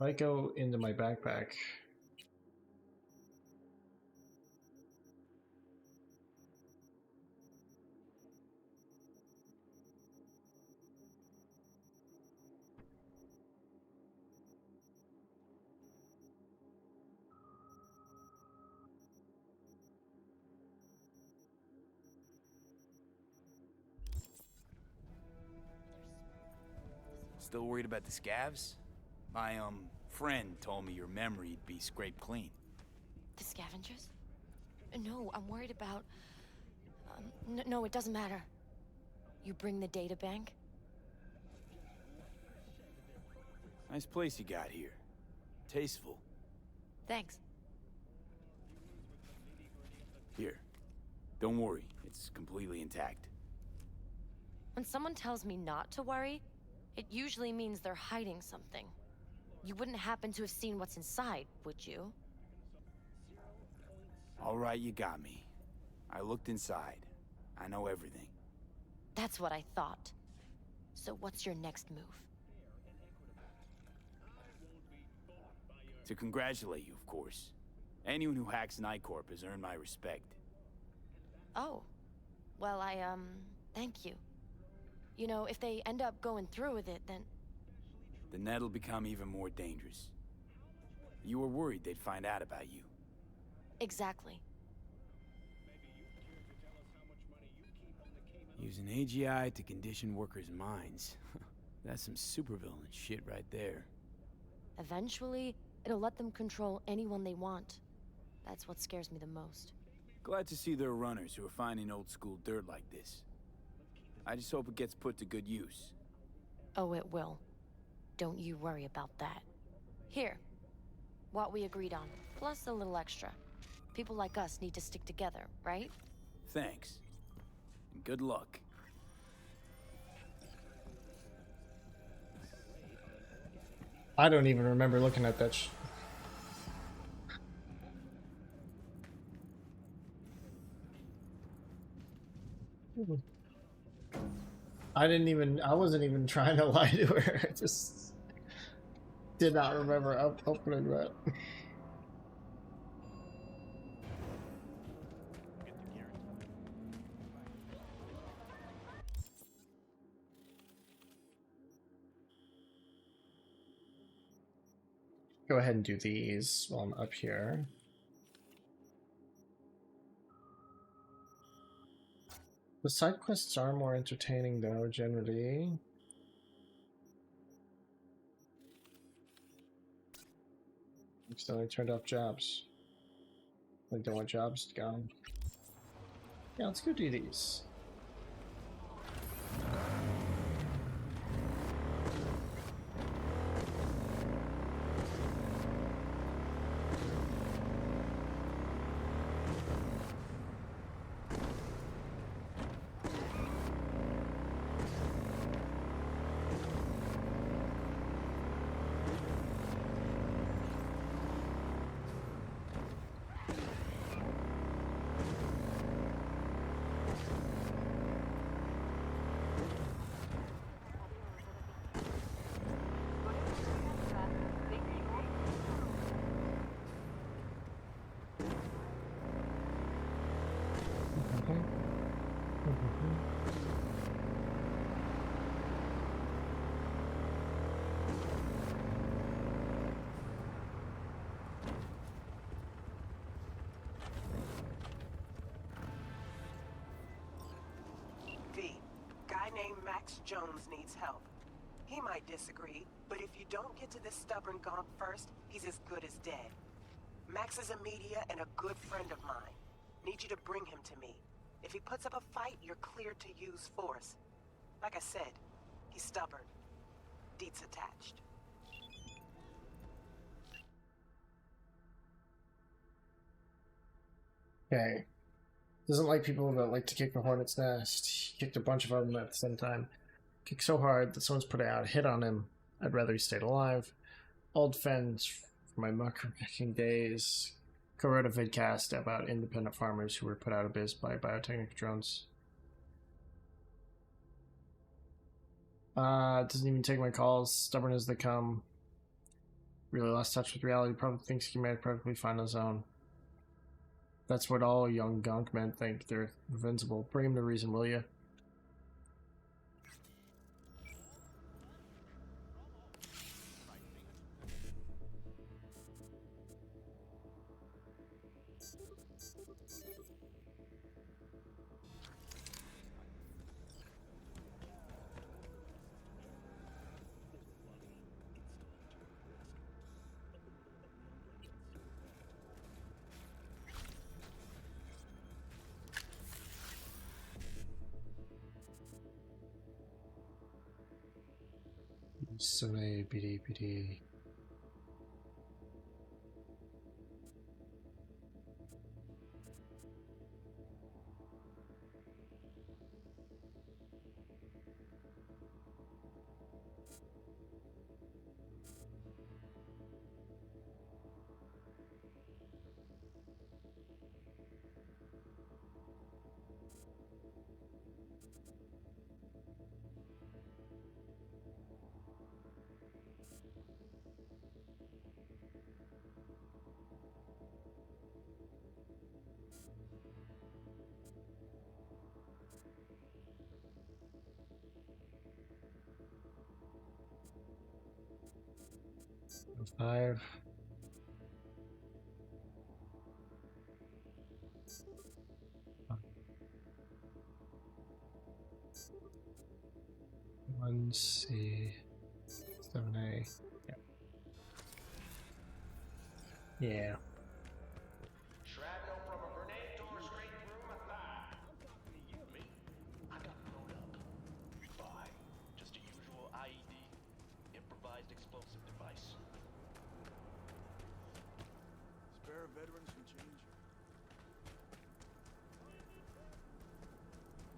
I go into my backpack. Still worried about the scavs? My, friend told me your memory'd be scraped clean. The scavengers? No, I'm worried about... no, it doesn't matter. You bring the data bank? Nice place you got here. Tasteful. Thanks. Here. Don't worry, it's completely intact. When someone tells me not to worry, it usually means they're hiding something. You wouldn't happen to have seen what's inside, would you? All right, you got me. I looked inside. I know everything. That's what I thought. So what's your next move? To congratulate you, of course. Anyone who hacks Nightcorp has earned my respect. Oh. Well, thank you. You know, if they end up going through with it, then... The net'll become even more dangerous. You were worried they'd find out about you. Exactly. Using AGI to condition workers' minds. That's some supervillain shit right there. Eventually, it'll let them control anyone they want. That's what scares me the most. Glad to see there are runners who are finding old-school dirt like this. I just hope it gets put to good use. Oh, it will. Don't you worry about that. Here, what we agreed on, plus a little extra. People like us need to stick together, right? Thanks. And good luck. I don't even remember looking at that. I wasn't even trying to lie to her. I just did not remember opening that. Go ahead and do these while I'm up here. The side quests are more entertaining though, generally. Still, I turned off jobs. I don't want jobs gone. Yeah, let's go do these. Jones needs help. He might disagree, but if you don't get to this stubborn gonk first, he's as good as dead. Max is a media and a good friend of mine. Need you to bring him to me. If he puts up a fight, you're cleared to use force. Like I said, he's stubborn. Deets attached. Okay. Doesn't like people that like to kick the hornet's nest. He kicked a bunch of them at the same time. Kicked so hard that someone's put out a hit on him. I'd rather he stayed alive. Old friends from my muckraking days. Co-wrote a vidcast about independent farmers who were put out of biz by biotechnic drones. Doesn't even take my calls. Stubborn as they come. Really lost touch with reality. Probably thinks he might perfectly fine on his own. That's what all young gonk men think. They're invincible. Bring him to reason, will you? Soleil, BD. Five. One C, 7A. Yeah. Yeah.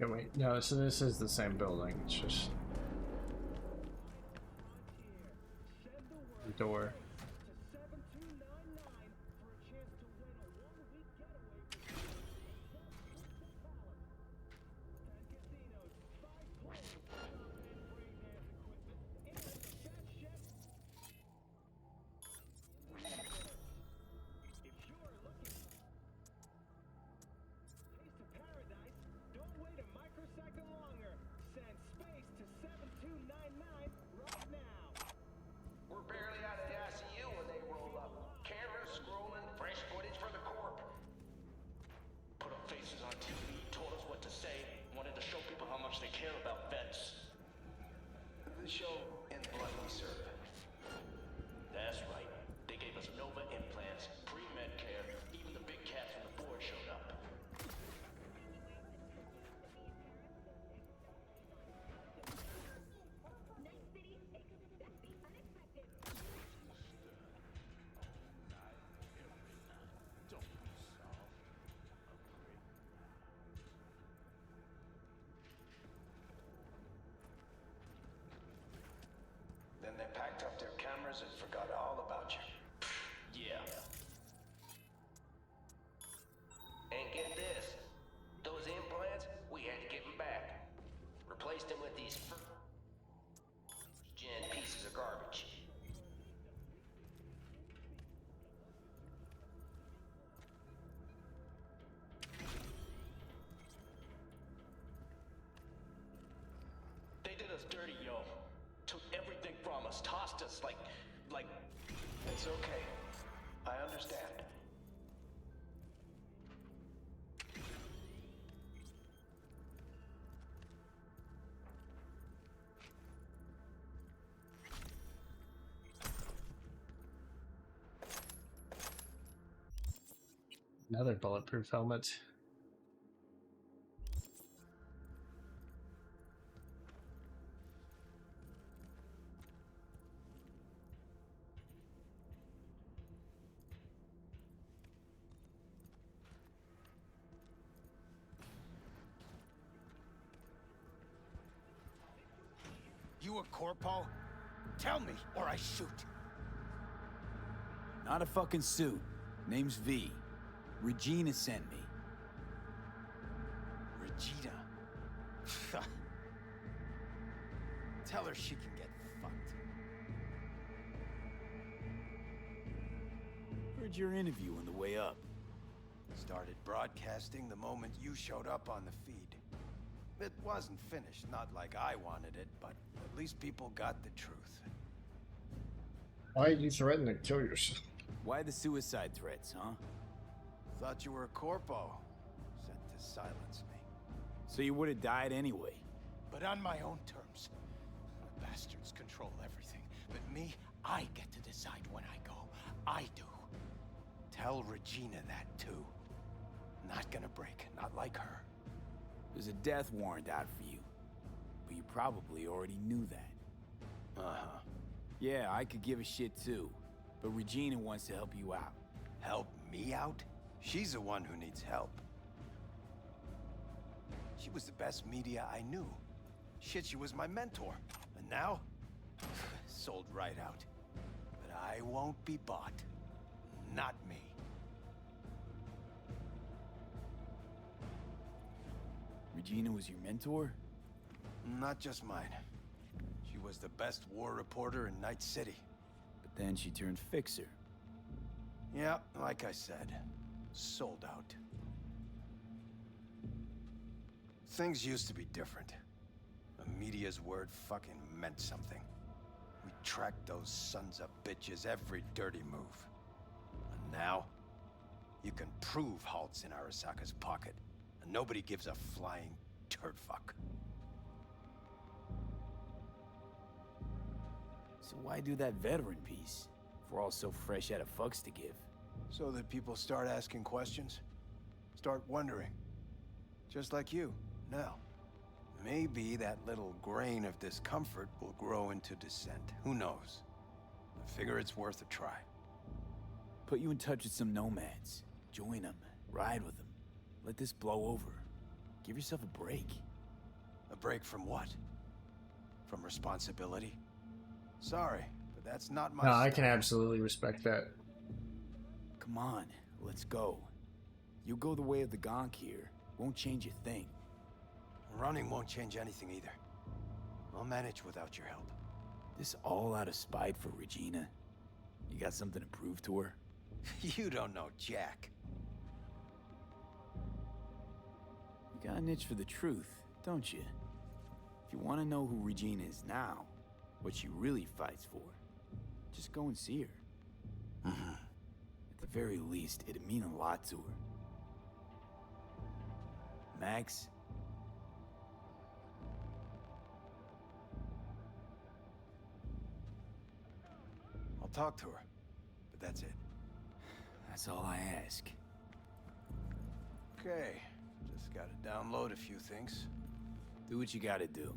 Okay, wait. No, so this is the same building. It's just the door. We're barely out of the ICU when they roll up. Cameras scrolling, fresh footage for the corp. Put up faces on TV, told us what to say, wanted to show people how much they care about vets. The show In Blood We Serve. That's right. They gave us Nova implants, pre-med care, even the big cats from the board showed up. Then they packed up their cameras and forgot all about you. Yeah. And get this. Those implants, we had to give them back. Replaced them with these gen pieces of garbage. They did us dirty, yo. Took everything from us, tossed us like... It's okay. I understand. Another bulletproof helmet. You a corpo? Tell me, or I shoot. Not a fucking suit. Name's V. Regina sent me. Regina. Tell her she can get fucked. Heard your interview on the way up. Started broadcasting the moment you showed up on the feed. It wasn't finished, not like I wanted it, but at least people got the truth. Why you threaten to kill yourself? Why the suicide threats, huh? Thought you were a corpo. Sent to silence me. So you would have died anyway. But on my own terms. The bastards control everything. But me, I get to decide when I go. I do. Tell Regina that too. Not gonna break, not like her. There's a death warrant out for you. But you probably already knew that. Uh-huh. Yeah, I could give a shit too. But Regina wants to help you out. Help me out? She's the one who needs help. She was the best media I knew. Shit, she was my mentor. And now? Sold right out. But I won't be bought. Not me. Regina was your mentor? Not just mine. She was the best war reporter in Night City. But then she turned fixer. Yeah, like I said. Sold out. Things used to be different. The media's word fucking meant something. We tracked those sons of bitches every dirty move. And now, you can prove Halt's in Arasaka's pocket, and nobody gives a flying turd fuck. So why do that veteran piece? If we're all so fresh out of fucks to give. So that people start asking questions. Start wondering. Just like you, now. Maybe that little grain of discomfort will grow into dissent. Who knows? I figure it's worth a try. Put you in touch with some nomads. Join them. Ride with them. Let this blow over. Give yourself a break. A break from what? From responsibility? Sorry, but that's not my No, I can style. absolutely respect that. Come on, let's go. You go the way of the gonk here. Won't change a thing. Running won't change anything either. I'll manage without your help. This all out of spite for Regina. You got something to prove to her? You don't know Jack. You got an itch for the truth, don't you? If you want to know who Regina is now, what she really fights for, just go and see her. At the very least, it'd mean a lot to her. Max? I'll talk to her, but that's it. That's all I ask. Okay, just gotta download a few things. Do what you gotta do.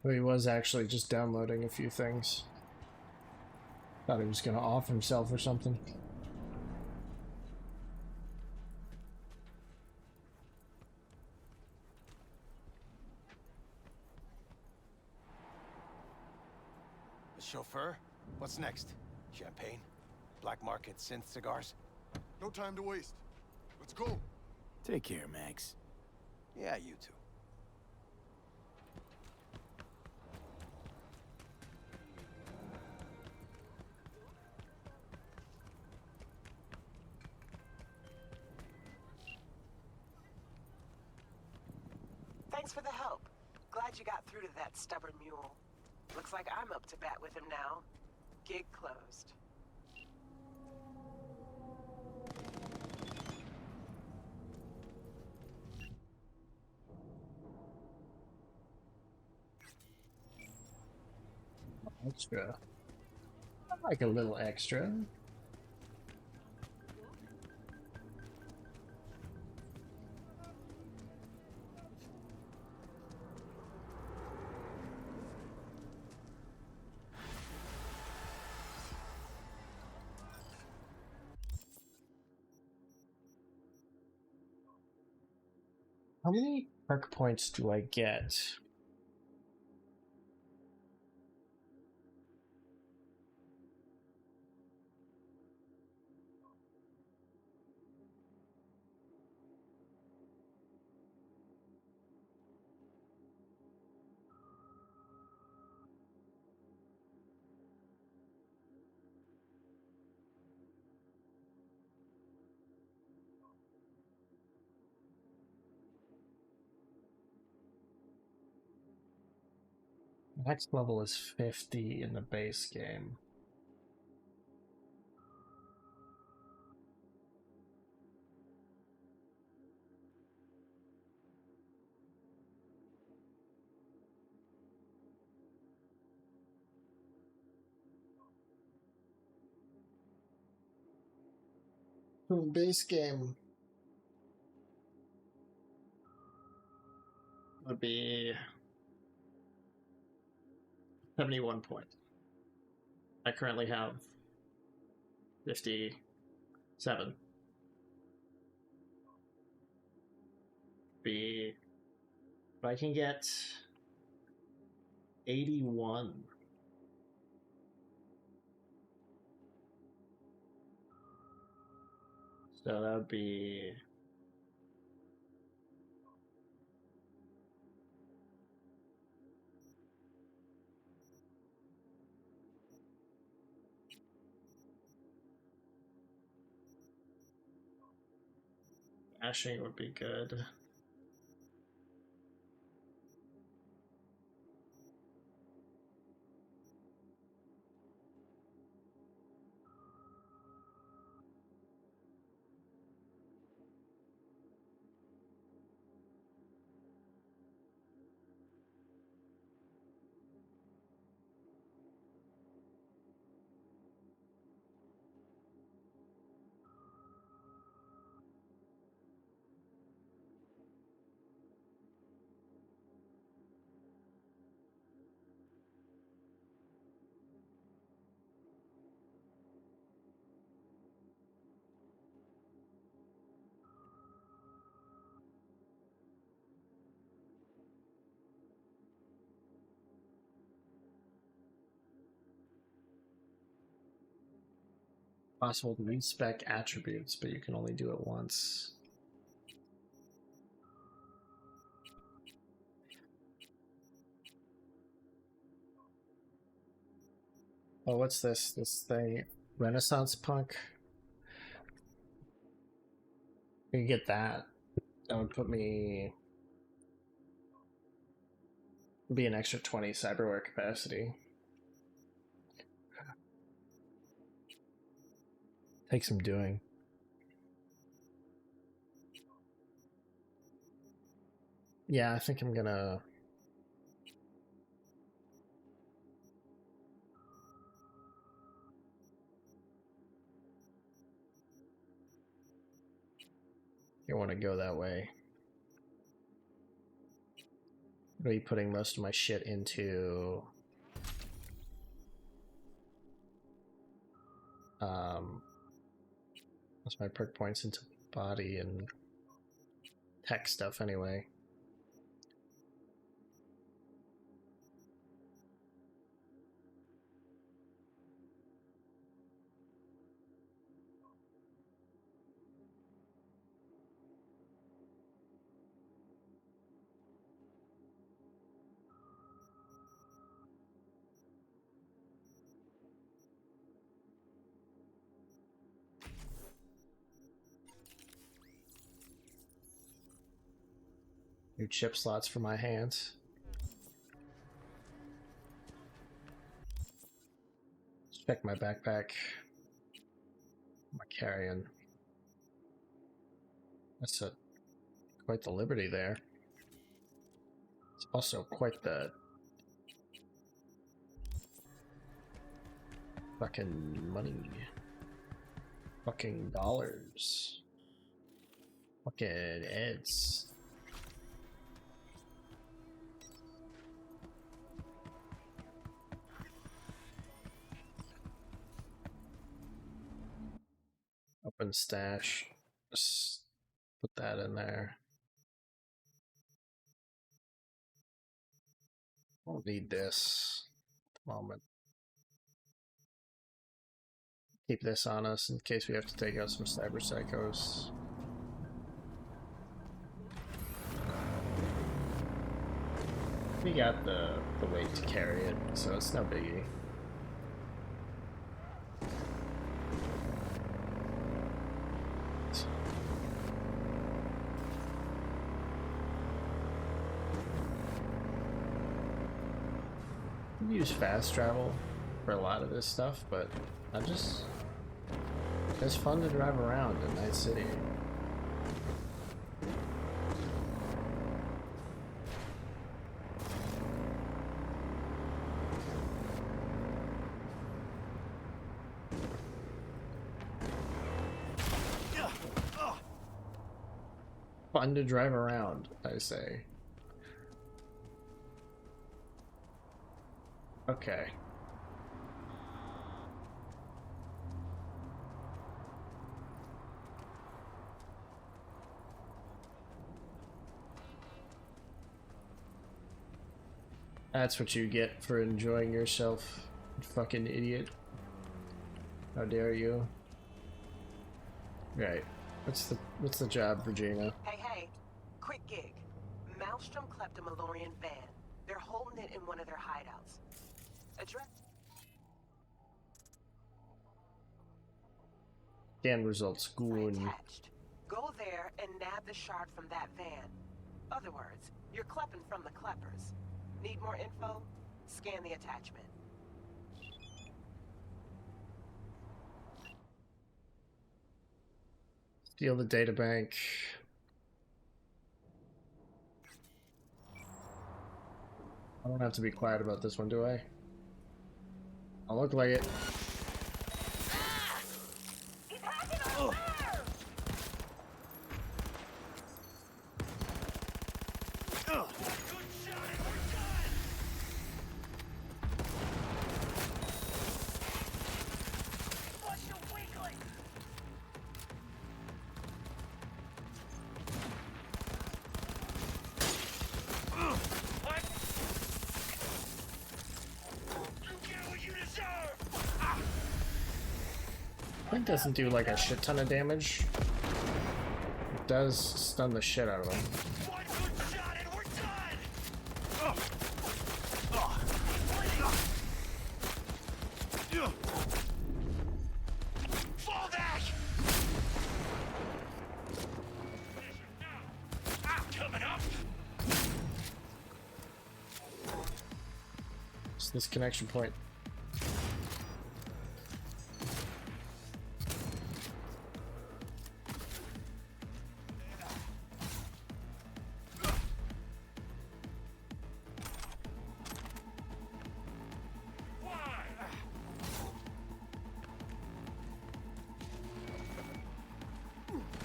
Well, he was actually just downloading a few things. Thought he was gonna off himself or something. The chauffeur? What's next? Champagne? Black market synth cigars? No time to waste. Let's go. Take care, Max. Yeah, you too. Thanks for the help. Glad you got through to that stubborn mule. Looks like I'm up to bat with him now. Gig closed. Extra. I like a little extra. How many perk points do I get? Next level is 50 in the base game. Base game would be 71 points. I currently have 57. If I can get 81. So that would be Ashing would be good. Possible to respec attributes, but you can only do it once. Oh, what's this? This thing, Renaissance Punk. You can get that. That would put me. Be an extra 20 cyberware capacity. Take some doing. Yeah, I think I'm gonna. You want to go that way. What are you putting most of my shit into? Most of my perk points into body and tech stuff anyway. New chip slots for my hands. Let's check my backpack. My carrying. That's quite the liberty there. It's also quite the fucking money. Fucking dollars. Fucking eds. Open stash. Just put that in there. Won't need this at the moment. Keep this on us in case we have to take out some cyber psychos. We got the weight to carry it, so it's no biggie. Use fast travel for a lot of this stuff, but it's fun to drive around in Night City. Fun to drive around, I say. Okay. That's what you get for enjoying yourself, you fucking idiot. How dare you? Right. What's the job, Regina? Hey, quick gig. Maelstrom clept a Malorian van. They're holding it in one of their hideouts. Address. Scan results. Goon. Attached. Go there and nab the shard from that van. Other words, you're klepping from the kleppers. Need more info? Scan the attachment. Steal the databank. I don't have to be quiet about this one, do I? I look like it. It doesn't do like a shit ton of damage. It does stun the shit out of him. Fall back! Coming up! It's this connection point.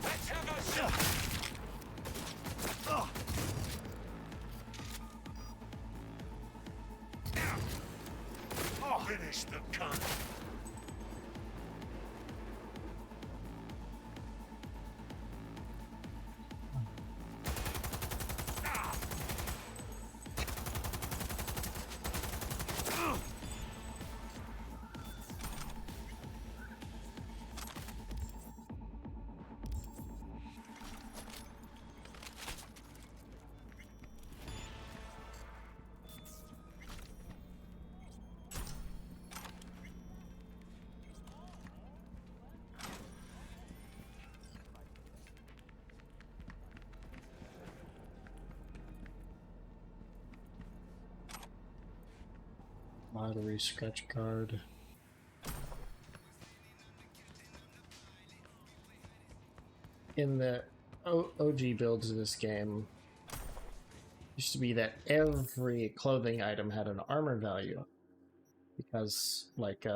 Let's have a shot! Finish the cunt! Lottery scratch card. In the OG builds of this game, used to be that every clothing item had an armor value, because like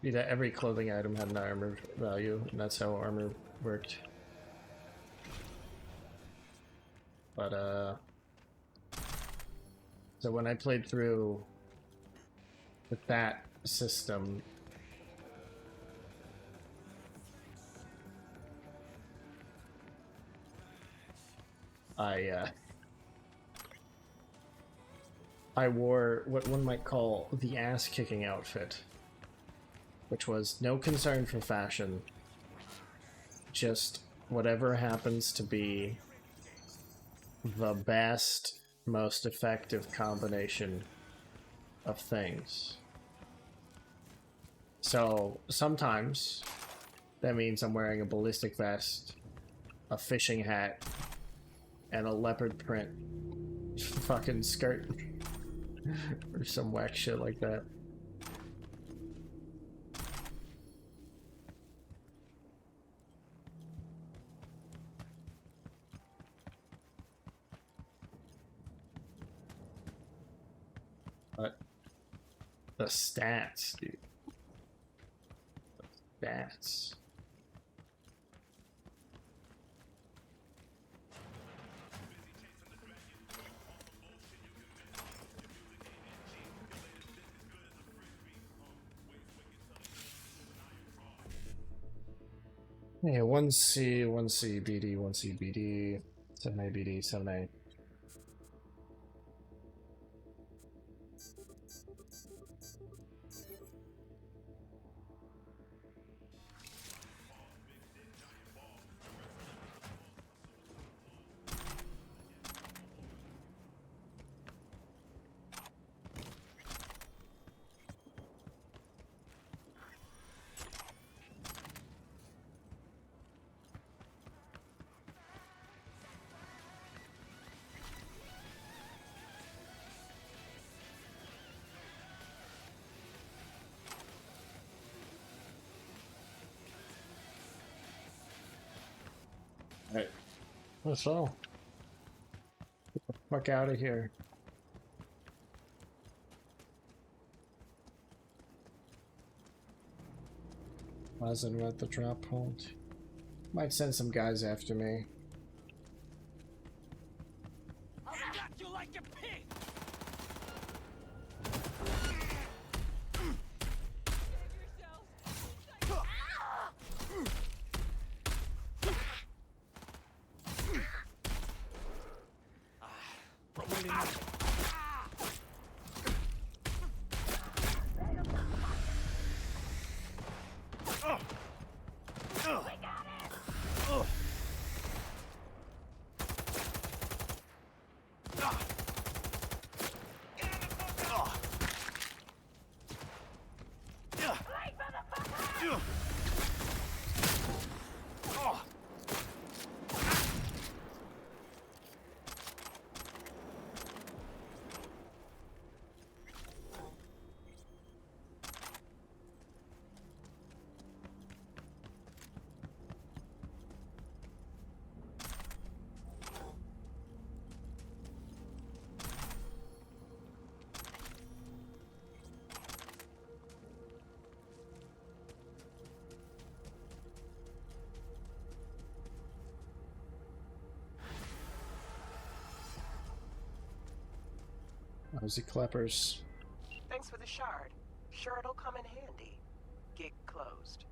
be that every clothing item had an armor value, and that's how armor worked. But so when I played through with that system, I wore what one might call the ass-kicking outfit, which was no concern for fashion, just whatever happens to be the best, most effective combination of things. So sometimes that means I'm wearing a ballistic vest, a fishing hat, and a leopard print fucking skirt or some whack shit like that. But the stats, dude. The stats. Yeah, 1C, 1C, BD, 1C, BD, 7A, BD, 7A. Alright. That's all. Get the fuck out of here. Wasn't at the drop point. Might send some guys after me. How's it, clappers? Thanks for the shard. Sure it'll come in handy. Gig closed.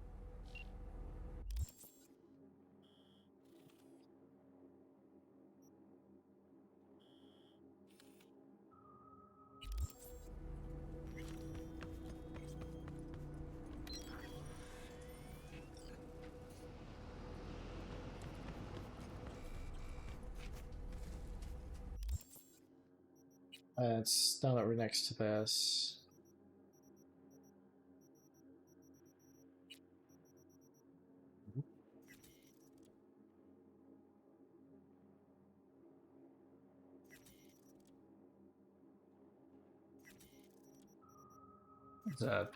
It's now that we're next to this. There's a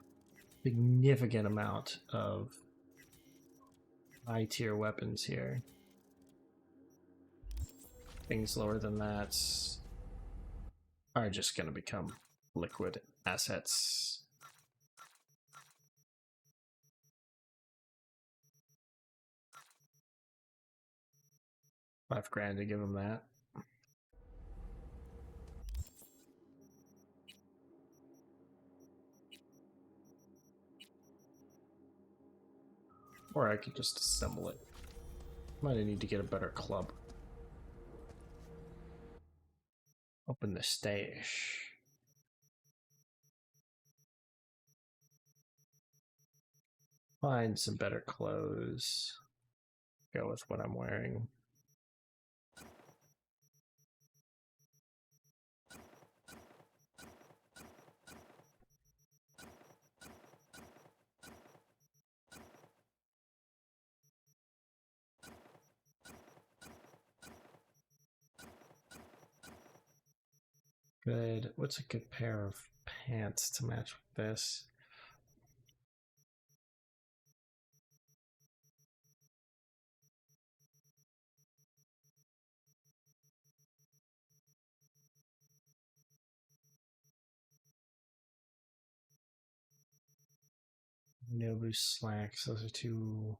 significant amount of high tier weapons here. Things lower than that are just going to become liquid assets. $5,000 to give them that. Or I could just assemble it. Might need to get a better club. Open the stash. Find some better clothes. Go with what I'm wearing. Good. What's a good pair of pants to match with this? Nobu slacks. Those are too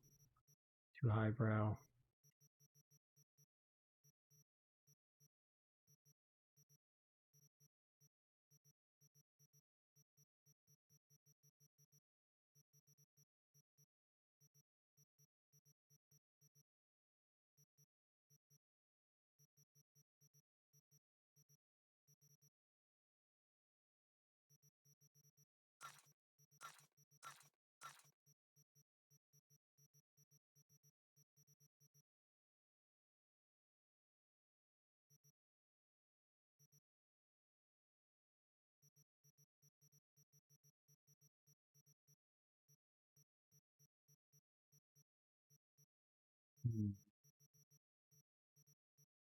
highbrow.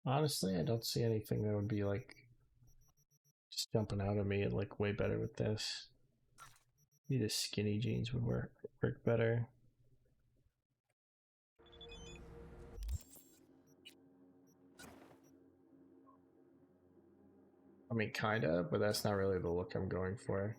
Honestly, I don't see anything that would be like just jumping out at me and like way better with this. Maybe the skinny jeans would work better. I mean, kinda, but that's not really the look I'm going for.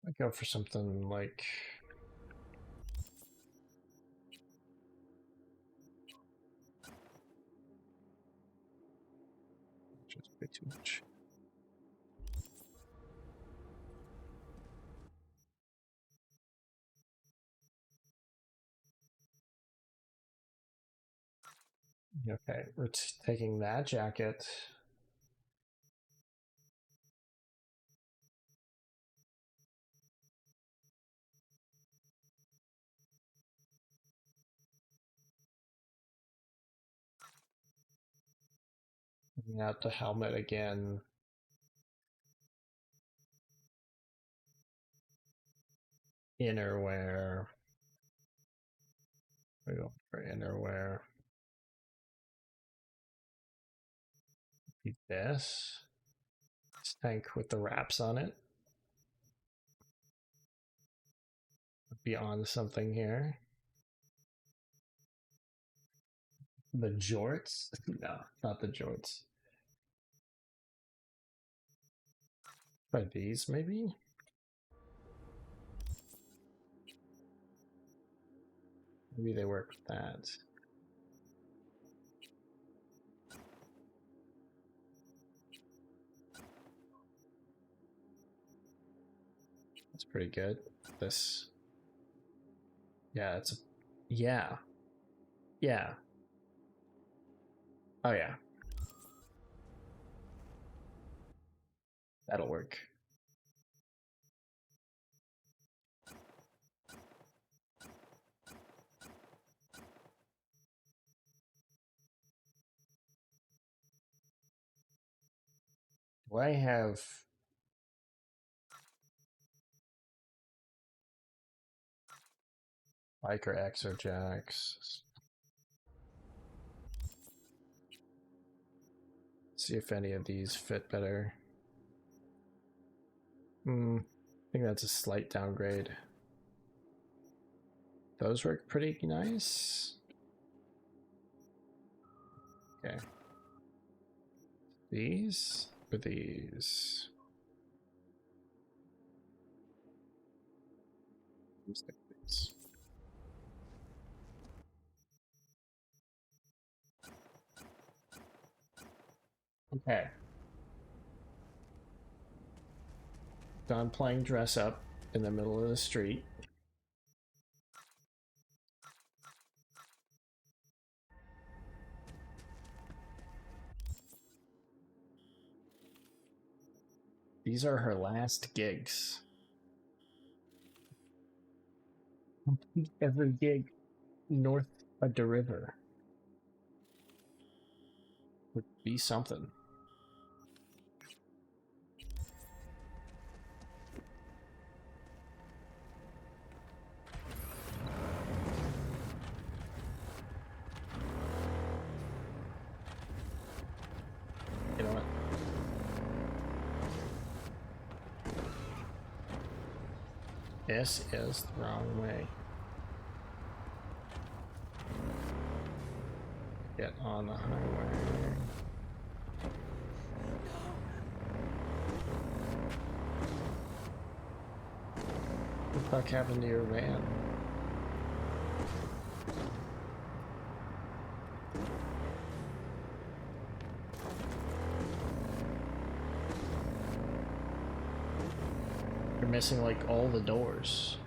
I go for something like just way too much. Okay, we're taking that jacket. Bringing out the helmet again. Innerwear. We go for innerwear. This. tank with the wraps on it. Beyond something here. The jorts? No, not the jorts. Try these, maybe? Maybe they work with that. That's pretty good. This. Yeah, it's a. Yeah. Yeah. Oh, yeah. That'll work. Do I have biker exojacks? See if any of these fit better. I think that's a slight downgrade. Those work pretty nice. Okay. These or these? These. Okay. Done playing dress up in the middle of the street. These are her last gigs. Complete every gig north of the river. Would be something. You know what? This is the wrong way. Get on the highway. What the fuck happened to your van? You're missing like all the doors.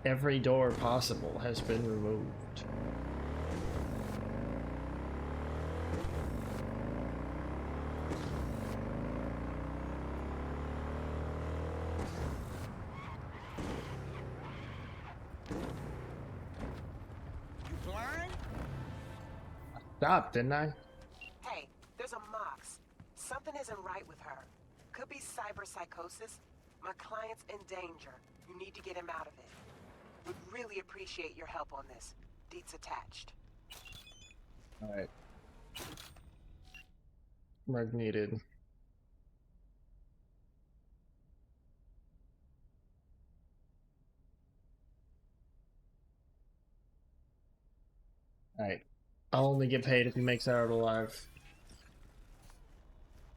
Every door possible has been removed. Stopped, didn't I? Hey, there's a Mox. Something isn't right with her. Could be cyberpsychosis. My client's in danger. You need to get him out of it. Would really appreciate your help on this. Deets attached. Alright. Rug needed. Alright. I'll only get paid if he makes it out alive.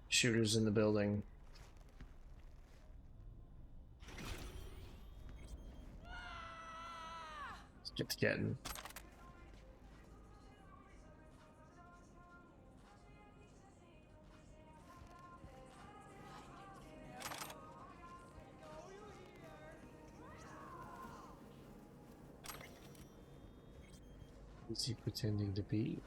Shooters in the building. Let's get to getting. Who's he pretending to be?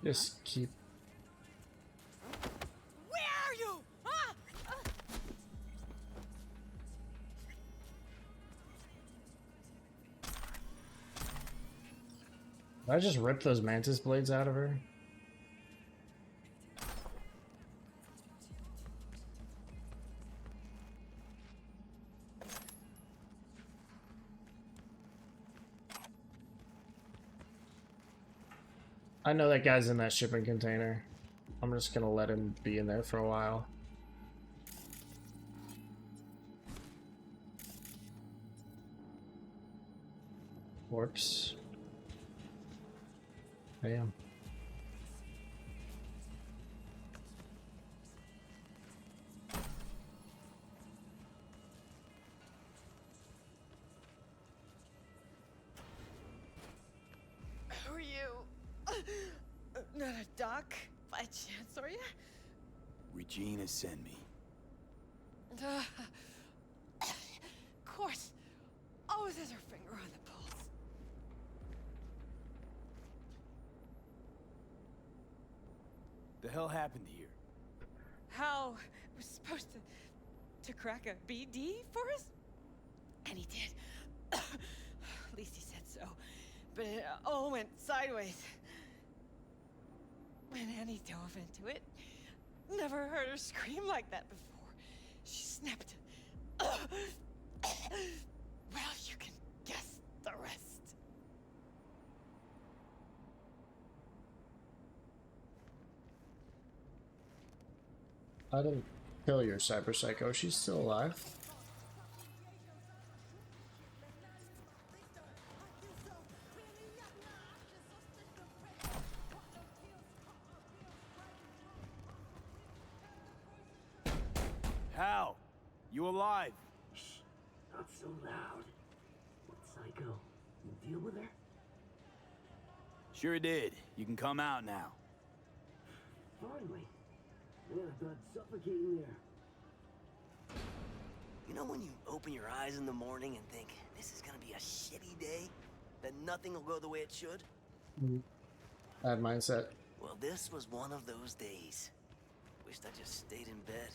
Just keep. Where are you? Did I just rip those mantis blades out of her? I know that guy's in that shipping container. I'm just gonna let him be in there for a while. Warps. Damn. Who are you? Not a duck, by chance, are you? Regina sent me. Of course. Always has her finger on the pulse. The hell happened here? Hal was supposed to crack a BD for us? And he did. At least he said so. But it all went sideways. And Annie dove into it. Never heard her scream like that before. She snapped. Well, you can guess the rest. I didn't kill your cyber psycho. She's still alive. Hal, you alive? Shh, not so loud. What, Psycho? You deal with her? Sure did. You can come out now. Finally. Man, I thought I'd suffocate in there. You know when you open your eyes in the morning and think, this is gonna be a shitty day? That nothing will go the way it should? Bad mindset. Well, this was one of those days. Wished I just stayed in bed.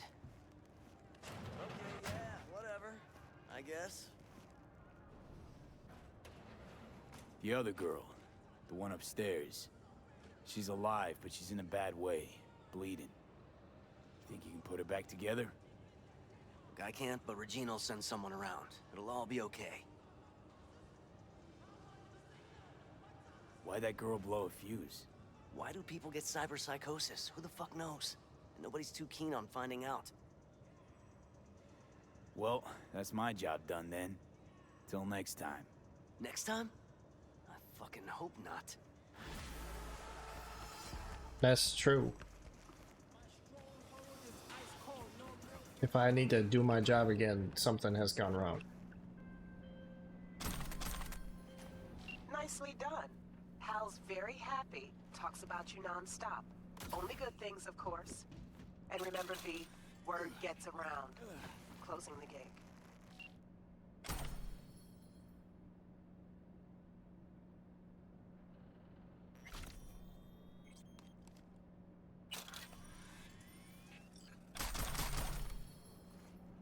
Okay, yeah, whatever. I guess. The other girl, the one upstairs. She's alive, but she's in a bad way. Bleeding. Think you can put her back together? Look, I can't, but Regina'll send someone around. It'll all be okay. Why'd that girl blow a fuse? Why do people get cyberpsychosis? Who the fuck knows? Nobody's too keen on finding out. Well, that's my job done then. Till next time. Next time? I fucking hope not. That's true. If I need to do my job again, something has gone wrong. Nicely done. Hal's very happy. Talks about you non-stop. Only good things, of course. And remember, V, word gets around. Closing the gig.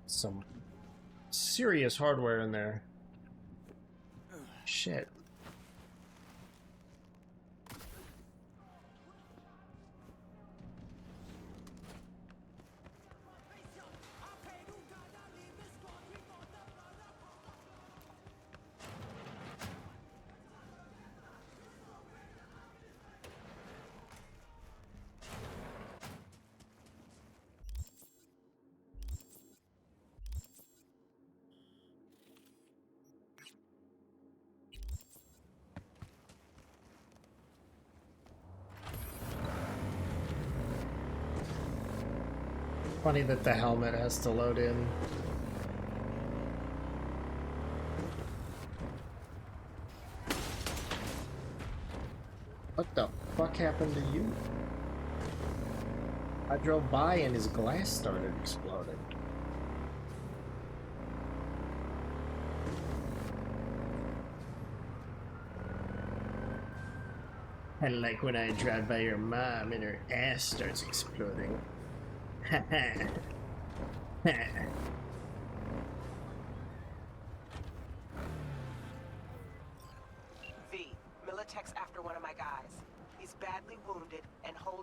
Some serious hardware in there. Shit. Funny that the helmet has to load in. What the fuck happened to you? I drove by and his glass started exploding. I like when I drive by your mom and her ass starts exploding. V, Militech's after one of my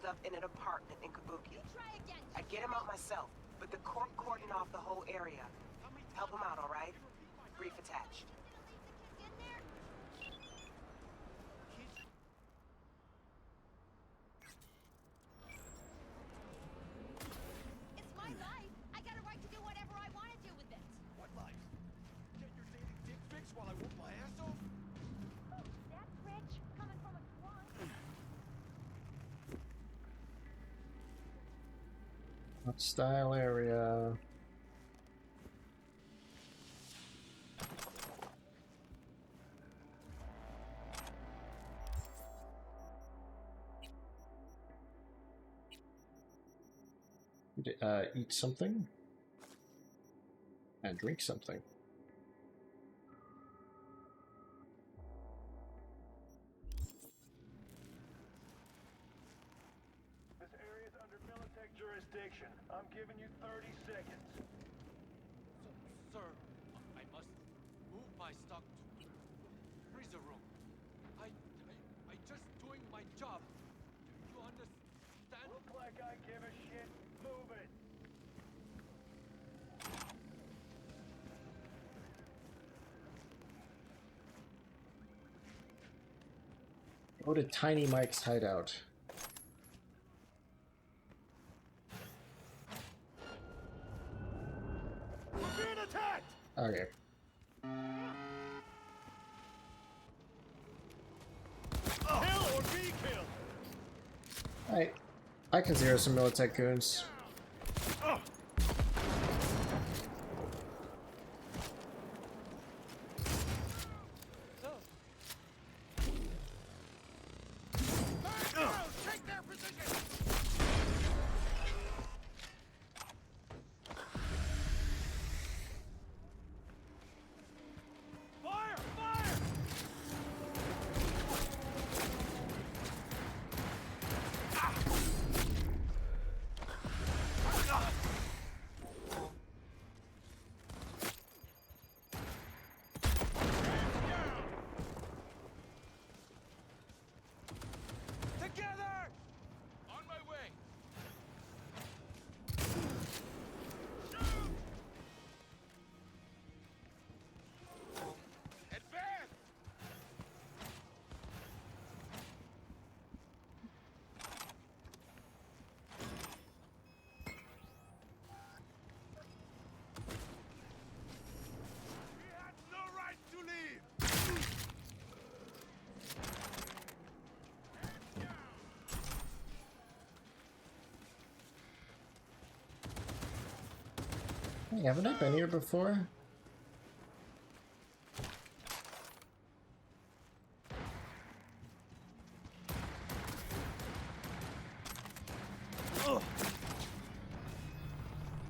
up in an apartment in Kabuki. I'd get him out myself, but the court cordoned off the whole area. Help him out, all right? Brief attached. It's my life. I got a right to do whatever I want to do with it. What life? Get your daily dick fixed while I whoop my ass off? Oh, that's rich. Coming from a drunk. Style area. Eat something and drink something. This area's under Militech jurisdiction. I'm giving you 30 seconds. Sir, I must move my stock to freezer room. I just doing my job. Do you understand? Look like I give a shit. Move it. Go to Tiny Mike's hideout. We're being attacked! Okay. Kill or be killed! Alright. I can zero some Militech goons. Take their position! Fire! Fire! Together! On my way. Advance! We had no right to leave! Hey, haven't I been here before?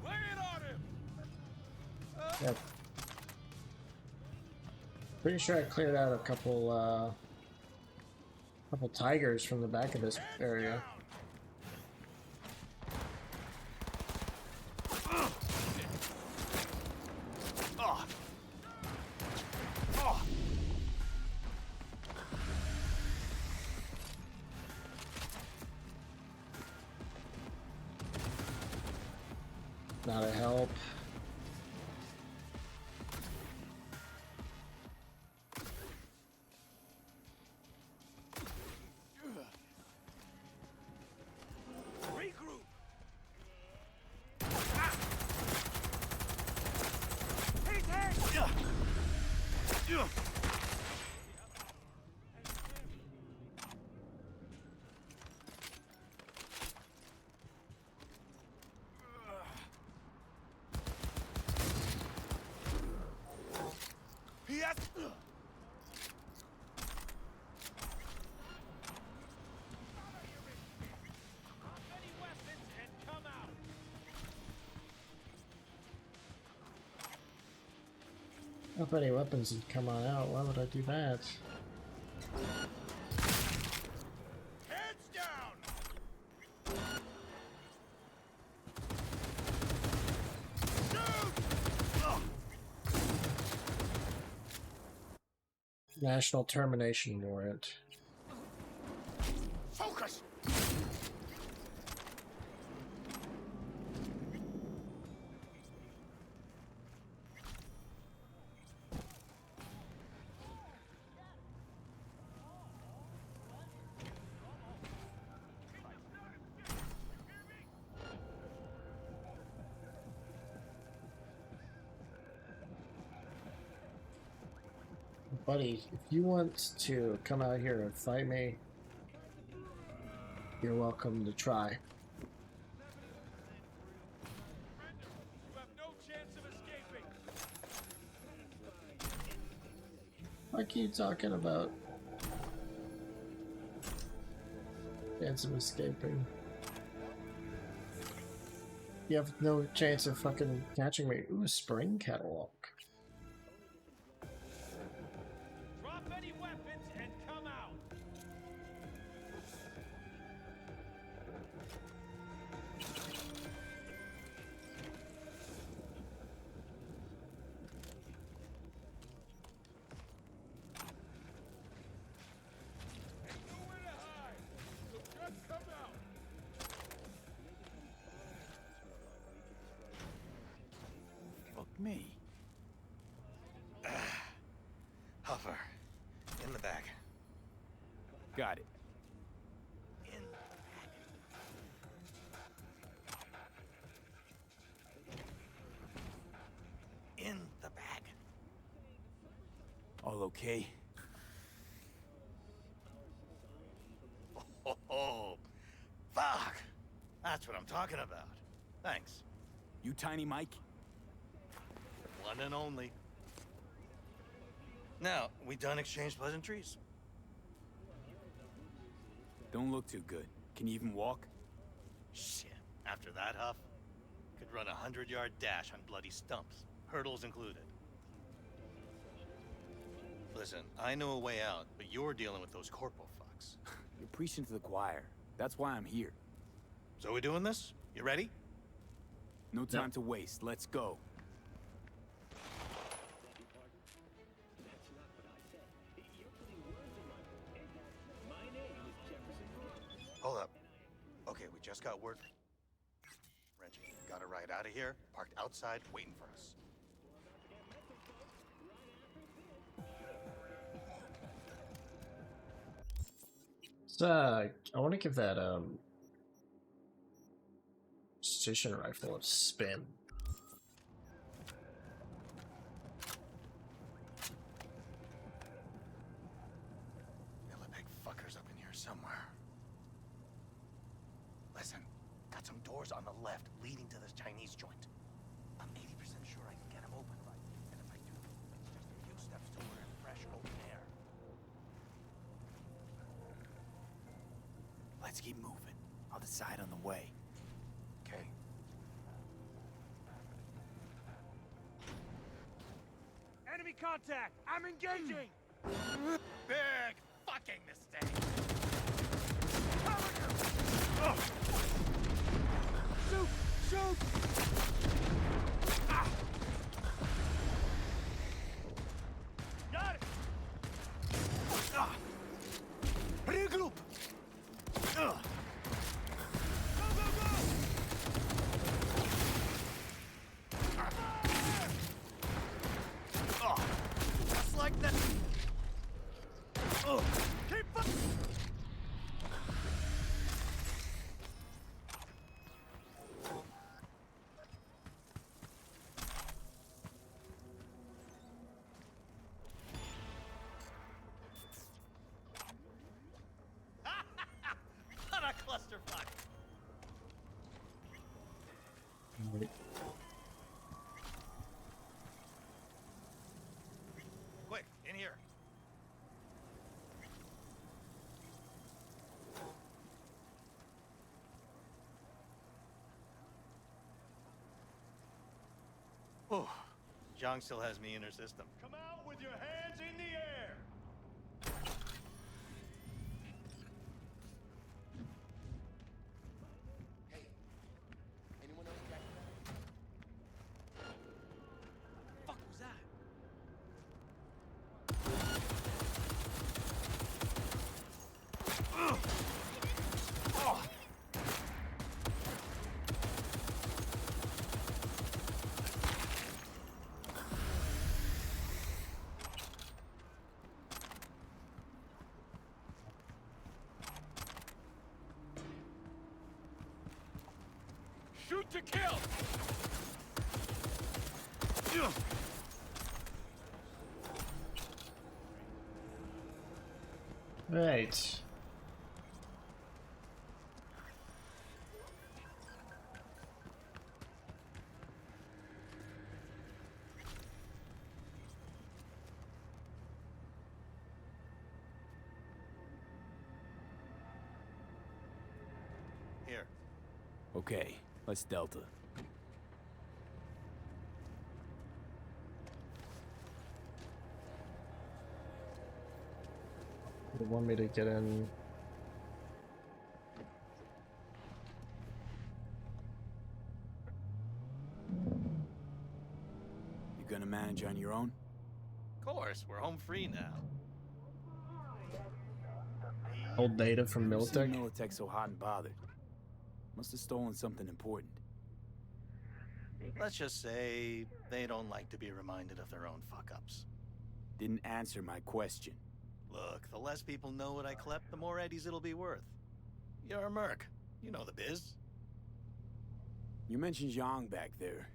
Lay it on him! Yep. Pretty sure I cleared out a couple tigers from the back of this area. Not a help. Regroup! He's hit! He has... If any weapons had come on out, why would I do that? Heads down! National termination warrant. Focus! Buddy, if you want to come out here and fight me, you're welcome to try. You have no chance of escaping. I keep talking about chance of escaping. You have no chance of fucking catching me. Ooh, spring catalog. Drop any weapons and come out. Ain't nowhere to hide, so just come out. Fuck me. Huffer, in the back. Got it. In the bag. In the bag. All okay? Oh, fuck! That's what I'm talking about. Thanks. You Tiny Mike? One and only. Now, we done exchange pleasantries? Don't look too good. Can you even walk? Shit. After that, Huff, could run a 100-yard dash on bloody stumps, hurdles included. Listen, I know a way out, but you're dealing with those corporal fucks. You're preaching to the choir. That's why I'm here. So we doing this? You ready? No time to waste. Let's go. Hold up. Okay, we just got word. Reggie, got a ride out of here, parked outside, waiting for us. So, I want to give that precision rifle a spin. Big fuckers up in here somewhere. Listen, got some doors on the left leading to this Chinese joint. I'm 80% sure I can get them open right. And if I do, it's just a few steps to where it's fresh open air. Let's keep moving. I'll decide on the way. Okay. Enemy contact! I'm engaging! Big fucking mistake! Shoot! Shoot! Ah. Got it! Regroup! Go, go, go! Just like that. Keep up! What a clusterfuck! Quick, in here. Oh, Zhang still has me in her system. Come out with your hands in the air! Hey, anyone else got Fuck was that? Shoot to kill! Right. Here. Okay, let's Delta. They want me to get in. You gonna manage on your own? Of course, we're home free now. Old data from Never seen Militech. Militech so hot and bothered. Must have stolen something important. Let's just say they don't like to be reminded of their own fuck-ups. Didn't answer my question. Look, the less people know what I clept, the more eddies it'll be worth. You're a merc. You know the biz. You mentioned Zhang back there.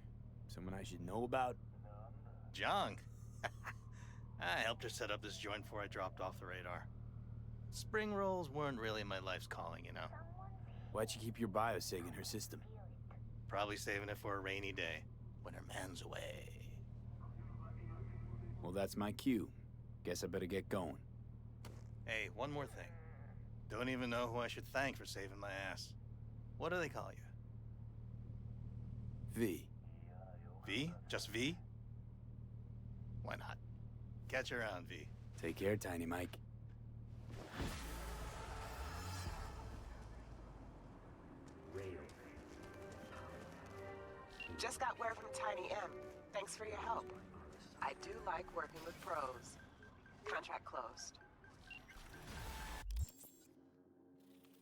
Someone I should know about? Zhang. I helped her set up this joint before I dropped off the radar. Spring rolls weren't really my life's calling, you know? Why'd you keep your biosig in her system? Probably saving it for a rainy day, when her man's away. Well, that's my cue. Guess I better get going. Hey, one more thing. Don't even know who I should thank for saving my ass. What do they call you? V. V? Just V? Why not? Catch you around, V. Take care, Tiny Mike. Just got word from Tiny M. Thanks for your help. I do like working with pros. Contract closed.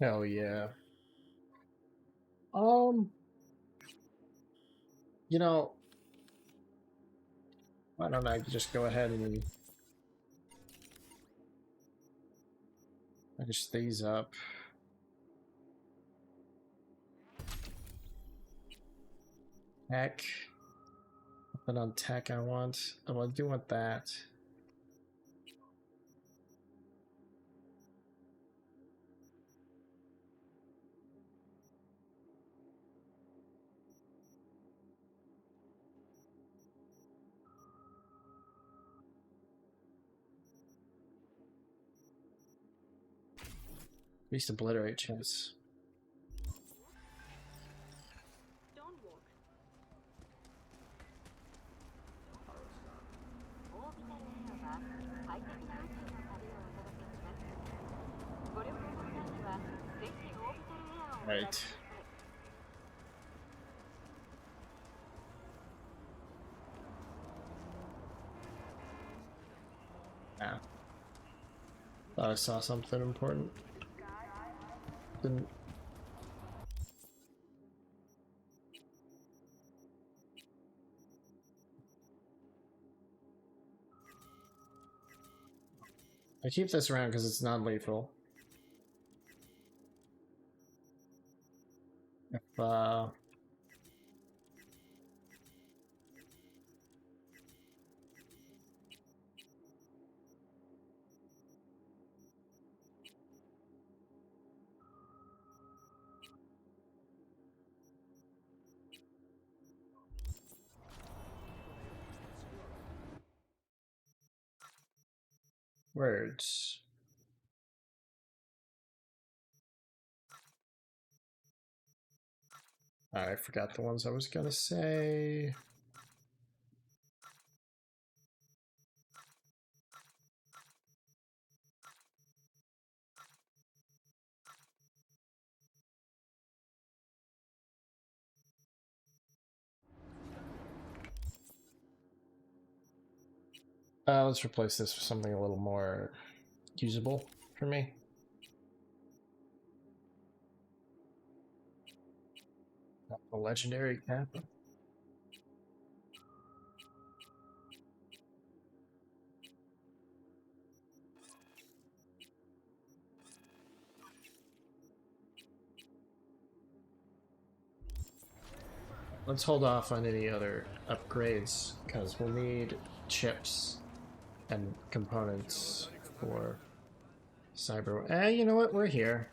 Hell yeah. You know, why don't I just go ahead and finish these up? Tech. Nothing on tech I want. Oh, I do want that. At least obliterate chance. Right. Yeah. Thought I saw something important. Didn't. I keep this around because it's non-lethal. If words. I forgot the ones I was gonna say. Let's replace this with something a little more usable for me. A legendary cap. Let's hold off on any other upgrades because we'll need chips and components for You know what? We're here.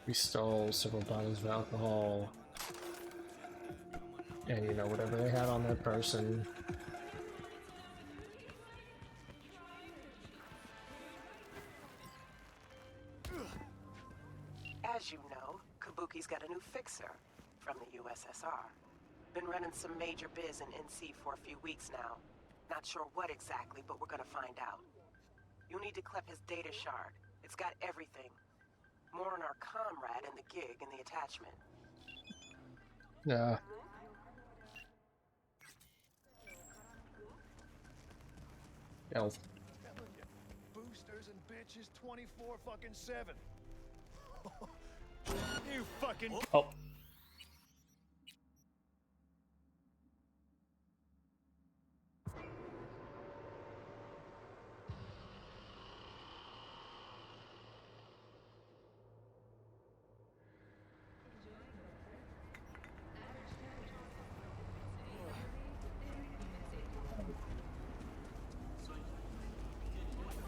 We stole several bottles of alcohol. And, you know, whatever they had on that person. As you know, Kabuki's got a new fixer from the USSR. Been running some major biz in NC for a few weeks now. Not sure what exactly, but we're gonna find out. You'll need to clip his data shard. It's got everything. More on our comrade and the gig in the attachment. Yeah. Elf. Boosters and bitches 24/7. You fucking. Oh.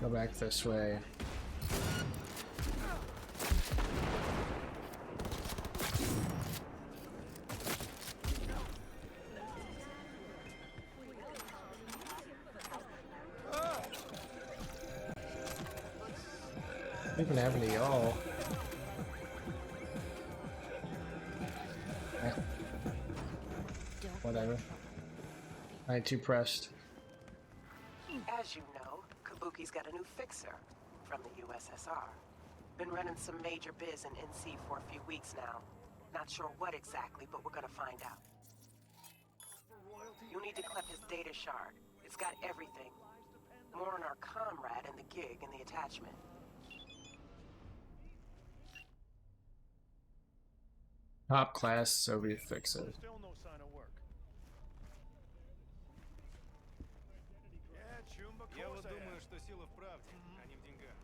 Go back this way. What even happened to y'all? Whatever. I ain't too pressed. As you know, Kabuki's got a new fixer from the USSR. Been running some major biz in NC for a few weeks now. Not sure what exactly, but we're gonna find out. You'll need to clip his data shard. It's got everything. More on our comrade and the gig in the attachment. Top class Soviet fixer. Still no sign of work. Я вот думаю, что сила в правде, а не в деньгах.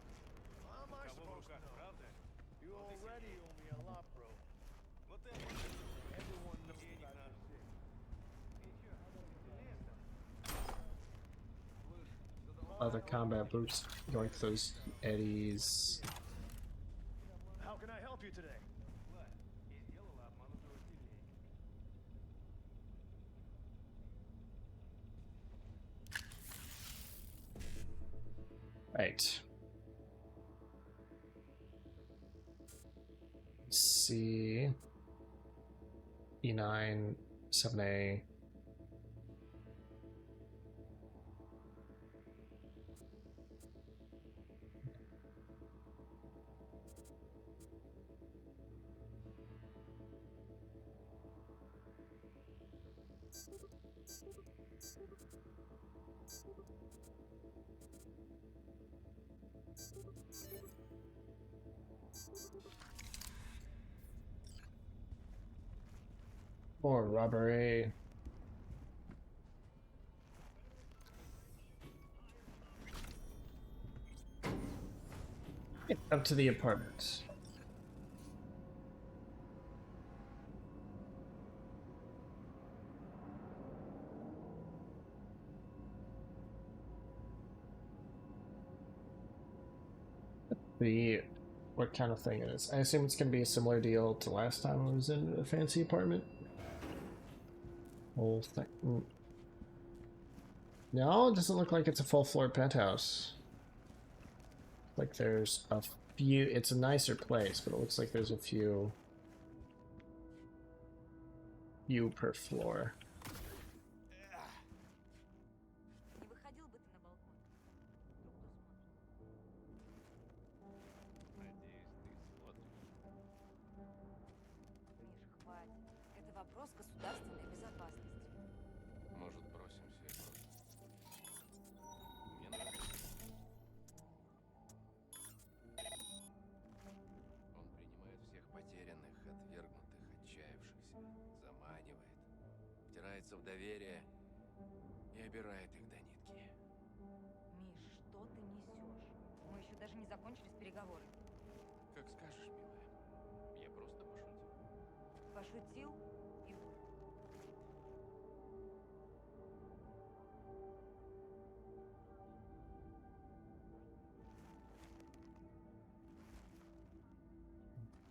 У кого в руках правда? You already owe me a lot, bro. Вот это Everyone knows денег about надо. Other combat boots going for those eddies. How can I help you today? Right. C E9 7A. More robbery. Up to the apartment. What kind of thing it is. I assume it's going to be a similar deal to last time I was in a fancy apartment. Whole thing. No, it doesn't look like it's a full floor penthouse. Like there's a few. It's a nicer place, but it looks like there's a few per floor. Может, бросим все. вопросов доверия и обирает их до нитки. Миш, что ты несешь? Мы еще даже не закончили с переговорами. Как скажешь, милая. Я просто пошутил. Пошутил и вот.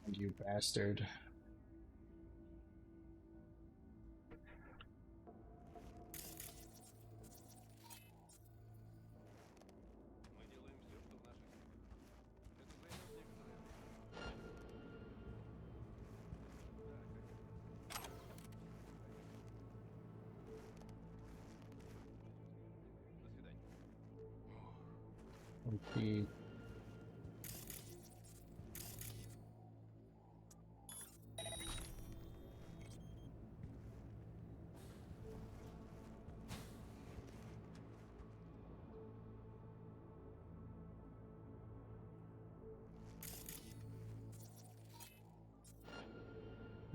You bastard. Мы делаем все, что в наших силах. Это займет некоторое время. До свидания. Okay.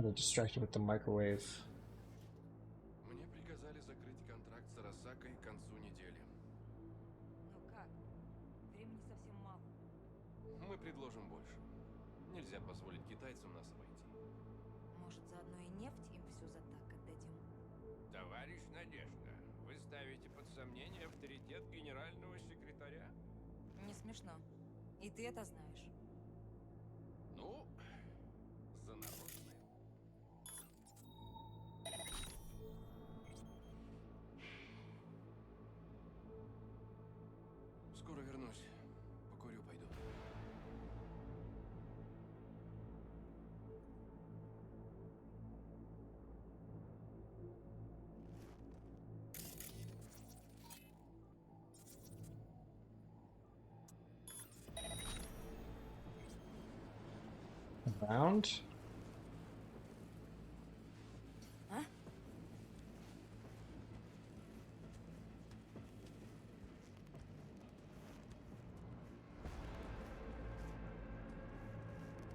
I'm distracted with the microwave. Мне приказали закрыть контракт с Арасакой к концу недели. Ну как? Времени совсем мало. Мы предложим больше. Нельзя позволить китайцам нас обойти. Может, заодно и нефть им все за так отдадим? Товарищ Надежда, вы ставите под сомнение авторитет генерального секретаря? Не смешно. И ты это знаешь. Ну, за народное. Скоро вернусь. Покурю пойду. Around? А?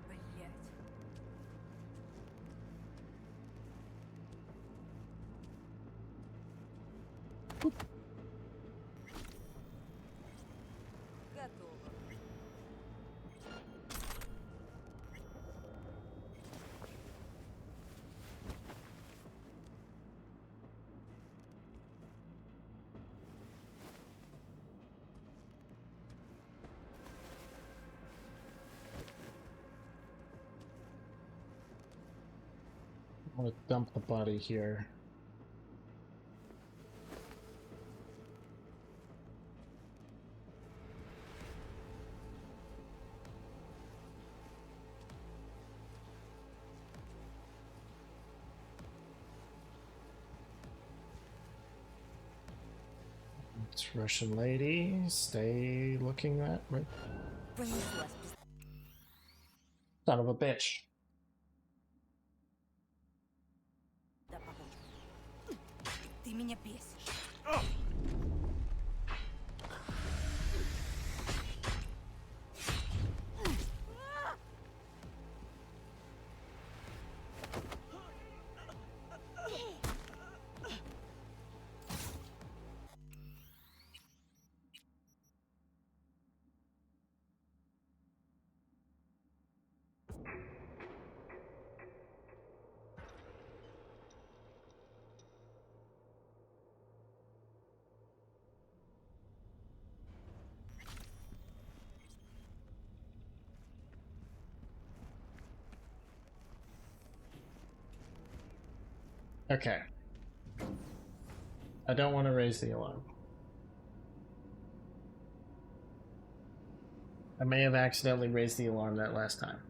Блять. Готово. I want to dump the body here. It's Russian lady. Stay looking that way. Son of a bitch. Да, погоди. Ты меня бесишь. Okay. I don't want to raise the alarm. I may have accidentally raised the alarm that last time.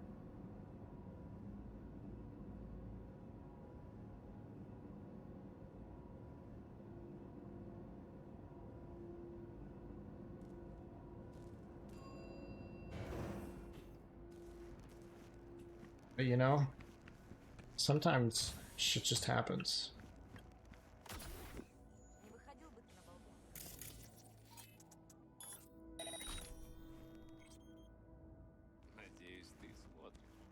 But you know, sometimes shit just happens. Не выходил бы ты на балкон? Надеюсь, ты смотришь.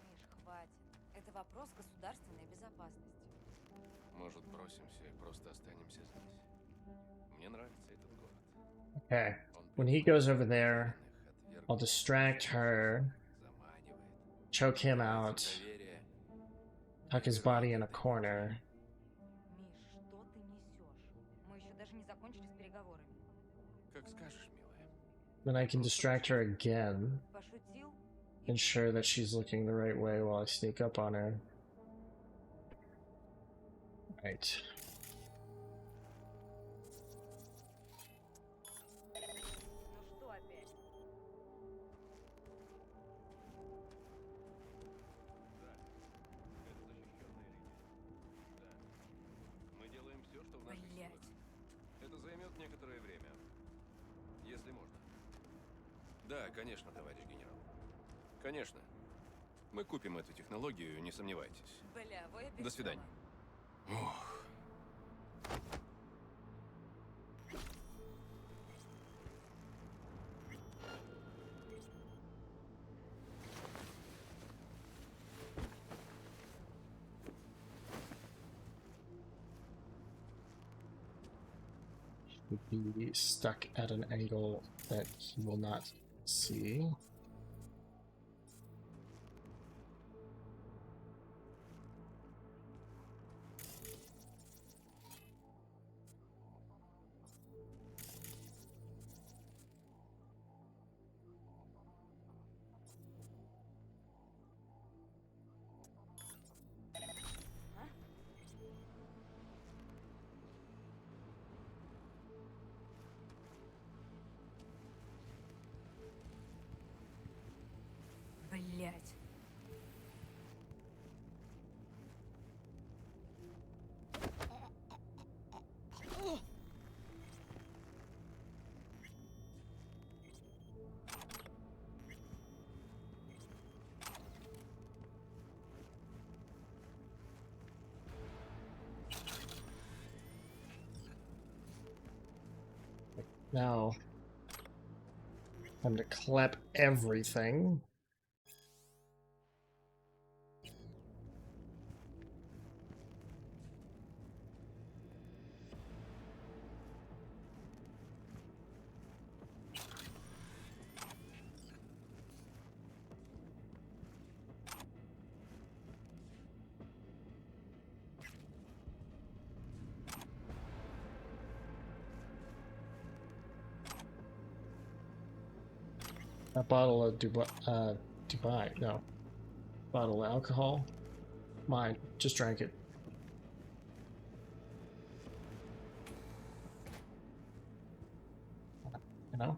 Миш, хватит. Это вопрос государственной безопасности. Может, бросимся и просто останемся здесь? Мне нравится этот город. Okay. When he goes over there, I'll distract her, choke him out, tuck his body in a corner. Миш, что ты несешь? Мы еще даже не закончили с переговорами. Как скажешь, милая. Then I can distract her again. Пошутил? Ensure that she's looking the right way while I sneak up on her. Right. Ну что опять? Мы делаем все, что в наших Блять. силах. Это займет некоторое время. Если можно. Да, конечно, товарищ генерал. Конечно. Мы купим эту технологию, не сомневайтесь. Бля, вы До свидания. Ох. Would be stuck at an angle that he will not see. Блять. Now, time to clap everything. A bottle of Dubai, no. Bottle of alcohol. Mine, just drank it. You know?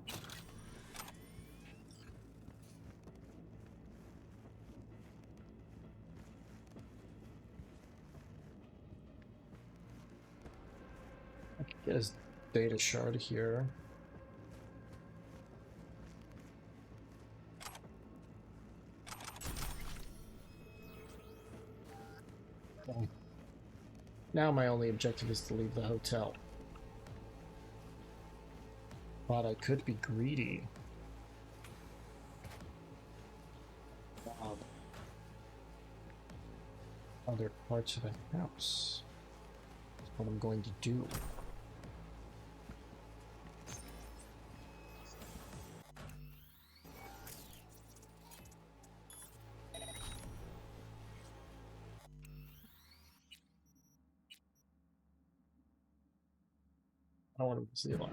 I could get his data shard here. Now my only objective is to leave the hotel. But I could be greedy. Other parts of the house. That's what I'm going to do. I don't want to see a lot.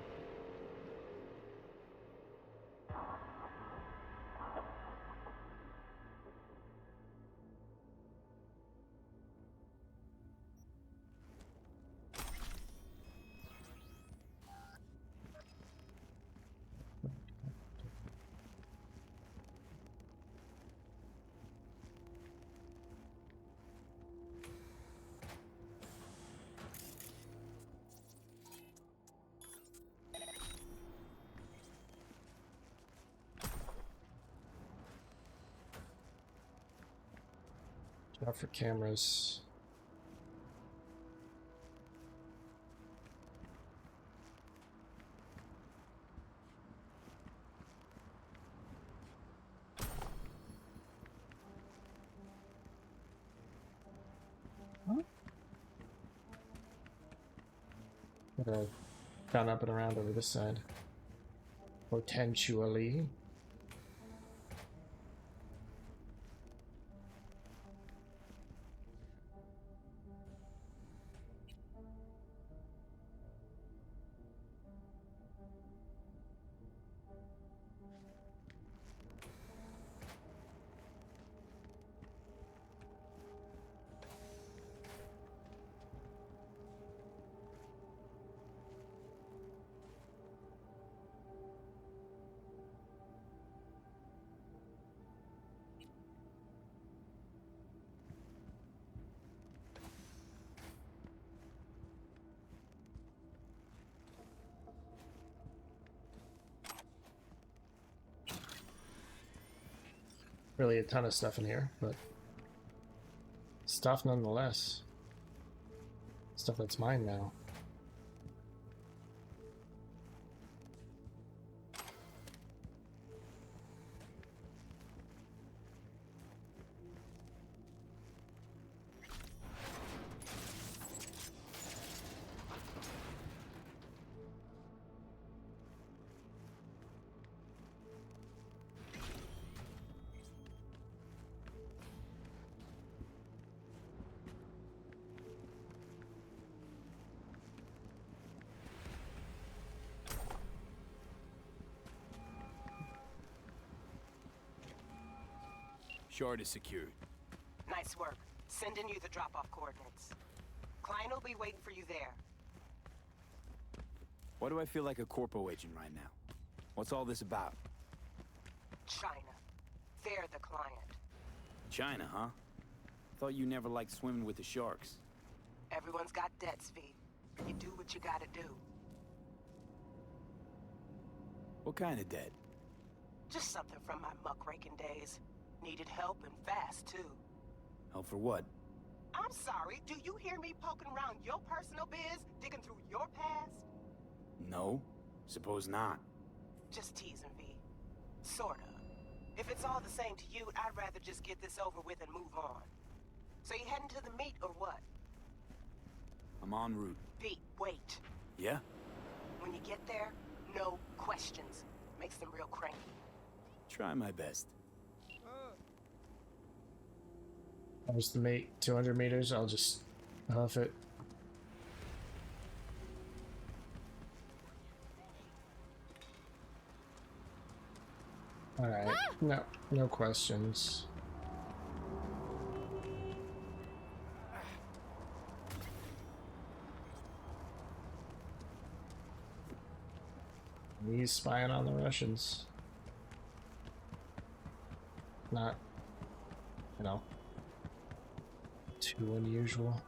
Out for cameras. Huh? Down, up, and around over this side. Potentially. Really a ton of stuff in here, but stuff nonetheless. Stuff that's mine now. Shard is secured. Nice work. Sending you the drop-off coordinates. Klein will be waiting for you there. Why do I feel like a corpo agent right now? What's all this about? China. They're the client. China, huh? Thought you never liked swimming with the sharks. Everyone's got debts, V. You do what you gotta do. What kind of debt? Just something from my muckraking days. Needed help and fast, too. Help for what? I'm sorry, do you hear me poking around your personal biz, digging through your past? No. Suppose not. Just teasing, V. Sorta. If it's all the same to you, I'd rather just get this over with and move on. So you heading to the meet or what? I'm en route. V, wait. Yeah? When you get there, no questions. Makes them real cranky. Try my best. There's the mate, 200 meters. I'll just huff it. Alright, no questions. He's spying on the Russians. Not, you know, too unusual.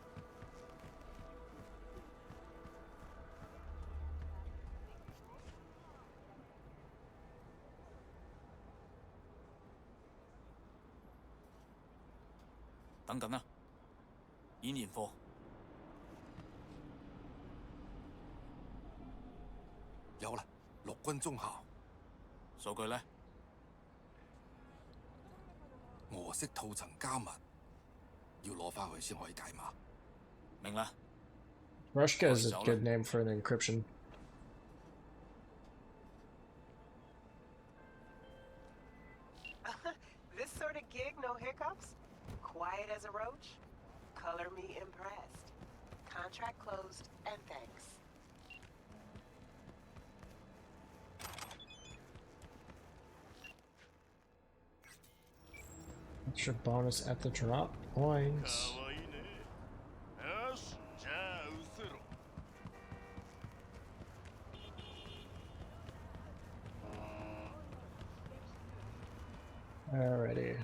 Rushka is a good name for an encryption. This sort of gig, no hiccups? Quiet as a roach? Color me impressed. Contract closed, and thanks. Extra bonus at the drop points. Alrighty.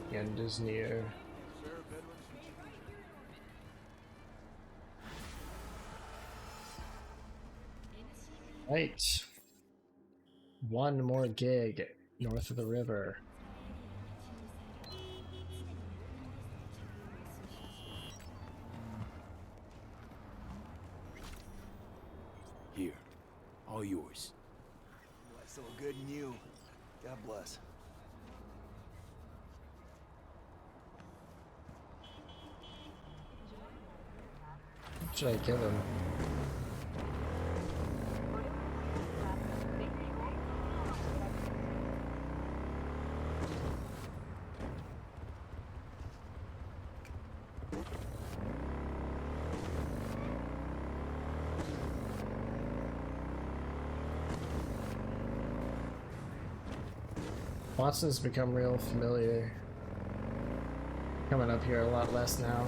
The end is near. Right. One more gig, North of the river. Here, all yours. Life's all good and you. God bless. What should I give him? Watson's become real familiar. Coming up here a lot less now.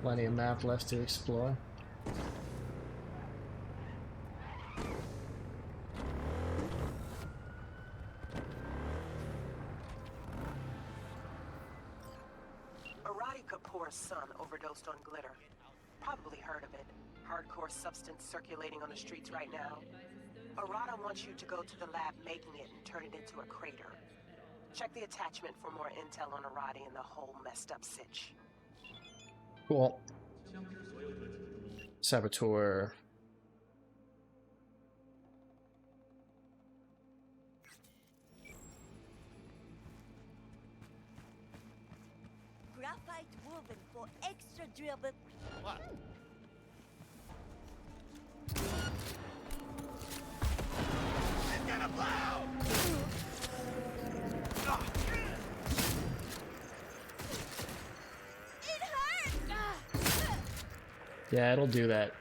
Plenty of map left to explore. Arati Kapoor's son overdosed on glitter. Probably heard of it. Hardcore substance circulating on the streets right now. Arata wants you to go to the lab making it and turn it into a crater. Check the attachment for more intel on Arati and the whole messed up sitch. Cool. Saboteur. Graphite woven for extra durable. What? It's gonna blow! It hurts! Yeah, it'll do that.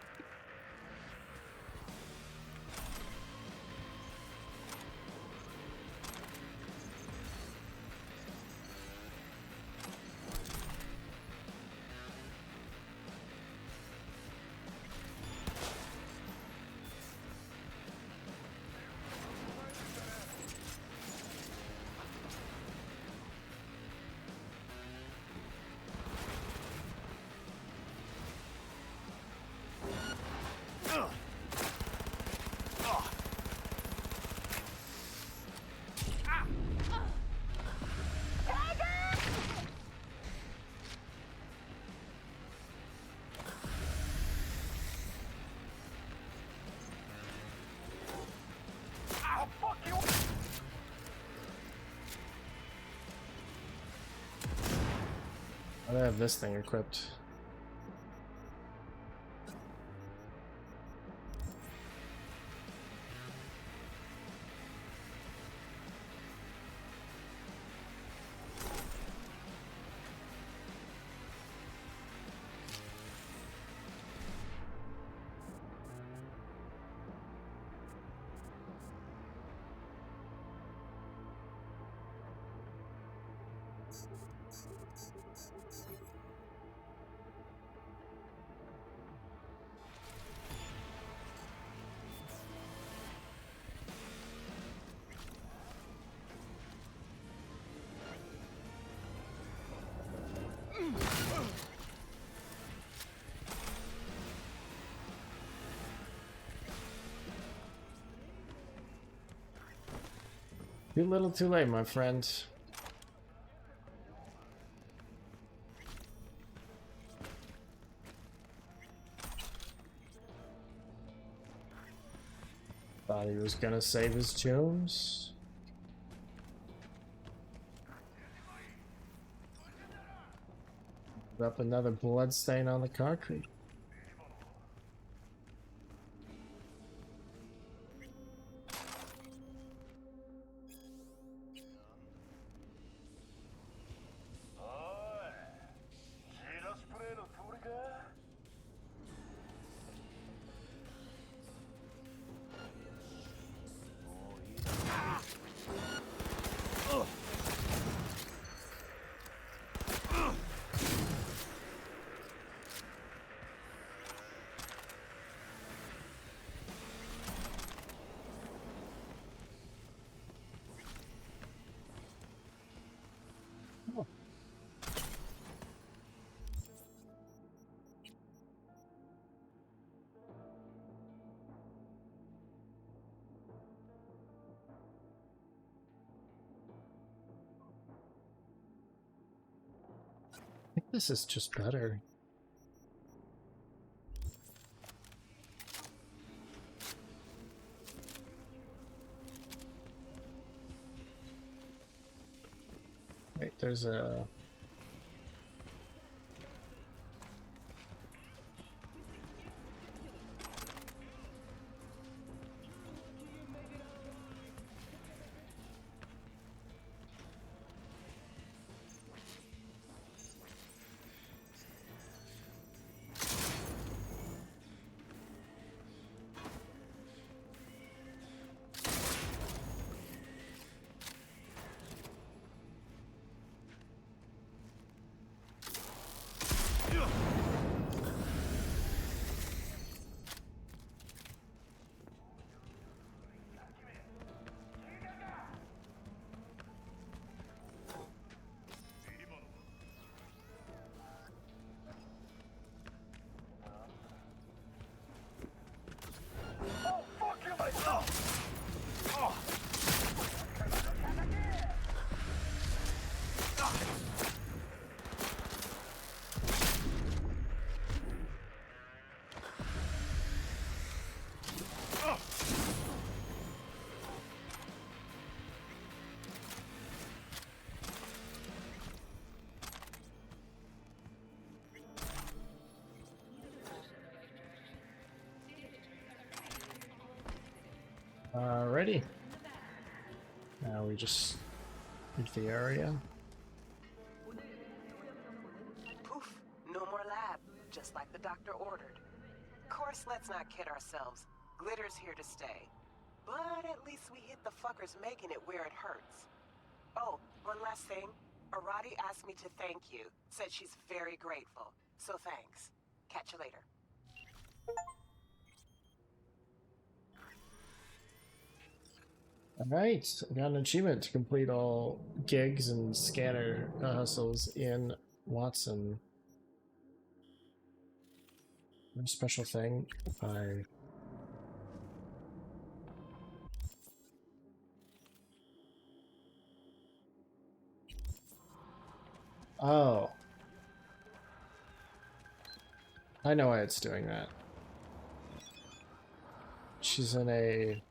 I have this thing equipped. Too little too late, my friend. Thought he was gonna save his tombs. Up another blood stain on the concrete. This is just better. Wait, there's a... Alrighty. Now we just into the area. Poof, no more lab, just like the doctor ordered. Of course, let's not kid ourselves. Glitter's here to stay. But at least we hit the fuckers making it where it hurts. Oh, one last thing. Arati asked me to thank you. Said she's very grateful. So thanks. Catch you later. Alright, I got an achievement to complete all gigs and scanner hustles in Watson. No special thing. I... Oh. I know why it's doing that. She's in a...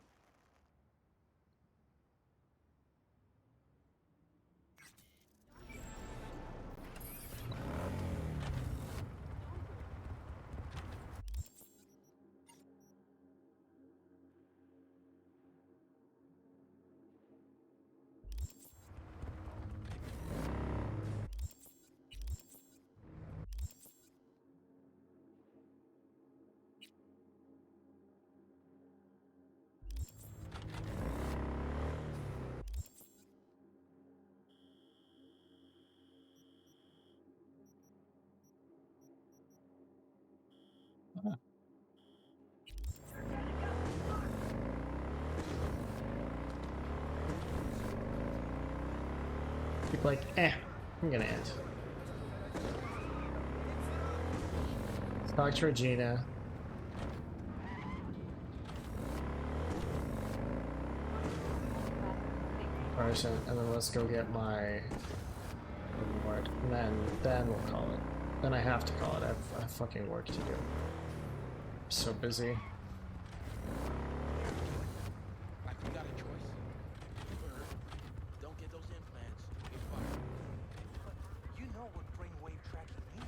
Huh. Keep like, I'm gonna end. Let's talk to Regina. Person, and then let's go get my reward, and then we'll call it. Then I have to call it. I have fucking work to do. I'm so busy. Like we got a choice. Don't get those implants. Get fired. But you know what brainwave tracking means.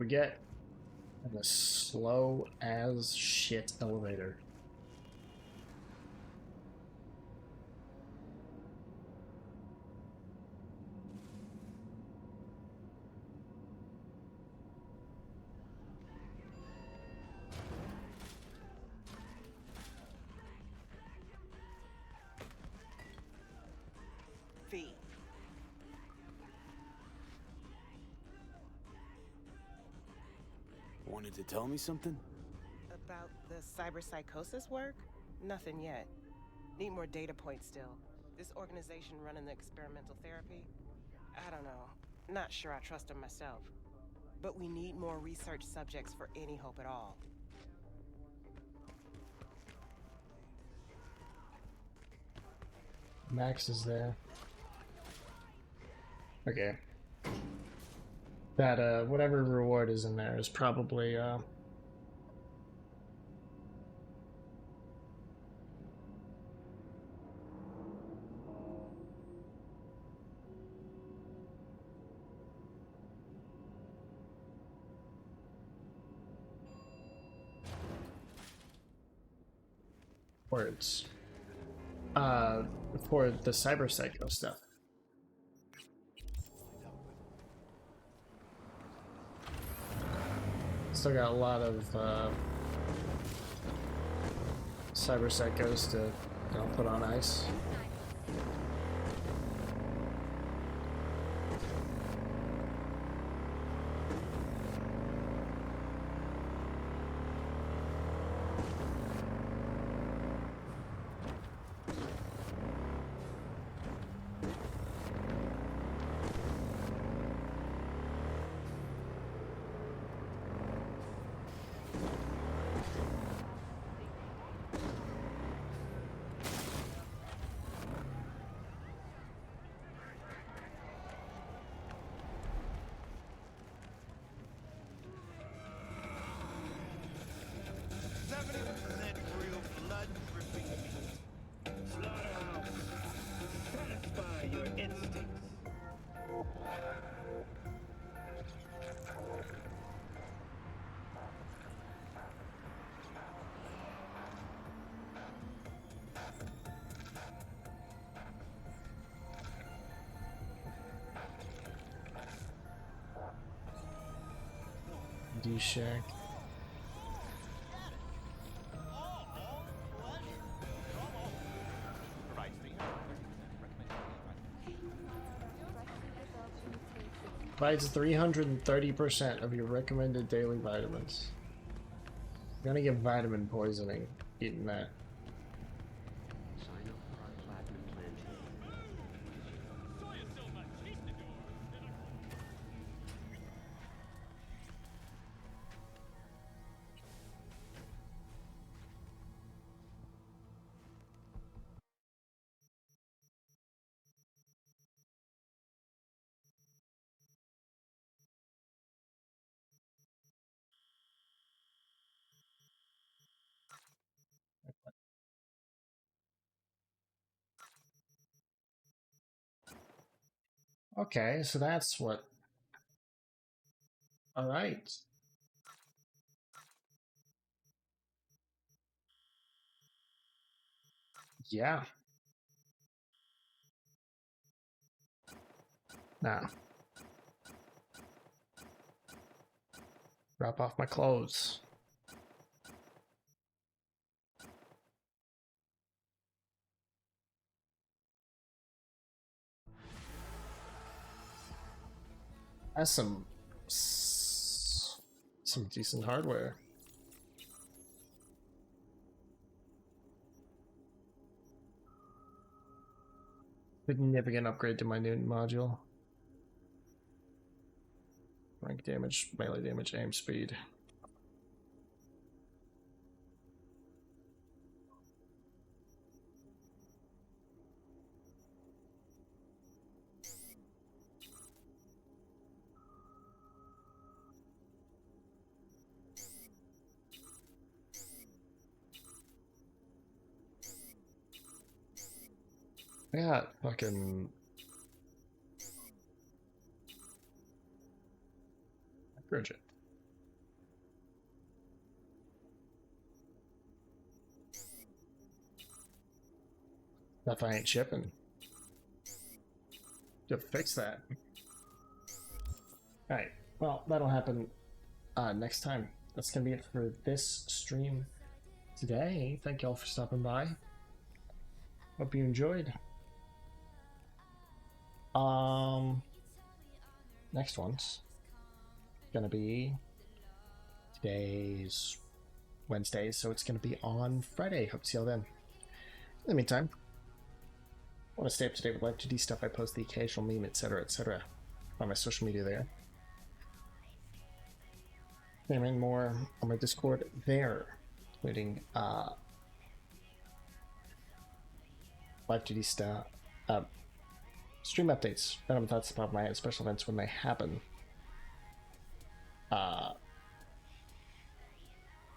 We get in a slow as shit elevator. V, Wanted to tell me something? About the cyberpsychosis work? Nothing yet. Need more data points still. This organization running the experimental therapy? I don't know. Not sure I trust them myself. But we need more research subjects for any hope at all. Max is there. Okay. That, whatever reward is in there is probably, words. For the cyber psycho stuff. Still got a lot of cyber psychos to, you know, put on ice. D-Shack. Provides 330% of your recommended daily vitamins. You're gonna get vitamin poisoning eating that. Okay, so that's what. All right. Yeah. Now. Drop off my clothes. That's some decent hardware. Significant upgrade to my new module. Rank damage, melee damage, aim speed. I got fucking Bridget. If I ain't shipping. To fix that. Alright, well, that'll happen next time. That's gonna be it for this stream today. Thank y'all for stopping by. Hope you enjoyed. Next one's gonna be Today's Wednesday, so it's going to be on Friday. Hope to see y'all then. In the meantime, I want to stay up to date with Live 2D stuff. I post the occasional meme, etc., etc. on my social media there. And more on my Discord there, including Live 2D stuff, stream updates, random thoughts about my special events when they happen.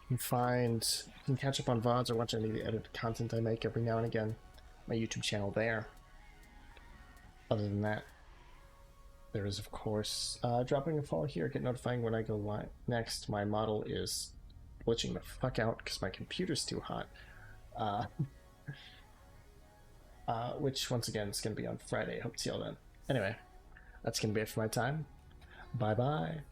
You can catch up on VODs or watch any of the edited content I make every now and again. My YouTube channel there. Other than that, there is, of course, dropping a follow here, get notifying when I go live next. My model is glitching the fuck out because my computer's too hot. Which, once again, is going to be on Friday. Hope to see y'all then. Anyway, that's going to be it for my time. Bye-bye.